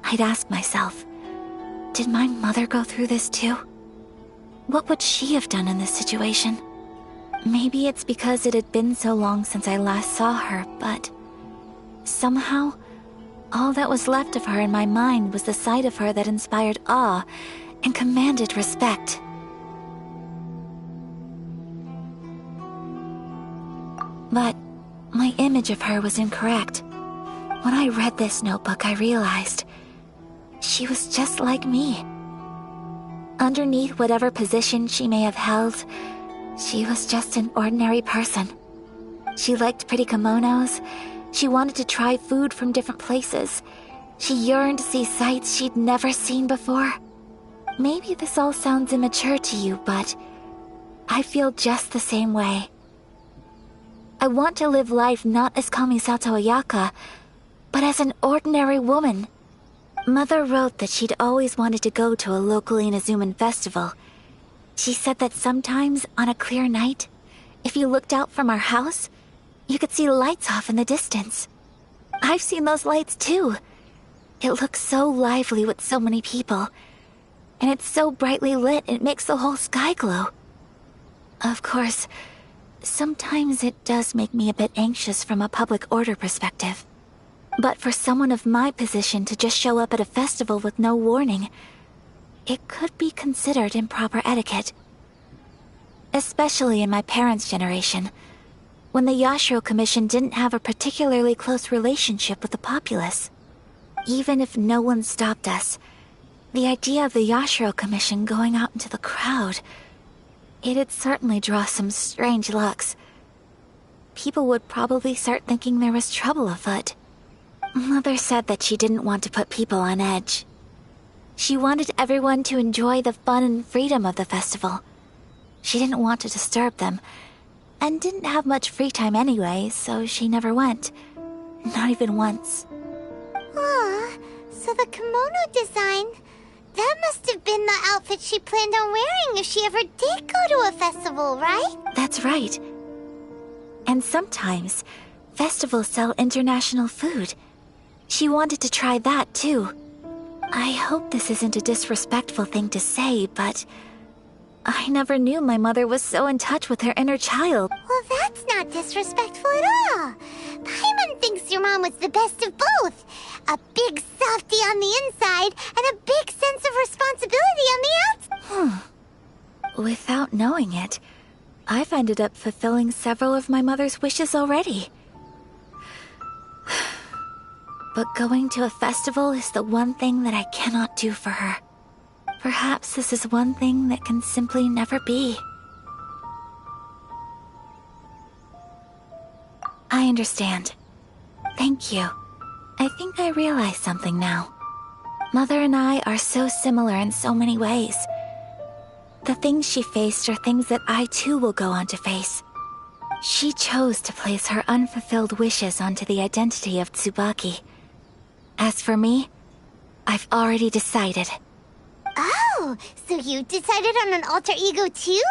I'd ask myself, did my mother go through this too? What would she have done in this situation? Maybe it's because it had been so long since I last saw her, but somehow, all that was left of her in my mind was the sight of her that inspired awe and commanded respect. But my image of her was incorrect. When I read this notebook, I realized she was just like me. Underneath whatever position she may have held, she was just an ordinary person. She liked pretty kimonos. She wanted to try food from different places. She yearned to see sights she'd never seen before. Maybe this all sounds immature to you, but I feel just the same way. I want to live life not as Kamisato Ayaka, but as an ordinary woman. Mother wrote that she'd always wanted to go to a local Inazuman festival. She said that sometimes, on a clear night, if you looked out from our house, you could see lights off in the distance. I've seen those lights too. It looks so lively with so many people. And it's so brightly lit, it makes the whole sky glow. Of course, sometimes it does make me a bit anxious from a public order perspective. But for someone of my position to just show up at a festival with no warning, it could be considered improper etiquette. Especially in my parents' generation, when the Yashiro Commission didn't have a particularly close relationship with the populace. Even if no one stopped us, the idea of the Yashiro Commission going out into the crowd, it'd certainly draw some strange looks. People would probably start thinking there was trouble afoot. Mother said that she didn't want to put people on edge. She wanted everyone to enjoy the fun and freedom of the festival. She didn't want to disturb them, and didn't have much free time anyway, so she never went. Not even once. Aw, so the kimono design, that must have been the outfit she planned on wearing if she ever did go to a festival, right? That's right. And sometimes, festivals sell international food. She wanted to try that too. I hope this isn't a disrespectful thing to say, but I never knew my mother was so in touch with her inner child. Well, that's not disrespectful at all. Paimon thinks your mom was the best of both. A big softy on the inside and a big sense of responsibility on the outside. Without knowing it, I've ended up fulfilling several of my mother's wishes already. But going to a festival is the one thing that I cannot do for her. Perhaps this is one thing that can simply never be. I understand. Thank you. I think I realize something now. Mother and I are so similar in so many ways. The things she faced are things that I too will go on to face. She chose to place her unfulfilled wishes onto the identity of Tsubaki. As for me, I've already decided. Oh, so you decided on an alter ego too?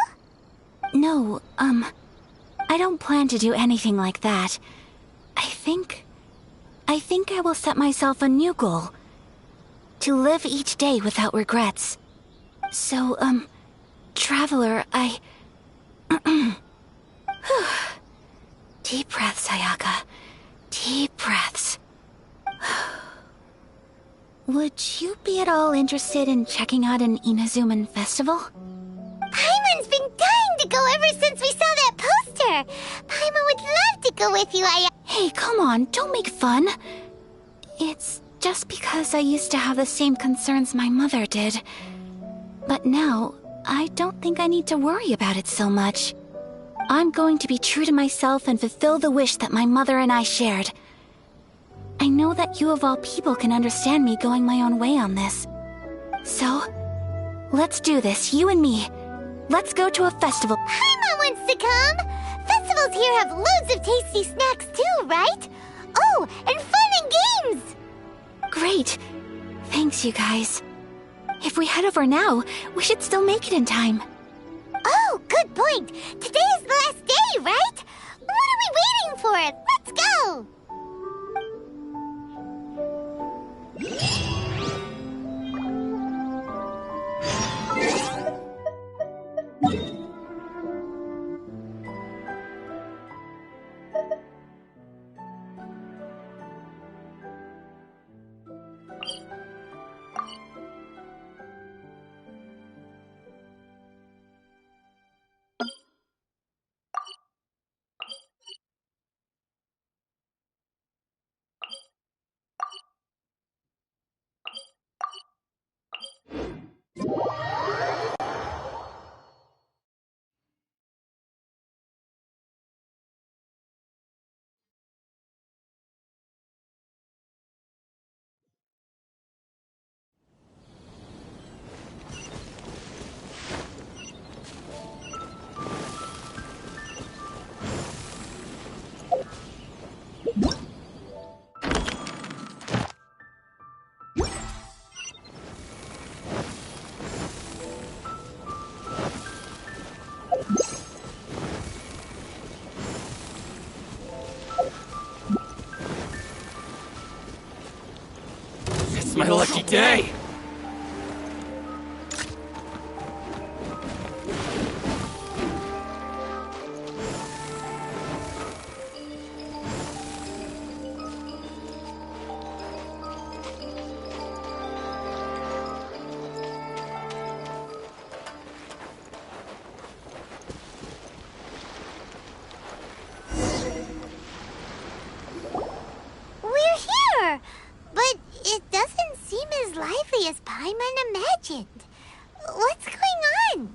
No, I don't plan to do anything like that. I think I will set myself a new goal. To live each day without regrets. So, Traveler, Deep breaths, Ayaka. Deep breaths. Would you be at all interested in checking out an Inazuman festival? Paimon's been dying to go ever since we saw that poster. Paimon would love to go with you, Hey, come on, don't make fun. It's just because I used to have the same concerns my mother did. But now, I don't think I need to worry about it so much. I'm going to be true to myself and fulfill the wish that my mother and I shared. I know that you of all people can understand me going my own way on this. So, let's do this, you and me. Let's go to a festival. Paimon wants to come! Festivals here have loads of tasty snacks too, right? Oh, and fun and games! Great. Thanks, you guys. If we head over now, we should still make it in time. Oh, good point. Today is the last day, right? What are we waiting for? Let's go! It's my lucky day! We're here! But it doesn't seem as lively as Paimon imagined. What's going on?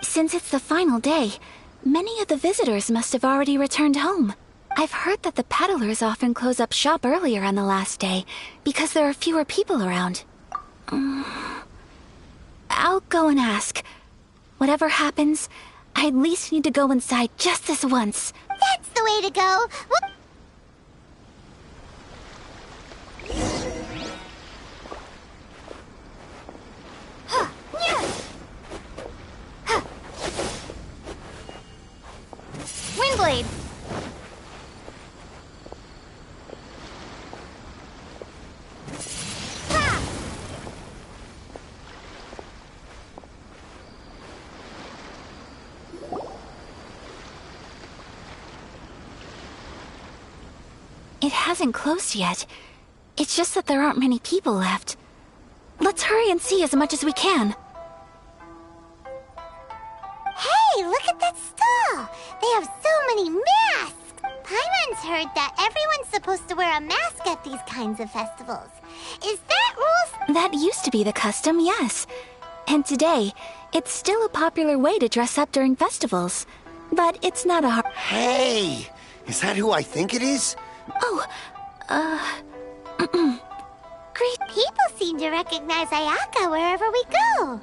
Since it's the final day, many of the visitors must have already returned home. I've heard that the peddlers often close up shop earlier on the last day because there are fewer people around. I'll go and ask. Whatever happens, I at least need to go inside just this once. That's the way to go! Windblade! It hasn't closed yet. It's just that there aren't many people left. Let's hurry and see as much as we can. Hey, look at that stall! They have so many masks! Paimon's heard that everyone's supposed to wear a mask at these kinds of festivals. Is that rules? That used to be the custom, yes. And today, it's still a popular way to dress up during festivals. But it's not a hard... Hey! Is that who I think it is? Oh, Great people seem to recognize Ayaka wherever we go.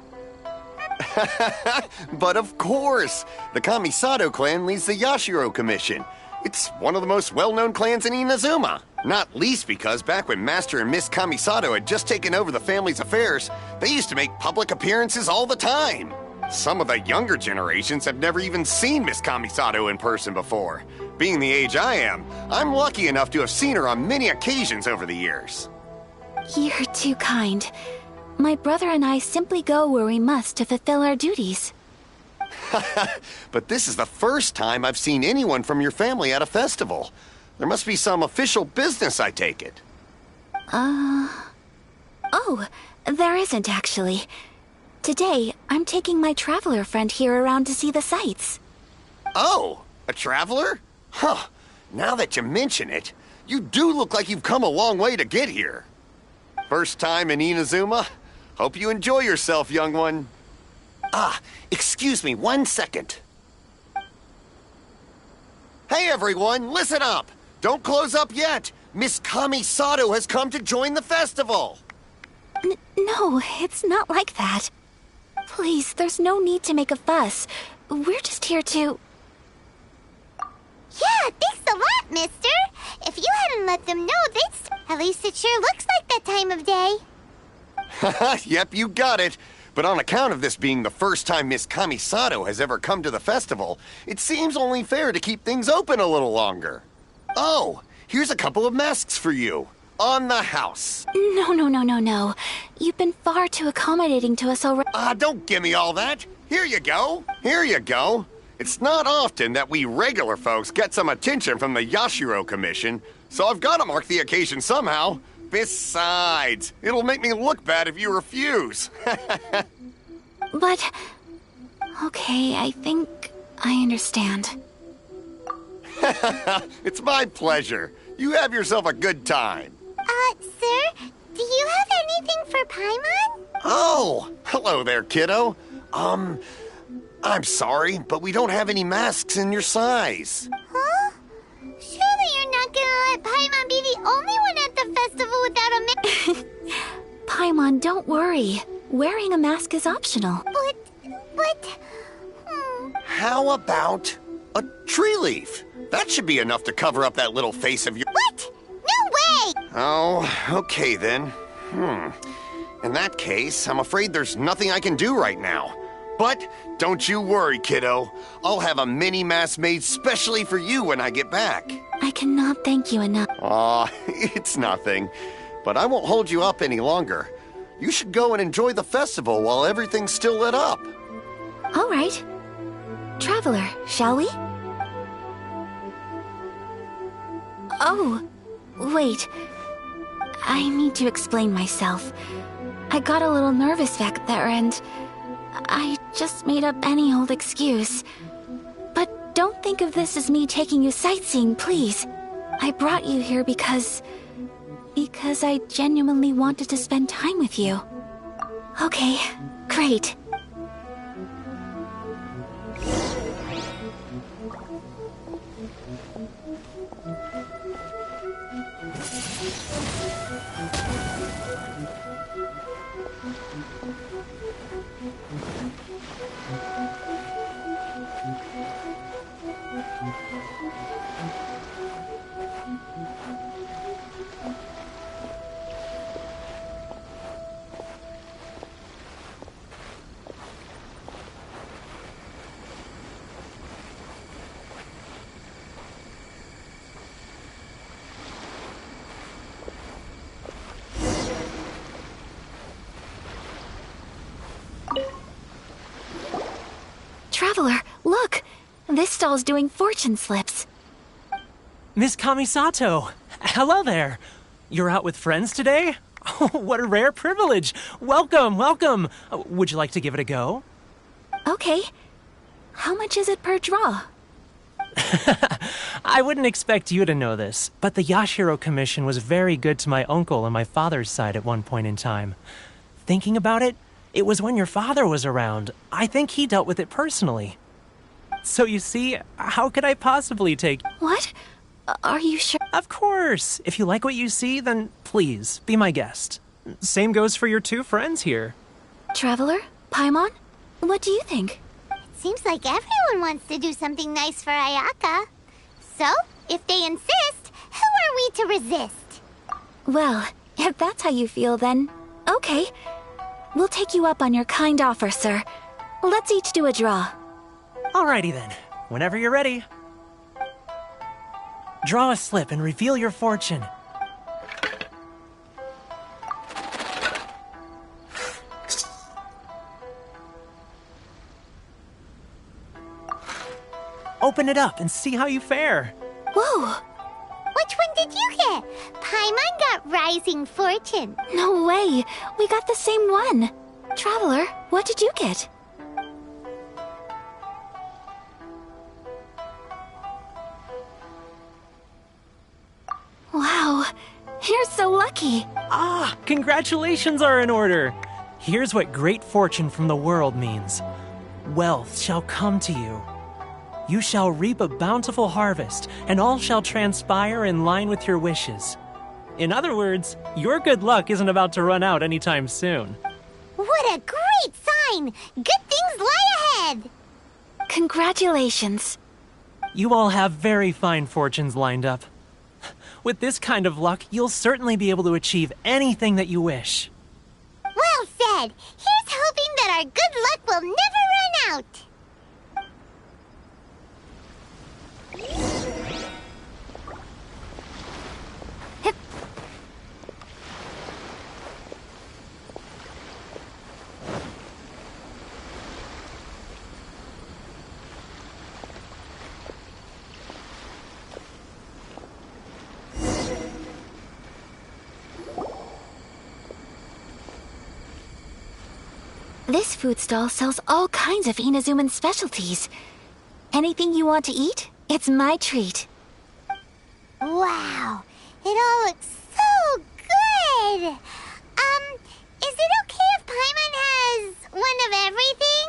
But of course! The Kamisato clan leads the Yashiro Commission. It's one of the most well-known clans in Inazuma. Not least because back when Master and Miss Kamisato had just taken over the family's affairs, they used to make public appearances all the time. Some of the younger generations have never even seen Miss Kamisato in person before. Being the age I am, I'm lucky enough to have seen her on many occasions over the years. You're too kind. My brother and I simply go where we must to fulfill our duties. But this is the first time I've seen anyone from your family at a festival. There must be some official business, I take it. Oh, there isn't actually. Today, I'm taking my traveler friend here around to see the sights. Oh, a traveler? Huh. Now that you mention it, you do look like you've come a long way to get here. First time in Inazuma? Hope you enjoy yourself, young one. Ah, excuse me 1 second. Hey everyone, listen up! Don't close up yet! Miss Kamisato has come to join the festival! No, it's not like that. Please, there's no need to make a fuss. We're just here to... Yeah, thanks a lot, mister. If you hadn't let them know, at least it sure looks like that time of day. Yep, you got it. But on account of this being the first time Miss Kamisato has ever come to the festival, it seems only fair to keep things open a little longer. Oh, here's a couple of masks for you. On the house. No. You've been far too accommodating to us already. Don't give me all that. Here you go. Here you go. It's not often that we regular folks get some attention from the Yashiro Commission, so I've got to mark the occasion somehow. Besides, it'll make me look bad if you refuse. But... Okay, I think I understand. It's my pleasure. You have yourself a good time. Sir, do you have anything for Paimon? Oh, hello there, kiddo. I'm sorry, but we don't have any masks in your size. Huh? Surely you're not gonna let Paimon be the only one at the festival without a mask? Paimon, don't worry. Wearing a mask is optional. But... How about a tree leaf? That should be enough to cover up that little face of yours. What? No way! Oh, okay then. In that case, I'm afraid there's nothing I can do right now. But don't you worry, kiddo. I'll have a mini mask made specially for you when I get back. I cannot thank you enough. Aw, it's nothing. But I won't hold you up any longer. You should go and enjoy the festival while everything's still lit up. All right. Traveler, shall we? Oh, wait. I need to explain myself. I got a little nervous back there and I just made up any old excuse. But don't think of this as me taking you sightseeing, please. I brought you here because I genuinely wanted to spend time with you. Okay, great. Traveler, look! This stall's doing fortune slips. Miss Kamisato! Hello there! You're out with friends today? Oh, what a rare privilege! Welcome, welcome! Would you like to give it a go? Okay. How much is it per draw? I wouldn't expect you to know this, but the Yashiro Commission was very good to my uncle on my father's side at one point in time. Thinking about it, it was when your father was around. I think he dealt with it personally. So you see, how could I possibly take... What? Are you sure? Of course! If you like what you see, then please, be my guest. Same goes for your two friends here. Traveler? Paimon? What do you think? Seems like everyone wants to do something nice for Ayaka. So, if they insist, who are we to resist? Well, if that's how you feel, then okay. We'll take you up on your kind offer, sir. Let's each do a draw. Alrighty then. Whenever you're ready. Draw a slip and reveal your fortune. Open it up and see how you fare. Whoa! Which one did you get? Paimon got Rising Fortune. No way! We got the same one. Traveler, what did you get? Wow, you're so lucky. Ah, congratulations are in order. Here's what great fortune from the world means. Wealth shall come to you. You shall reap a bountiful harvest, and all shall transpire in line with your wishes. In other words, your good luck isn't about to run out anytime soon. What a great sign! Good things lie ahead! Congratulations. You all have very fine fortunes lined up. With this kind of luck, you'll certainly be able to achieve anything that you wish. Well said! Here's hoping that our good luck will never run out! This food stall sells all kinds of Inazuman specialties. Anything you want to eat, it's my treat. Wow, it all looks so good! Is it okay if Paimon has one of everything?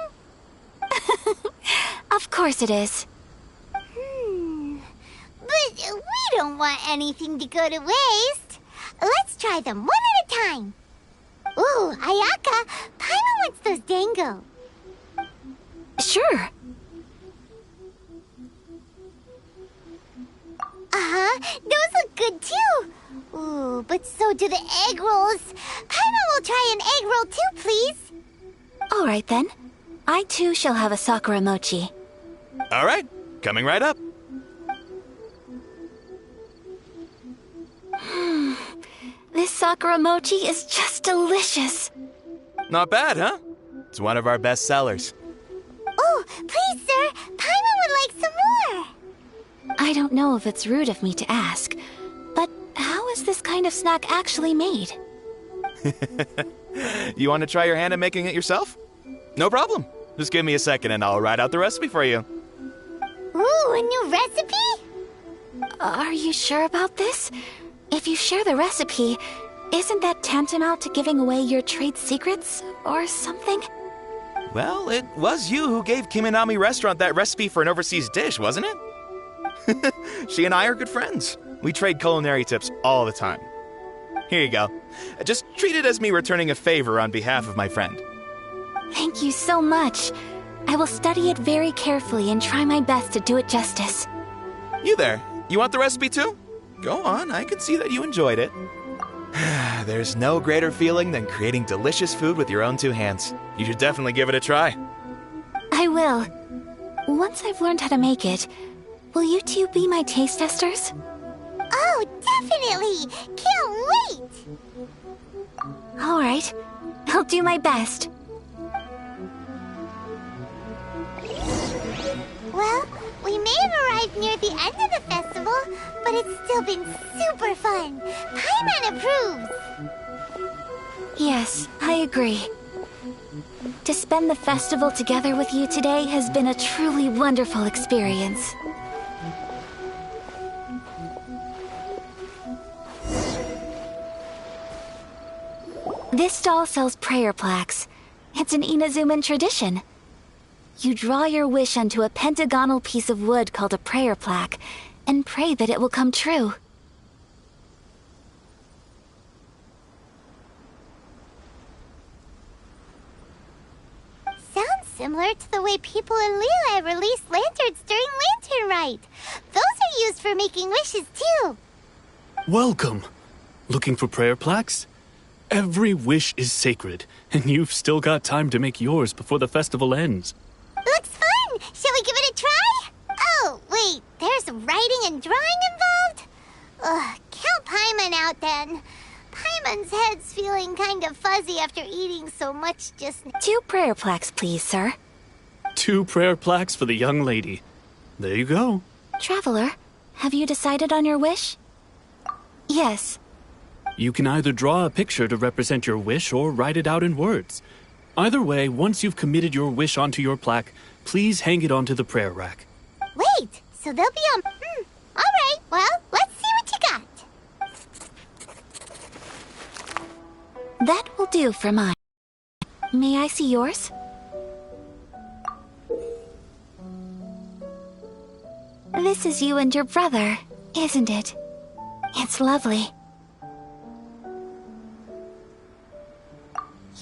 Of course it is. But we don't want anything to go to waste. Let's try them one at a time. Ooh, Ayaka, Paimon wants those dango. Sure. Those look good too. Ooh, but so do the egg rolls. Paimon will try an egg roll too, please. All right then. I too shall have a sakura mochi. All right, coming right up. This sakura mochi is just delicious. Not bad, huh? It's one of our best sellers. Oh, please, sir. Paimon would like some more. I don't know if it's rude of me to ask, but how is this kind of snack actually made? You want to try your hand at making it yourself? No problem. Just give me a second and I'll write out the recipe for you. Ooh, a new recipe? Are you sure about this? If you share the recipe, isn't that tantamount to giving away your trade secrets or something? Well, it was you who gave Kiminami Restaurant that recipe for an overseas dish, wasn't it? She and I are good friends. We trade culinary tips all the time. Here you go. Just treat it as me returning a favor on behalf of my friend. Thank you so much. I will study it very carefully and try my best to do it justice. You there. You want the recipe too? Go on, I can see that you enjoyed it. There's no greater feeling than creating delicious food with your own two hands. You should definitely give it a try. I will. Once I've learned how to make it, will you two be my taste testers? Oh, definitely! Can't wait! All right. I'll do my best. Well, we may have arrived near the end of the festival, but it's still been super fun. Paimon approves. Yes, I agree. To spend the festival together with you today has been a truly wonderful experience. This stall sells prayer plaques. It's an Inazuman tradition. You draw your wish onto a pentagonal piece of wood called a prayer plaque, and pray that it will come true. Sounds similar to the way people in Liyue release lanterns during Lantern Rite. Those are used for making wishes, too. Welcome. Looking for prayer plaques? Every wish is sacred, and you've still got time to make yours before the festival ends. Looks fun! Shall we give it a try? Oh, wait, there's writing and drawing involved? Ugh, count Paimon out then. Paimon's head's feeling kind of fuzzy after eating so much just now. 2 prayer plaques, please, sir. 2 prayer plaques for the young lady. There you go. Traveler, have you decided on your wish? Yes. You can either draw a picture to represent your wish or write it out in words. Either way, once you've committed your wish onto your plaque, please hang it onto the prayer rack. Wait, so they'll be on... all right, well, let's see what you got. That will do for mine. May I see yours? This is you and your brother, isn't it? It's lovely.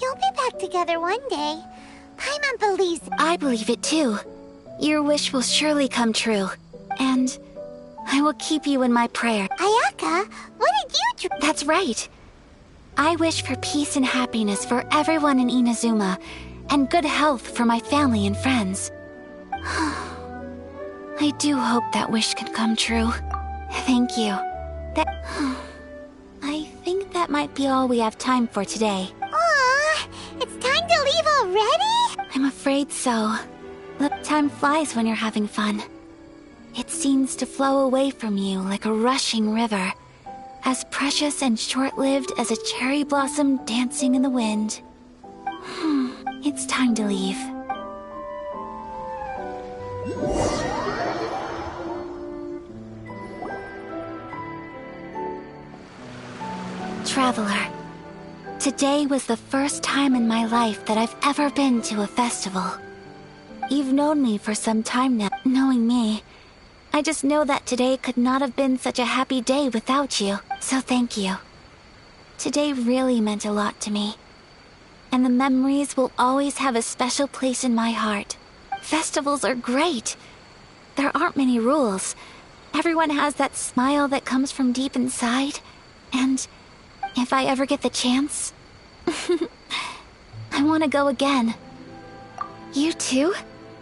You'll be back together one day. Paimon believes... I believe it too. Your wish will surely come true. And I will keep you in my prayer. Ayaka, what did you... That's right. I wish for peace and happiness for everyone in Inazuma, and good health for my family and friends. I do hope that wish can come true. Thank you. I think that might be all we have time for today. Aw, it's time to leave already? I'm afraid so. The time flies when you're having fun. It seems to flow away from you like a rushing river, as precious and short-lived as a cherry blossom dancing in the wind. It's time to leave. Traveler, today was the first time in my life that I've ever been to a festival. You've known me for some time now. Knowing me, I just know that today could not have been such a happy day without you, so thank you. Today really meant a lot to me, and the memories will always have a special place in my heart. Festivals are great. There aren't many rules. Everyone has that smile that comes from deep inside, and if I ever get the chance, I want to go again. You too?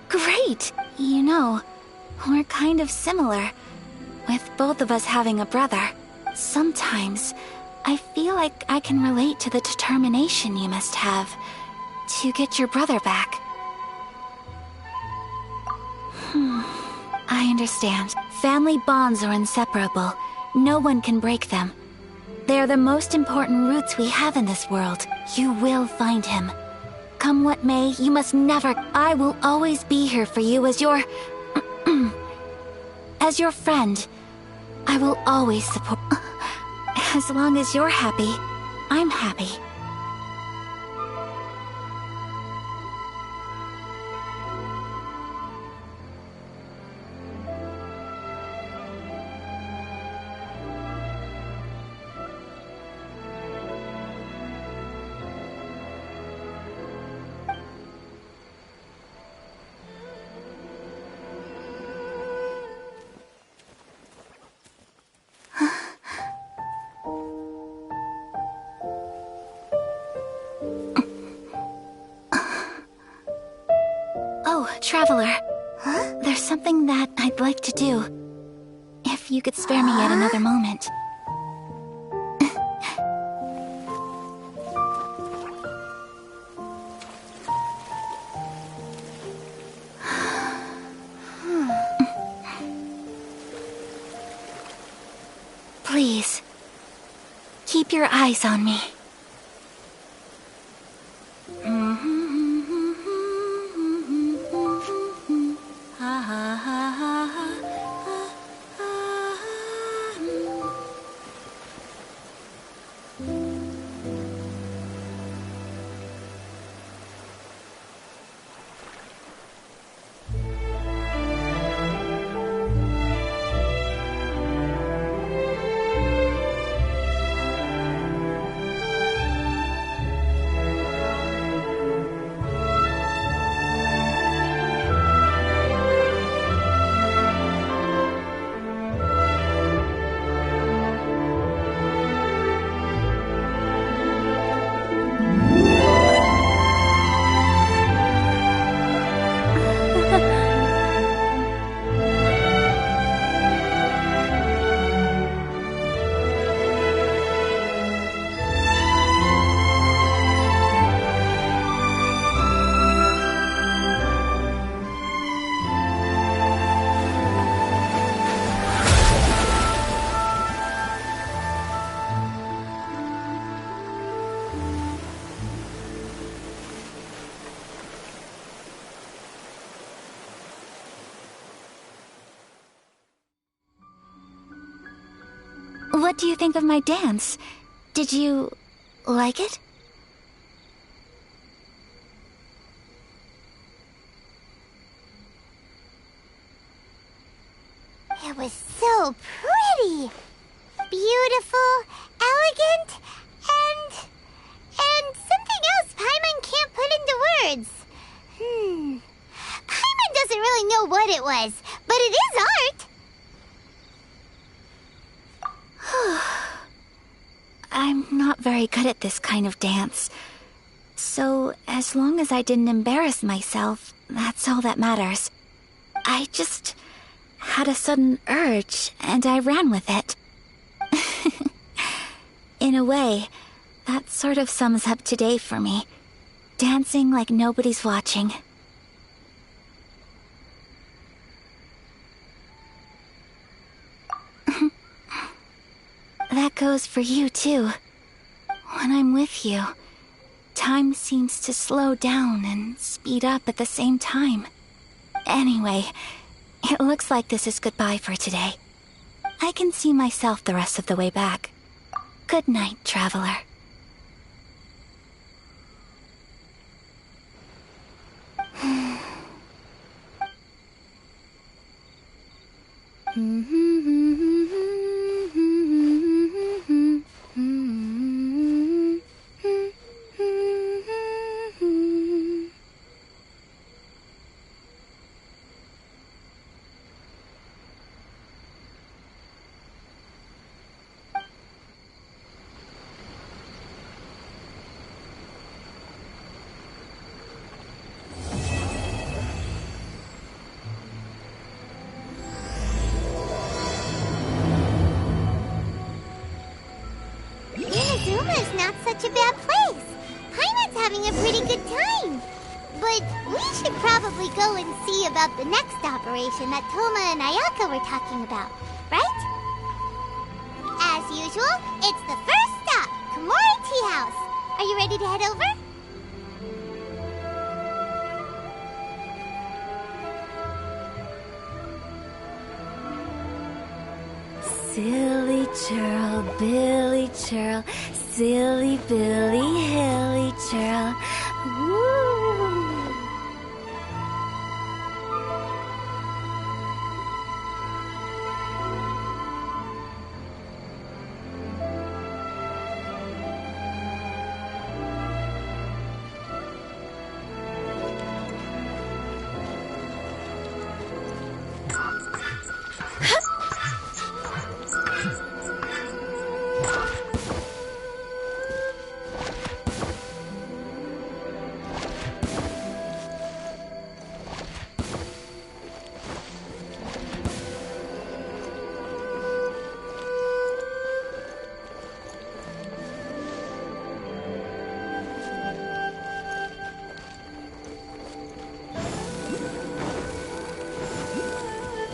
Great! You know, we're kind of similar, with both of us having a brother. Sometimes, I feel like I can relate to the determination you must have to get your brother back. I understand. Family bonds are inseparable. No one can break them. They are the most important roots we have in this world. You will find him. Come what may, you must never... I will always be here for you as your... as your friend. I will always support... As long as you're happy, I'm happy. Traveler, there's something that I'd like to do. If you could spare me yet another moment. Please, keep your eyes on me. What do you think of my dance? Did you like it? It was so pretty. Beautiful, elegant, and something else Paimon can't put into words. Paimon doesn't really know what it was, but it is art. I'm not very good at this kind of dance. So, as long as I didn't embarrass myself, that's all that matters. I just had a sudden urge, and I ran with it. In a way, that sort of sums up today for me. Dancing like nobody's watching. That goes for you, too. When I'm with you, time seems to slow down and speed up at the same time. Anyway, it looks like this is goodbye for today. I can see myself the rest of the way back. Good night, traveler. Inazuma's not such a bad place. Paimon's having a pretty good time. But we should probably go and see about the next operation that Toma and Ayaka were talking about, right? As usual, it's the first stop, Komori Tea House. Are you ready to head over? Silly churl, Billy churl, silly Billy, hilly churl. Woo!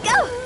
Go!